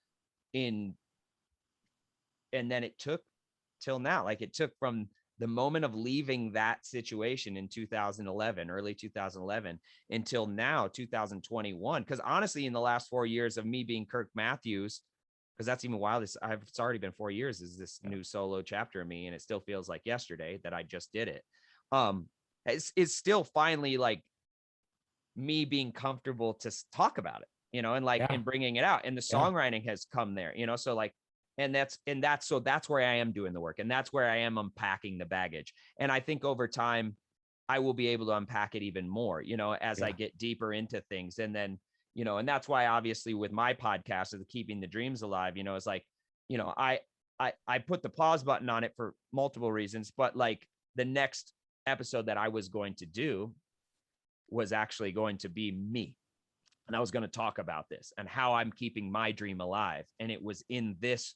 it took till now. Like it took from the moment of leaving that situation in 2011, early 2011, until now, 2021. Because honestly, in the last 4 years of me being Kirk Matthews, because that's even wild. It's already been 4 years is this new solo chapter of me, and it still feels like yesterday that I just did it. It's still finally like me being comfortable to talk about it, and bringing it out, and the songwriting has come there, so like, and that's where I am doing the work, and that's where I am unpacking the baggage. And I think over time I will be able to unpack it even more, as I get deeper into things. And then and that's why obviously with my podcast of the Keeping the Dreams Alive, it's like, I put the pause button on it for multiple reasons, but like the next episode that I was going to do was actually going to be me. And I was going to talk about this and how I'm keeping my dream alive. And it was in this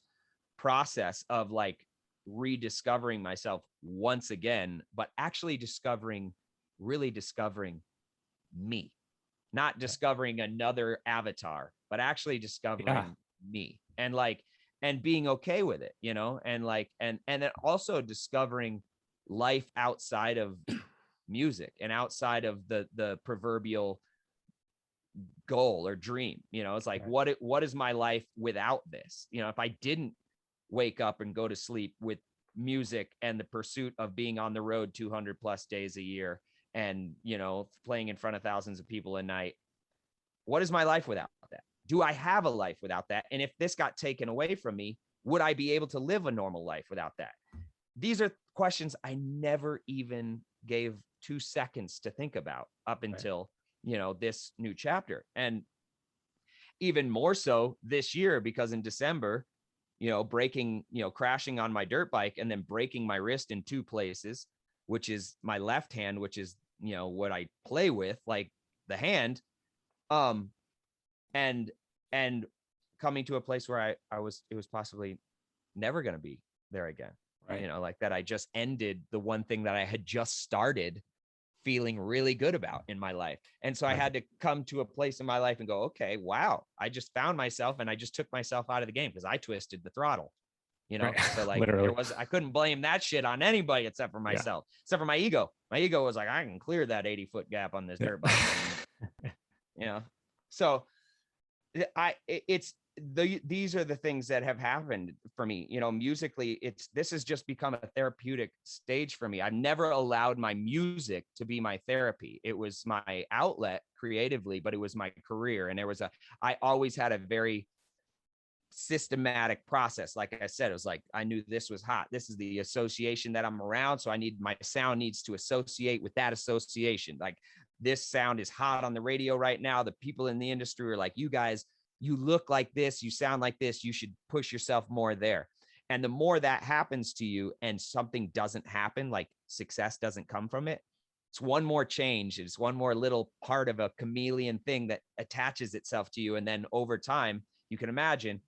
process of like rediscovering myself once again, but actually really discovering me. Not discovering another avatar, but actually discovering me, and being okay with it, and like, and then also discovering life outside of music and outside of the proverbial goal or dream. It's like, what is my life without this? If I didn't wake up and go to sleep with music and the pursuit of being on the road 200 plus days a year, and playing in front of thousands of people a night, what is my life without that? Do I have a life without that? And if this got taken away from me, would I be able to live a normal life without that? These are questions I never even gave 2 seconds to think about up until this new chapter. And even more so this year, because in December, crashing on my dirt bike and then breaking my wrist in 2 places, which is my left hand, which is, what I play with, like the hand, and coming to a place where it was possibly never going to be there again. Right. Like that I just ended the one thing that I had just started feeling really good about in my life. And so I had to come to a place in my life and go, okay, wow, I just found myself, and I just took myself out of the game because I twisted the throttle. So like I couldn't blame that shit on anybody except for myself, except for my ego. My ego was like, I can clear that 80-foot gap on this dirt bike. So these are the things that have happened for me, musically. This has just become a therapeutic stage for me. I've never allowed my music to be my therapy. It was my outlet creatively, but it was my career. And I always had a very systematic process. Like I said, it was like, I knew this was hot. This is the association that I'm around. So my sound needs to associate with that association. Like, this sound is hot on the radio right now. The people in the industry are like, you guys, you look like this, you sound like this, you should push yourself more there. And the more that happens to you and something doesn't happen, like success doesn't come from it, it's one more change. It's one more little part of a chameleon thing that attaches itself to you. And then over time, you can imagine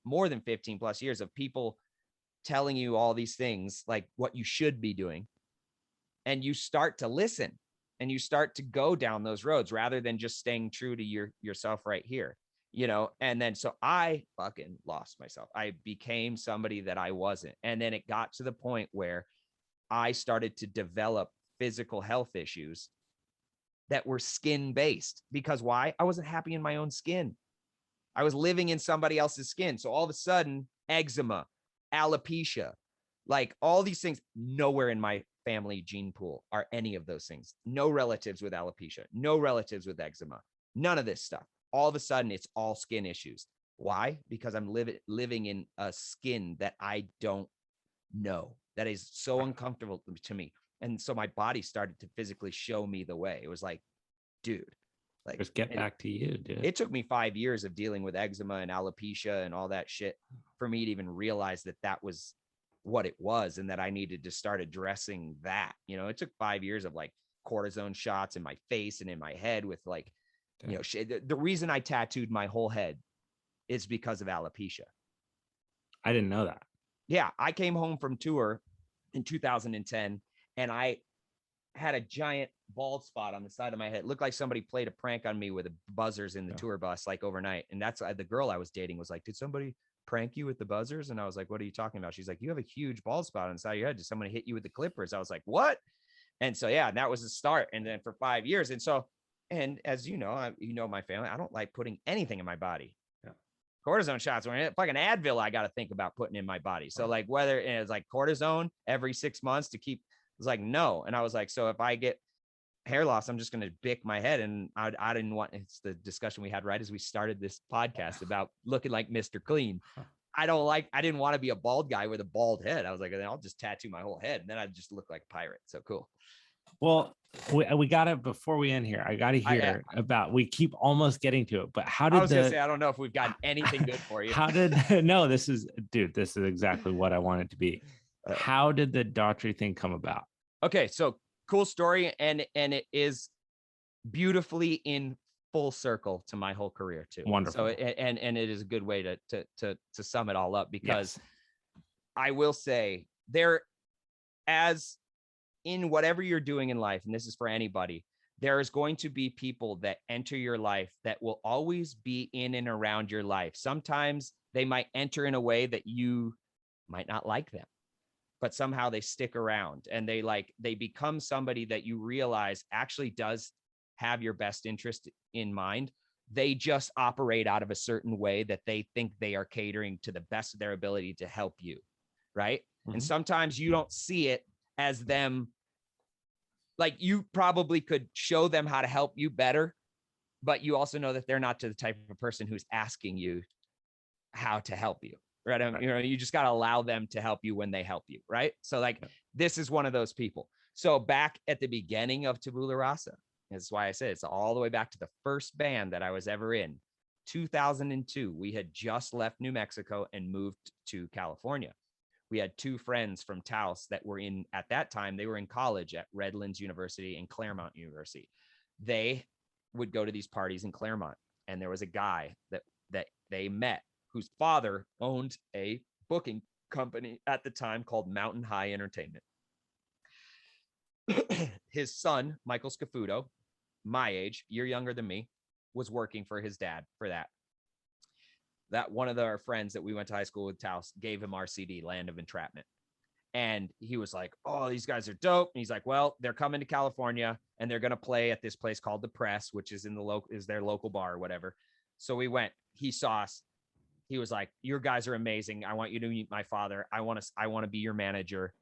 more than 15 plus years of people telling you all these things, like what you should be doing. And you start to listen and you start to go down those roads rather than just staying true to yourself right here, And then, so I fucking lost myself. I became somebody that I wasn't. And then it got to the point where I started to develop physical health issues that were skin based. Because why? I wasn't happy in my own skin. I was living in somebody else's skin. So all of a sudden, eczema, alopecia, like all these things, nowhere in my family gene pool are any of those things. No relatives with alopecia, no relatives with eczema, none of this stuff. All of a sudden, it's all skin issues. Why? Because I'm living in a skin that I don't know, that is so uncomfortable to me. And so my body started to physically show me the way. It was like, dude, like, just get back to you, dude. It took me 5 years of dealing with eczema and alopecia and all that shit for me to even realize that that was what it was and that I needed to start addressing that. It took 5 years of like cortisone shots in my face and in my head with like, the reason I tattooed my whole head is because of alopecia. I didn't know that. Yeah. I came home from tour in 2010 and I had a giant bald spot on the side of my head. It looked like somebody played a prank on me with buzzers in the tour bus, like overnight. And that's the girl I was dating was like, did somebody prank you with the buzzers? And I was like, what are you talking about? She's like, you have a huge bald spot on the side of your head. Did someone hit you with the clippers? I was like, what? And so, yeah, and that was the start. And then for 5 years. And so, and as you know, my family, I don't like putting anything in my body. Yeah. Cortisone shots, when fucking Advil, I got to think about putting in my body. So like whether it's like cortisone every 6 months to keep, it's like, no. And I was like, so if I get hair loss, I'm just going to bick my head. And I didn't want, it's the discussion we had right as we started this podcast about looking like Mr. Clean. I didn't want to be a bald guy with a bald head. I was like, I'll just tattoo my whole head. And then I'd just look like a pirate. So cool. Well, we got to, before we end here, I got to hear about, we keep almost getting to it, but how did I was going to say, I don't know if we've gotten anything good for you. No, this is exactly what I want it to be. How did the Daughtry thing come about? Okay. So cool story. And it is beautifully in full circle to my whole career too. Wonderful. So, and it is a good way to sum it all up, because I will say as in whatever you're doing in life, and this is for anybody, there is going to be people that enter your life that will always be in and around your life. Sometimes they might enter in a way that you might not like them, but somehow they stick around and they become somebody that you realize actually does have your best interest in mind. They just operate out of a certain way that they think they are catering to the best of their ability to help you. Right. Mm-hmm. And sometimes you don't see it as them. Like, you probably could show them how to help you better, but you also know that they're not the type of person who's asking you how to help you. Right. Right. You just got to allow them to help you when they help you. Right. So this is one of those people. So back at the beginning of Tabularasa, that's why I said it's all the way back to the first band that I was ever in. 2002, we had just left New Mexico and moved to California. We had two friends from Taos that were at that time, they were in college at Redlands University and Claremont University. They would go to these parties in Claremont. And there was a guy that they met whose father owned a booking company at the time called Mountain High Entertainment. His son, Michael Scafuto, my age, year younger than me, was working for his dad for that. That one of our friends that we went to high school with, Taos, gave him our CD, Land of Entrapment. And he was like, oh, these guys are dope. And he's like, well, they're coming to California and they're going to play at this place called The Press, which is is their local bar or whatever. So we went, he saw us. He was like, your guys are amazing. I want you to meet my father. I want to be your manager.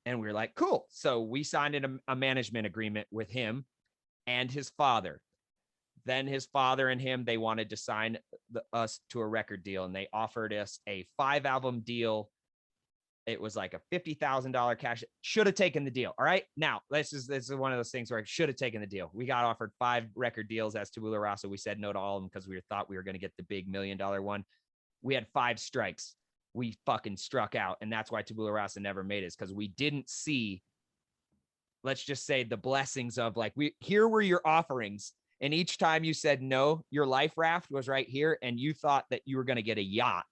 And we were like, cool. So we signed a management agreement with him and his father. then his father and him, they wanted to sign us to a record deal, and they offered us a 5-album deal. It was like a $50,000 cash. Should have taken the deal. All right. Now, this is one of those things where I should have taken the deal. We got offered 5 record deals as Tabularasa. We said no to all of them because we thought we were going to get the big $1 million one. We had 5 strikes. We fucking struck out. And that's why Tabularasa never made it, because we didn't see, let's just say, the blessings of like, here were your offerings. And each time you said no, your life raft was right here. And you thought that you were going to get a yacht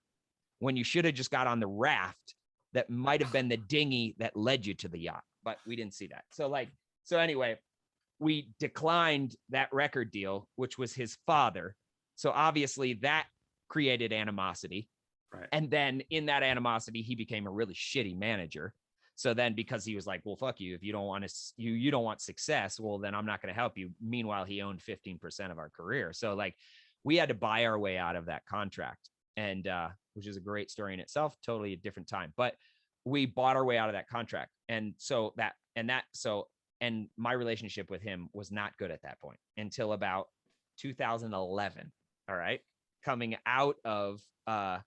when you should have just got on the raft that might have been the dinghy that led you to the yacht, but we didn't see that. So anyway, we declined that record deal, which was his father. So obviously that created animosity. Right. And then in that animosity, he became a really shitty manager. So then, because he was like, well, fuck you. If you don't want to, you don't want success, well, then I'm not going to help you. Meanwhile, he owned 15% of our career. So like, we had to buy our way out of that contract. And which is a great story in itself, totally a different time. But we bought our way out of that contract. And so and my relationship with him was not good at that point until about 2011. All right. Coming out of the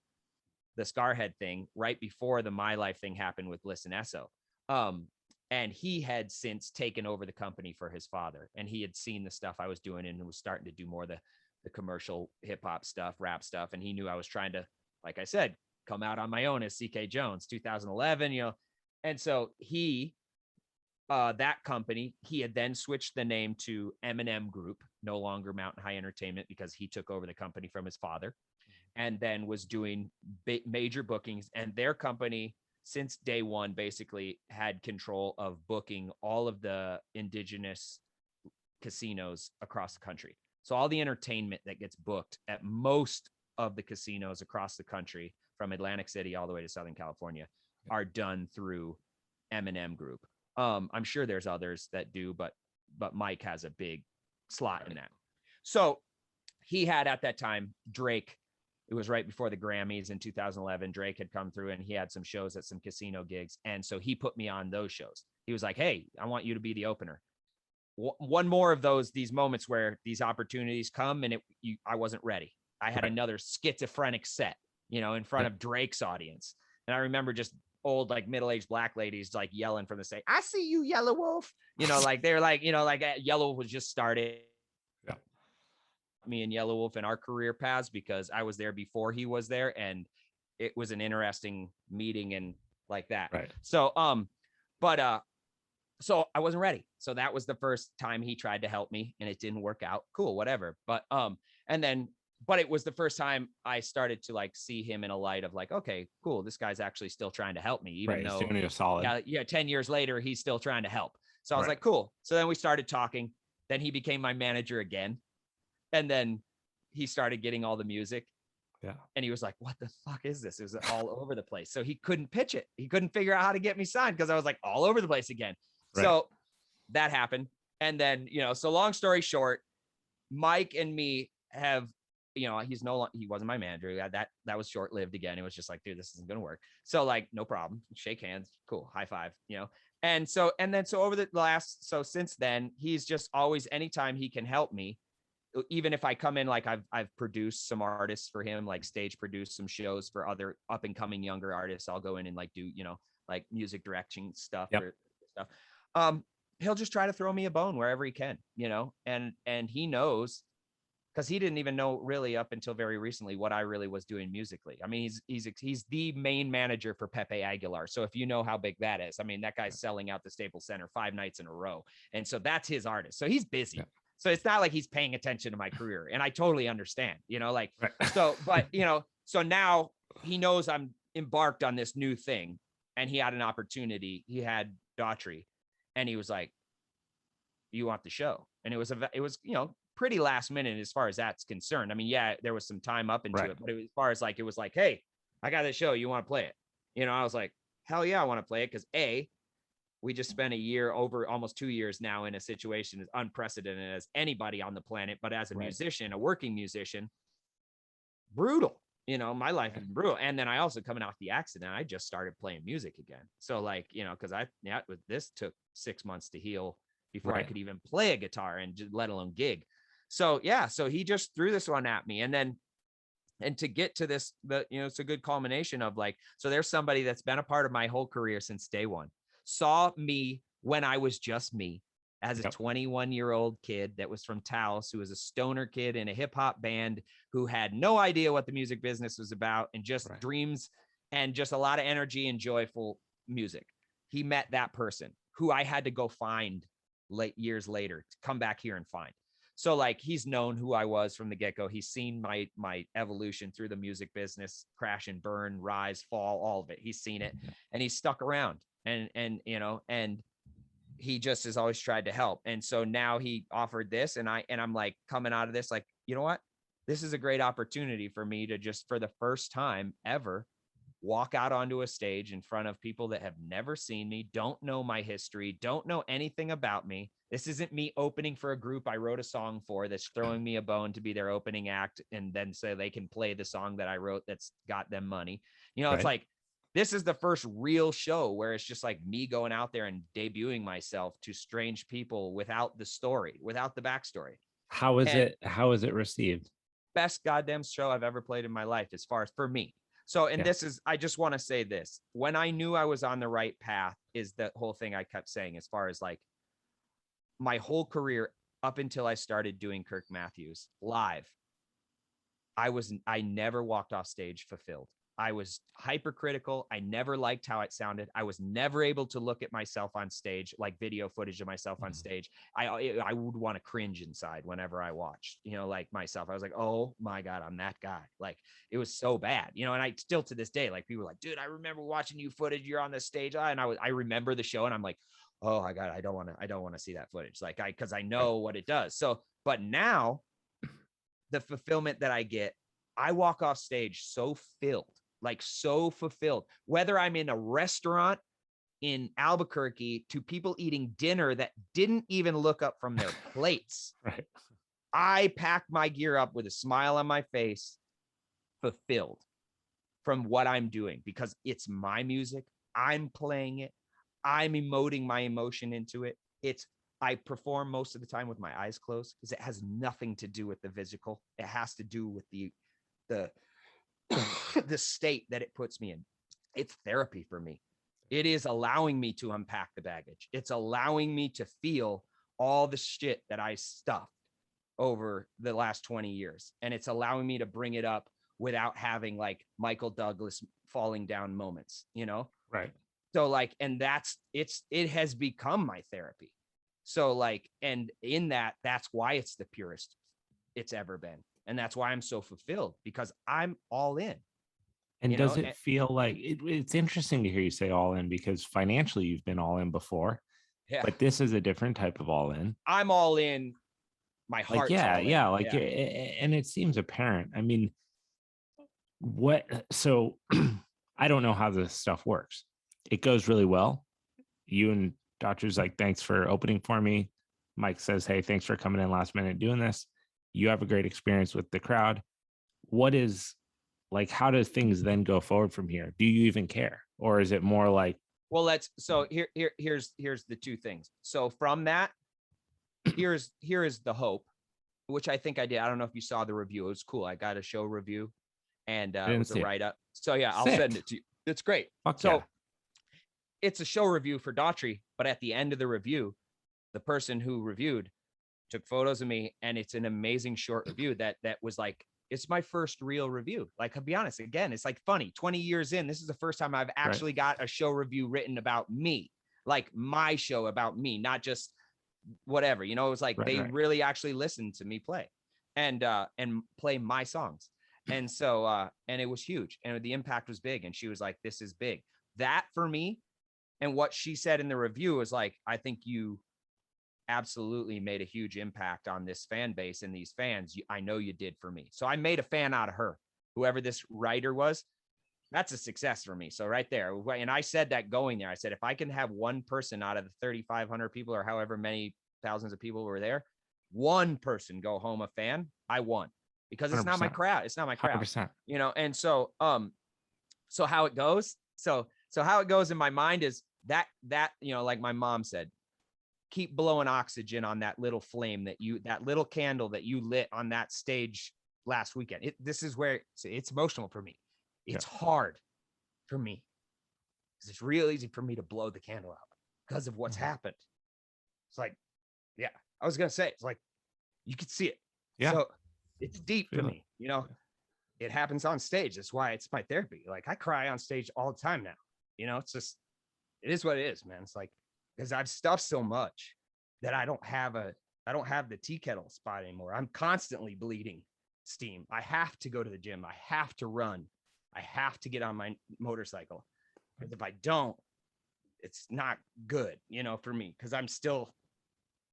Scarhead thing, right before the My Life thing happened with Listen Esso. And he had since taken over the company for his father. And he had seen the stuff I was doing and was starting to do more the commercial hip hop stuff, rap stuff. And he knew I was trying to, like I said, come out on my own as Ceekay Jones, 2011, And so that company, he had then switched the name to M&M Group, no longer Mountain High Entertainment, because he took over the company from his father, and then was doing major bookings. And their company, since day one, basically had control of booking all of the indigenous casinos across the country. So all the entertainment that gets booked at most of the casinos across the country, from Atlantic City all the way to Southern California, are done through M&M Group. I'm sure there's others that do, but Mike has a big slot in that. So he had, at that time, Drake. It was right before the Grammys in 2011. Drake had come through and he had some shows at some casino gigs. And so he put me on those shows. He was like, hey, I want you to be the opener. One more of these moments where these opportunities come and I wasn't ready. I had another schizophrenic set, in front of Drake's audience. And I remember just old, like middle-aged black ladies like yelling from the stage, I see you, Yellow Wolf. Like they're like, like Yellow Wolf was just started. Yeah. Me and Yellow Wolf in our career paths, because I was there before he was there. And it was an interesting meeting and like that. Right. So, so I wasn't ready. So that was the first time he tried to help me and it didn't work out. Cool, whatever. But it was the first time I started to like see him in a light of like, okay, cool. This guy's actually still trying to help me, even though he's doing you solid. Yeah. 10 years later, he's still trying to help. So I was like, cool. So then we started talking. Then he became my manager again. And then he started getting all the music. Yeah. And he was like, what the fuck is this? It was all over the place. So he couldn't pitch it. He couldn't figure out how to get me signed because I was like all over the place again. Right. So that happened. And then, so long story short, Mike and me have, he wasn't my manager. That was short-lived again. It was just like, dude, this isn't going to work. So like, no problem. Shake hands. Cool. High five, And so over the since then, he's just always, anytime he can help me, even if I come in, like I've produced some artists for him, like stage produced some shows for other up and coming younger artists. I'll go in and like do, like music directing stuff or stuff. He'll just try to throw me a bone wherever he can, and he knows, because he didn't even know really up until very recently what I really was doing musically. I mean, he's the main manager for Pepe Aguilar. So if you know how big that is, I mean, that guy's selling out the Staples Center 5 nights in a row. And so that's his artist. So he's busy. Yeah. So it's not like he's paying attention to my career. And I totally understand, so now he knows I'm embarked on this new thing, and he had an opportunity. He had Daughtry, and he was like, you want the show? And it was pretty last minute as far as that's concerned. I mean, yeah, there was some time up into it, but as far as like, it was like, hey, I got this show. You want to play it? I was like, hell yeah, I want to play it. Cause we just spent a year, over almost 2 years now, in a situation as unprecedented as anybody on the planet. But as a musician, a working musician, brutal, my life is brutal. And then I also, coming off the accident, I just started playing music again. So like, cause this took 6 months to heal before I could even play a guitar and just let alone gig. So yeah, so he just threw this one at me. And to get to this, it's a good culmination of like, so there's somebody that's been a part of my whole career since day one, saw me when I was just me as a 21-year-old kid that was from Taos, who was a stoner kid in a hip hop band, who had no idea what the music business was about, and just dreams and just a lot of energy and joyful music. He met that person who I had to go find years later to come back here and find. So like, he's known who I was from the get-go. He's seen my evolution through the music business, crash and burn, rise, fall, all of it. He's seen it, and he's stuck around, and he just has always tried to help. And so now he offered this, and I'm like, coming out of this, like, you know what? This is a great opportunity for me to just, for the first time ever, walk out onto a stage in front of people that have never seen me, don't know my history, don't know anything about me. This isn't me opening for a group I wrote a song for that's throwing me a bone to be their opening act and then say they can play the song that I wrote that's got them money. It's like, this is the first real show where it's just like me going out there and debuting myself to strange people without the story, without the backstory. How is it received? Best goddamn show I've ever played in my life, as far as for me. So, and this is, I just want to say this, when I knew I was on the right path is the whole thing I kept saying, as far as like my whole career up until I started doing Kirk Matthews live, I never walked off stage fulfilled. I was hypercritical. I never liked how it sounded. I was never able to look at myself on stage, like video footage of myself on stage. I would want to cringe inside whenever I watched, like myself. I was like, oh my God, I'm that guy. Like, it was so bad, and I still to this day, like, people are like, dude, I remember watching you footage. You're on the stage. And I remember the show, and I'm like, oh my God, I don't want to see that footage. Like, cause I know what it does. So, but now the fulfillment that I get, I walk off stage so filled, like so fulfilled, whether I'm in a restaurant in Albuquerque to people eating dinner that didn't even look up from their plates. I pack my gear up with a smile on my face, fulfilled from what I'm doing, because it's my music. I'm playing it. I'm emoting my emotion into it. I perform most of the time with my eyes closed because it has nothing to do with the physical. It has to do with the the state that it puts me in. It's therapy for me. It is allowing me to unpack the baggage. It's allowing me to feel all the shit that I stuffed over the last 20 years. And it's allowing me to bring it up without having like Michael Douglas falling down moments, Right. So like, and it has become my therapy. So like, and in that's why it's the purest it's ever been. And that's why I'm so fulfilled, because I'm all in. And does it feel like it's interesting to hear you say all in, because financially you've been all in before, but this is a different type of all in. I'm all in. My heart. And it seems apparent. I mean, so I don't know how this stuff works. It goes really well. You and Doctor's like, thanks for opening for me. Mike says, hey, thanks for coming in last minute doing this. You have a great experience with the crowd. What is like, how does things then go forward from here? Do you even care? Or is it more like, well, here's the two things. So from that, here is the hope, which I think I did. I don't know if you saw the review. It was cool. I got a show review, and it was a write-up. So yeah, I'll send it to you. It's great. It's a show review for Daughtry, but at the end of the review, the person who reviewed took photos of me, and it's an amazing short review that was like, it's my first real review. Like, I'll be honest, again, it's like funny, 20 years in, this is the first time I've actually got a show review written about me, like my show about me, not just whatever, it was like, they really actually listened to me play and play my songs. And so, and it was huge, and the impact was big. And she was like, this is big. That for me, and what she said in the review was like, I think you absolutely made a huge impact on this fan base and these fans. I know you did for me. So I made a fan out of her, whoever this writer was. That's a success for me. So right there. And I said that going there, I said, if I can have one person out of the 3,500 people or however many thousands of people were there, one person go home a fan, I won, because it's 100%. Not my crowd. It's not my crowd, 100%. And so, so how it goes. So how it goes in my mind is that, like my mom said, keep blowing oxygen on that little flame that little candle that you lit on that stage last weekend. This is where it's emotional for me. It's hard for me because it's real easy for me to blow the candle out because of what's happened. It's like, yeah, I was going to say, it's like, you could see it. Yeah. So it's deep for me, you know, it happens on stage. That's why it's my therapy. Like I cry on stage all the time now, you know, it's just, it is what it is, man. It's like, because I've stuffed so much that I don't have the tea kettle spot anymore. I'm constantly bleeding steam. I have to go to the gym. I have to run. I have to get on my motorcycle. Because if I don't, it's not good, you know, for me, because I'm still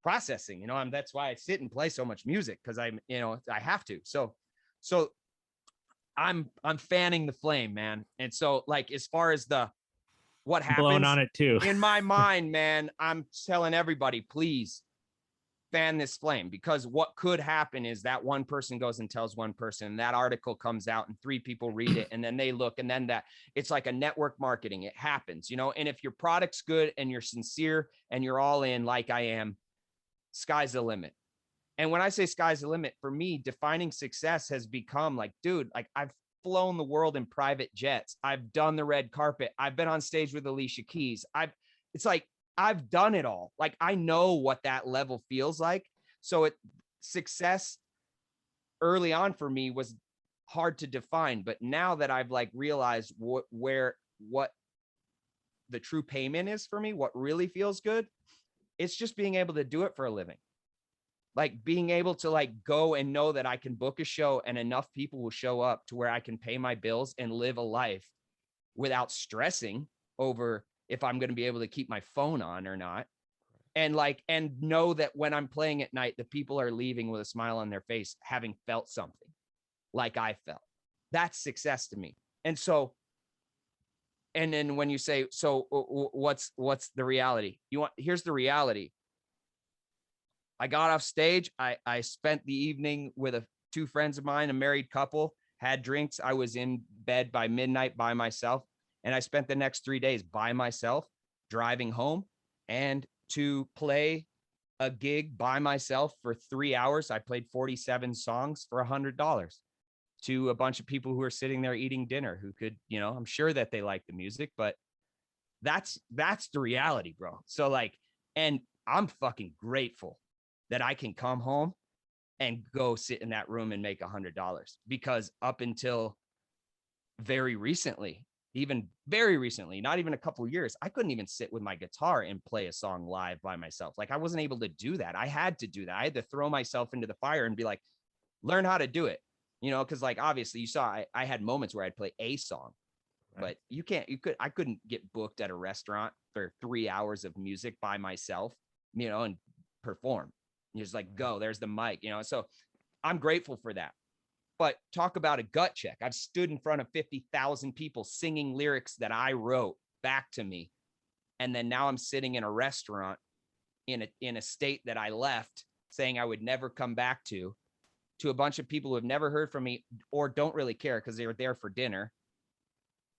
processing, you know, that's why I sit and play so much music, because I'm, you know, I have to. So I'm fanning the flame, man. And so like, as far as what happens blowing on it too in my mind, man, I'm telling everybody, please fan this flame, because what could happen is that one person goes and tells one person, and that article comes out and 3 people read it, and then they look, and then that it's like a network marketing. It happens, you know. And if your product's good and you're sincere and you're all in, like I am, sky's the limit. And when I say sky's the limit, for me, defining success has become like, dude, like I've flown the world in private jets. I've done the red carpet. I've been on stage with Alicia Keys. It's like, I've done it all. Like, I know what that level feels like. So success early on for me was hard to define. But now that I've like realized what the true payment is for me, what really feels good, it's just being able to do it for a living. Like being able to like go and know that I can book a show and enough people will show up to where I can pay my bills and live a life without stressing over if I'm going to be able to keep my phone on or not. And know that when I'm playing at night, the people are leaving with a smile on their face, having felt something like I felt. That's success to me. And so, and then when you say, so what's the reality? Here's the reality. I got off stage. I spent the evening with 2 friends of mine, a married couple, had drinks. I was in bed by midnight by myself. And I spent the next 3 days by myself, driving home, and to play a gig by myself for 3 hours. I played 47 songs for $100 to a bunch of people who were sitting there eating dinner, who could, you know, I'm sure that they like the music, but that's the reality, bro. So like, and I'm fucking grateful that I can come home and go sit in that room and make $100, because up until very recently, even very recently, not even a couple of years, I couldn't even sit with my guitar and play a song live by myself. Like I wasn't able to do that. I had to do that. I had to throw myself into the fire and be like, learn how to do it, you know? Cause like, obviously you saw, I had moments where I'd play a song, right, but I couldn't get booked at a restaurant for 3 hours of music by myself, you know, and perform. You're just like, go, there's the mic, you know? So I'm grateful for that. But talk about a gut check. I've stood in front of 50,000 people singing lyrics that I wrote back to me. And then now I'm sitting in a restaurant in a state that I left, saying I would never come back to a bunch of people who have never heard from me or don't really care because they were there for dinner.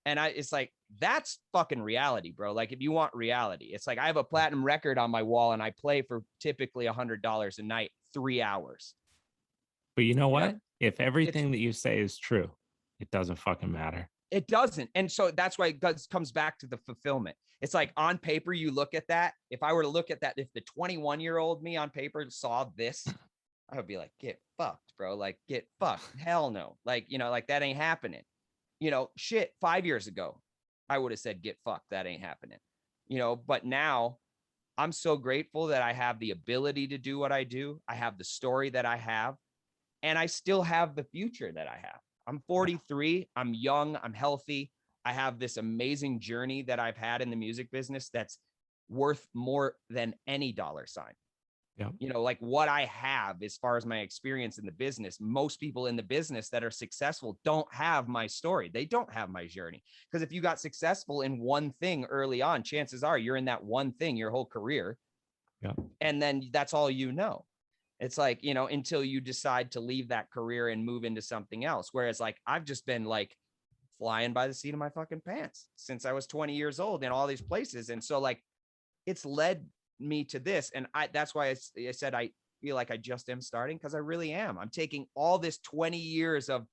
And it's like, that's fucking reality, bro. Like if you want reality, it's like I have a platinum record on my wall and I play for typically $100 a night, 3 hours. But you know what? If everything that you say is true, it doesn't fucking matter. It doesn't. And so that's why it comes back to the fulfillment. It's like on paper, you look at that. If I were to look at that, if the 21-year-old me on paper saw this, I would be like, get fucked, bro. Like, get fucked. Hell no. Like, you know, like that ain't happening. You know, shit, 5 years ago, I would have said, get fucked. That ain't happening. You know, but now I'm so grateful that I have the ability to do what I do. I have the story that I have. And I still have the future that I have. I'm 43. I'm young. I'm healthy. I have this amazing journey that I've had in the music business that's worth more than any dollar sign. Yeah. You know, like what I have as far as my experience in the business, most people in the business that are successful don't have my story. They don't have my journey. Because if you got successful in one thing early on, chances are you're in that one thing your whole career. Yeah. And then that's all you know. It's like, you know, until you decide to leave that career and move into something else. Whereas like, I've just been like flying by the seat of my fucking pants since I was 20 years old in all these places. And so like, it's led me to this. And that's why I said I feel like I just am starting, because I really am. I'm taking all this 20 years of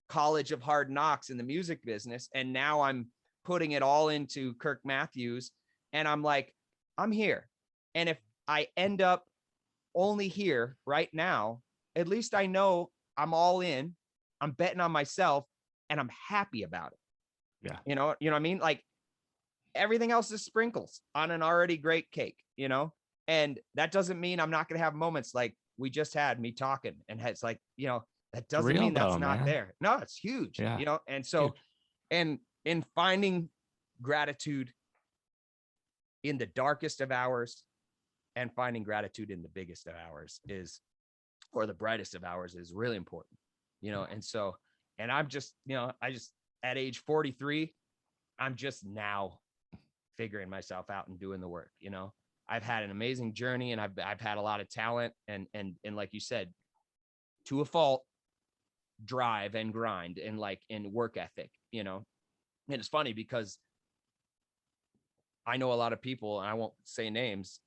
college of hard knocks in the music business, and now I'm putting it all into Kirk Matthews. And I'm like, I'm here. And if I end up only here right now, at least I know I'm all in. I'm betting on myself, and I'm happy about it. Yeah. You know what I mean? Like, everything else is sprinkles on an already great cake, and that doesn't mean I'm not going to have moments like we just had, me talking, and it's like, that doesn't real mean that's though, not man. there. No, it's huge, Yeah. And so, Huge. and in finding gratitude in the darkest of hours and finding gratitude in the biggest of hours or the brightest of hours is really important, and so, and I'm just, I just, at age 43, I'm just now figuring myself out and doing the work. I've had an amazing journey, and I've had a lot of talent and like you said, to a fault, drive and grind and work ethic, and it's funny because I know a lot of people, and I won't say names,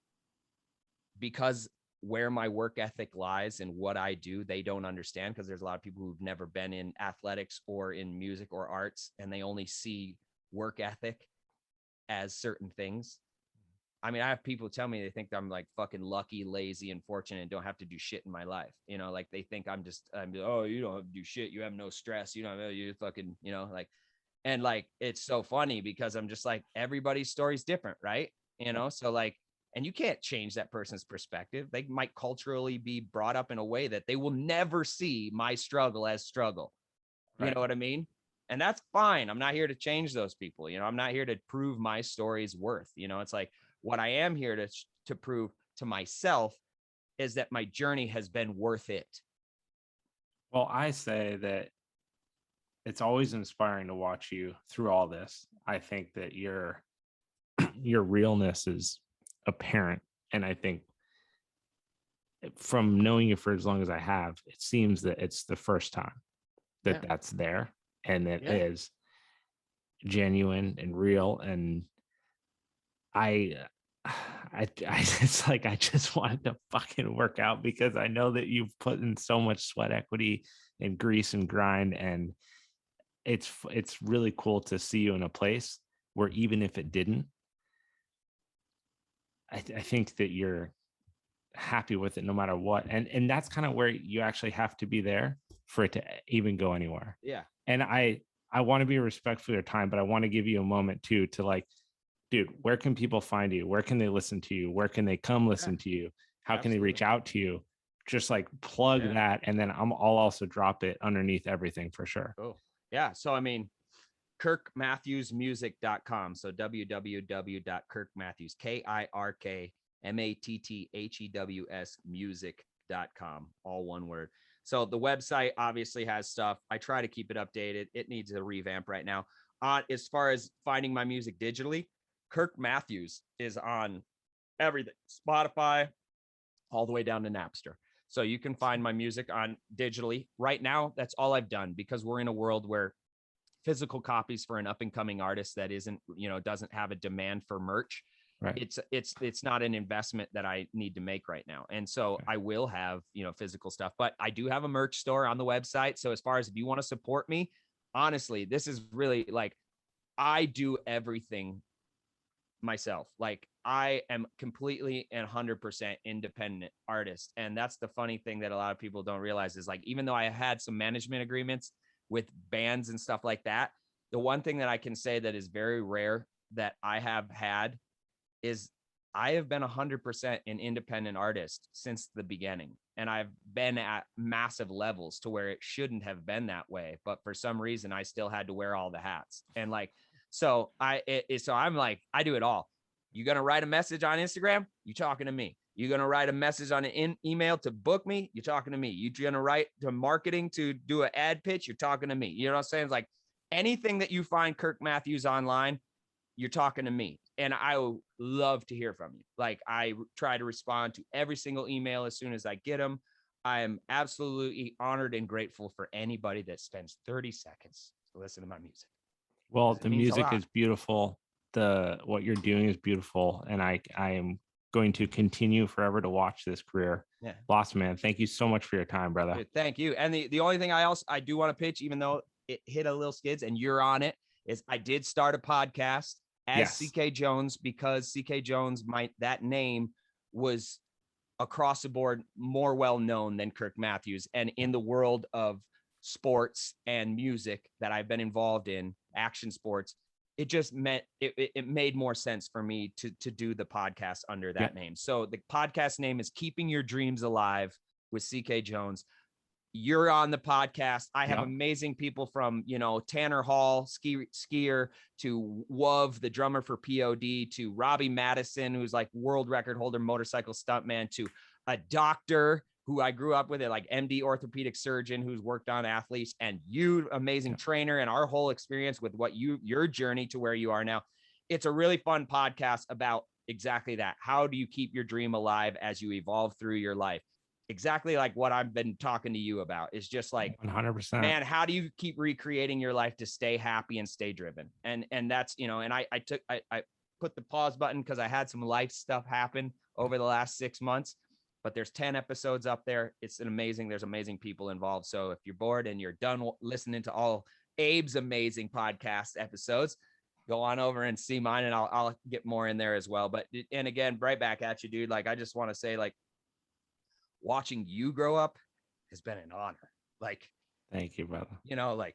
because where my work ethic lies and what I do, they don't understand, because there's a lot of people who've never been in athletics or in music or arts, and they only see work ethic as certain things. I mean, I have people tell me they think I'm like fucking lucky, lazy, and fortunate and don't have to do shit in my life. Like they think I'm oh, you don't have to do shit. You have no stress. You don't, you fucking, and like, it's so funny because I'm just like, everybody's story is different. Right. So like, and you can't change that person's perspective. They might culturally be brought up in a way that they will never see my struggle as struggle. You know what I mean? And that's fine. I'm not here to change those people. I'm not here to prove my story's worth. It's like, what I am here to prove to myself is that my journey has been worth it. Well, I say that it's always inspiring to watch you through all this. I think that your realness is apparent. And I think from knowing you for as long as I have, it seems that it's the first time that that's there, and it is genuine and real. And I it's like, I just wanted to fucking work out, because I know that you've put in so much sweat equity and grease and grind, and it's really cool to see you in a place where, even if it didn't, I think that you're happy with it no matter what. And that's kind of where you actually have to be there for it to even go anywhere. Yeah. And I want to be respectful of your time, but I want to give you a moment too, to like, dude, where can people find you? Where can they listen to you? Where can they come listen to you? How can they reach out to you? Just like plug that. And then I'll also drop it underneath everything for sure. Oh, yeah. So, I mean, KirkMatthewsmusic.com. So www.kirkmatthews, KirkMatthews music.com, all one word. So the website obviously has stuff. I try to keep it updated. It needs a revamp right now. As far as finding my music digitally, Kirk Matthews is on everything, Spotify, all the way down to Napster. So you can find my music on digitally. Right now, that's all I've done, because we're in a world where physical copies for an up and coming artist that isn't, doesn't have a demand for merch. Right. It's not an investment that I need to make right now. And so I will have, physical stuff, but I do have a merch store on the website. So as far as if you want to support me, honestly, this is really like, I do everything myself. Like, I am completely and 100% independent artist. And that's the funny thing that a lot of people don't realize is, like, even though I had some management agreements with bands and stuff like that, the one thing that I can say that is very rare that I have had is I have been 100% an independent artist since the beginning. And I've been at massive levels to where it shouldn't have been that way. But for some reason, I still had to wear all the hats. And like, so I'm like, I do it all. You're going to write a message on Instagram, you're talking to me. You're going to write a message on an email to book me, you're talking to me. You're going to write to marketing to do an ad pitch, you're talking to me. You know what I'm saying? It's like, anything that you find Kirk Matthews online, you're talking to me. And I would love to hear from you. Like, I try to respond to every single email as soon as I get them. I am absolutely honored and grateful for anybody that spends 30 seconds to listen to my music. Well, the music is beautiful. What you're doing is beautiful. And I am going to continue forever to watch this career blossom, man. Thank you so much for your time, brother. Dude, thank you. And the only thing I do want to pitch, even though it hit a little skids and you're on it, is I did start a podcast as Ceekay Jones, because Ceekay Jones, that name was across the board more well known than Kirk Matthews. And in the world of sports and music that I've been involved in, action sports, it just meant it made more sense for me to do the podcast under that name. So the podcast name is Keeping Your Dreams Alive with Ceekay Jones. You're on the podcast. I have amazing people from, Tanner Hall, skier, to Wov, the drummer for POD, to Robbie Madison, who's like world record holder, motorcycle stuntman, to a doctor who I grew up with, like MD orthopedic surgeon who's worked on athletes, and you, amazing trainer, and our whole experience with what your journey to where you are now. It's a really fun podcast about exactly that. How do you keep your dream alive as you evolve through your life? Exactly like what I've been talking to you about. Is just like 100%. Man, how do you keep recreating your life to stay happy and stay driven? And that's, and I put the pause button because I had some life stuff happen over the last 6 months, but there's 10 episodes up there. There's amazing people involved. So if you're bored and you're done listening to all Abe's amazing podcast episodes, go on over and see mine, and I'll get more in there as well. But, and again, right back at you, dude. Like, I just want to say, like, watching you grow up has been an honor. Like, thank you, brother. Like,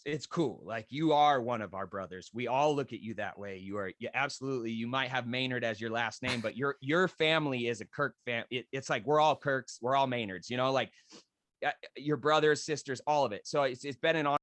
it's cool. Like, you are one of our brothers. We all look at you that way. You absolutely, you might have Maynard as your last name, but your family is a Kirk family. It's like, we're all Kirks, we're all Maynards, like your brothers, sisters, all of it. So it's been an honor.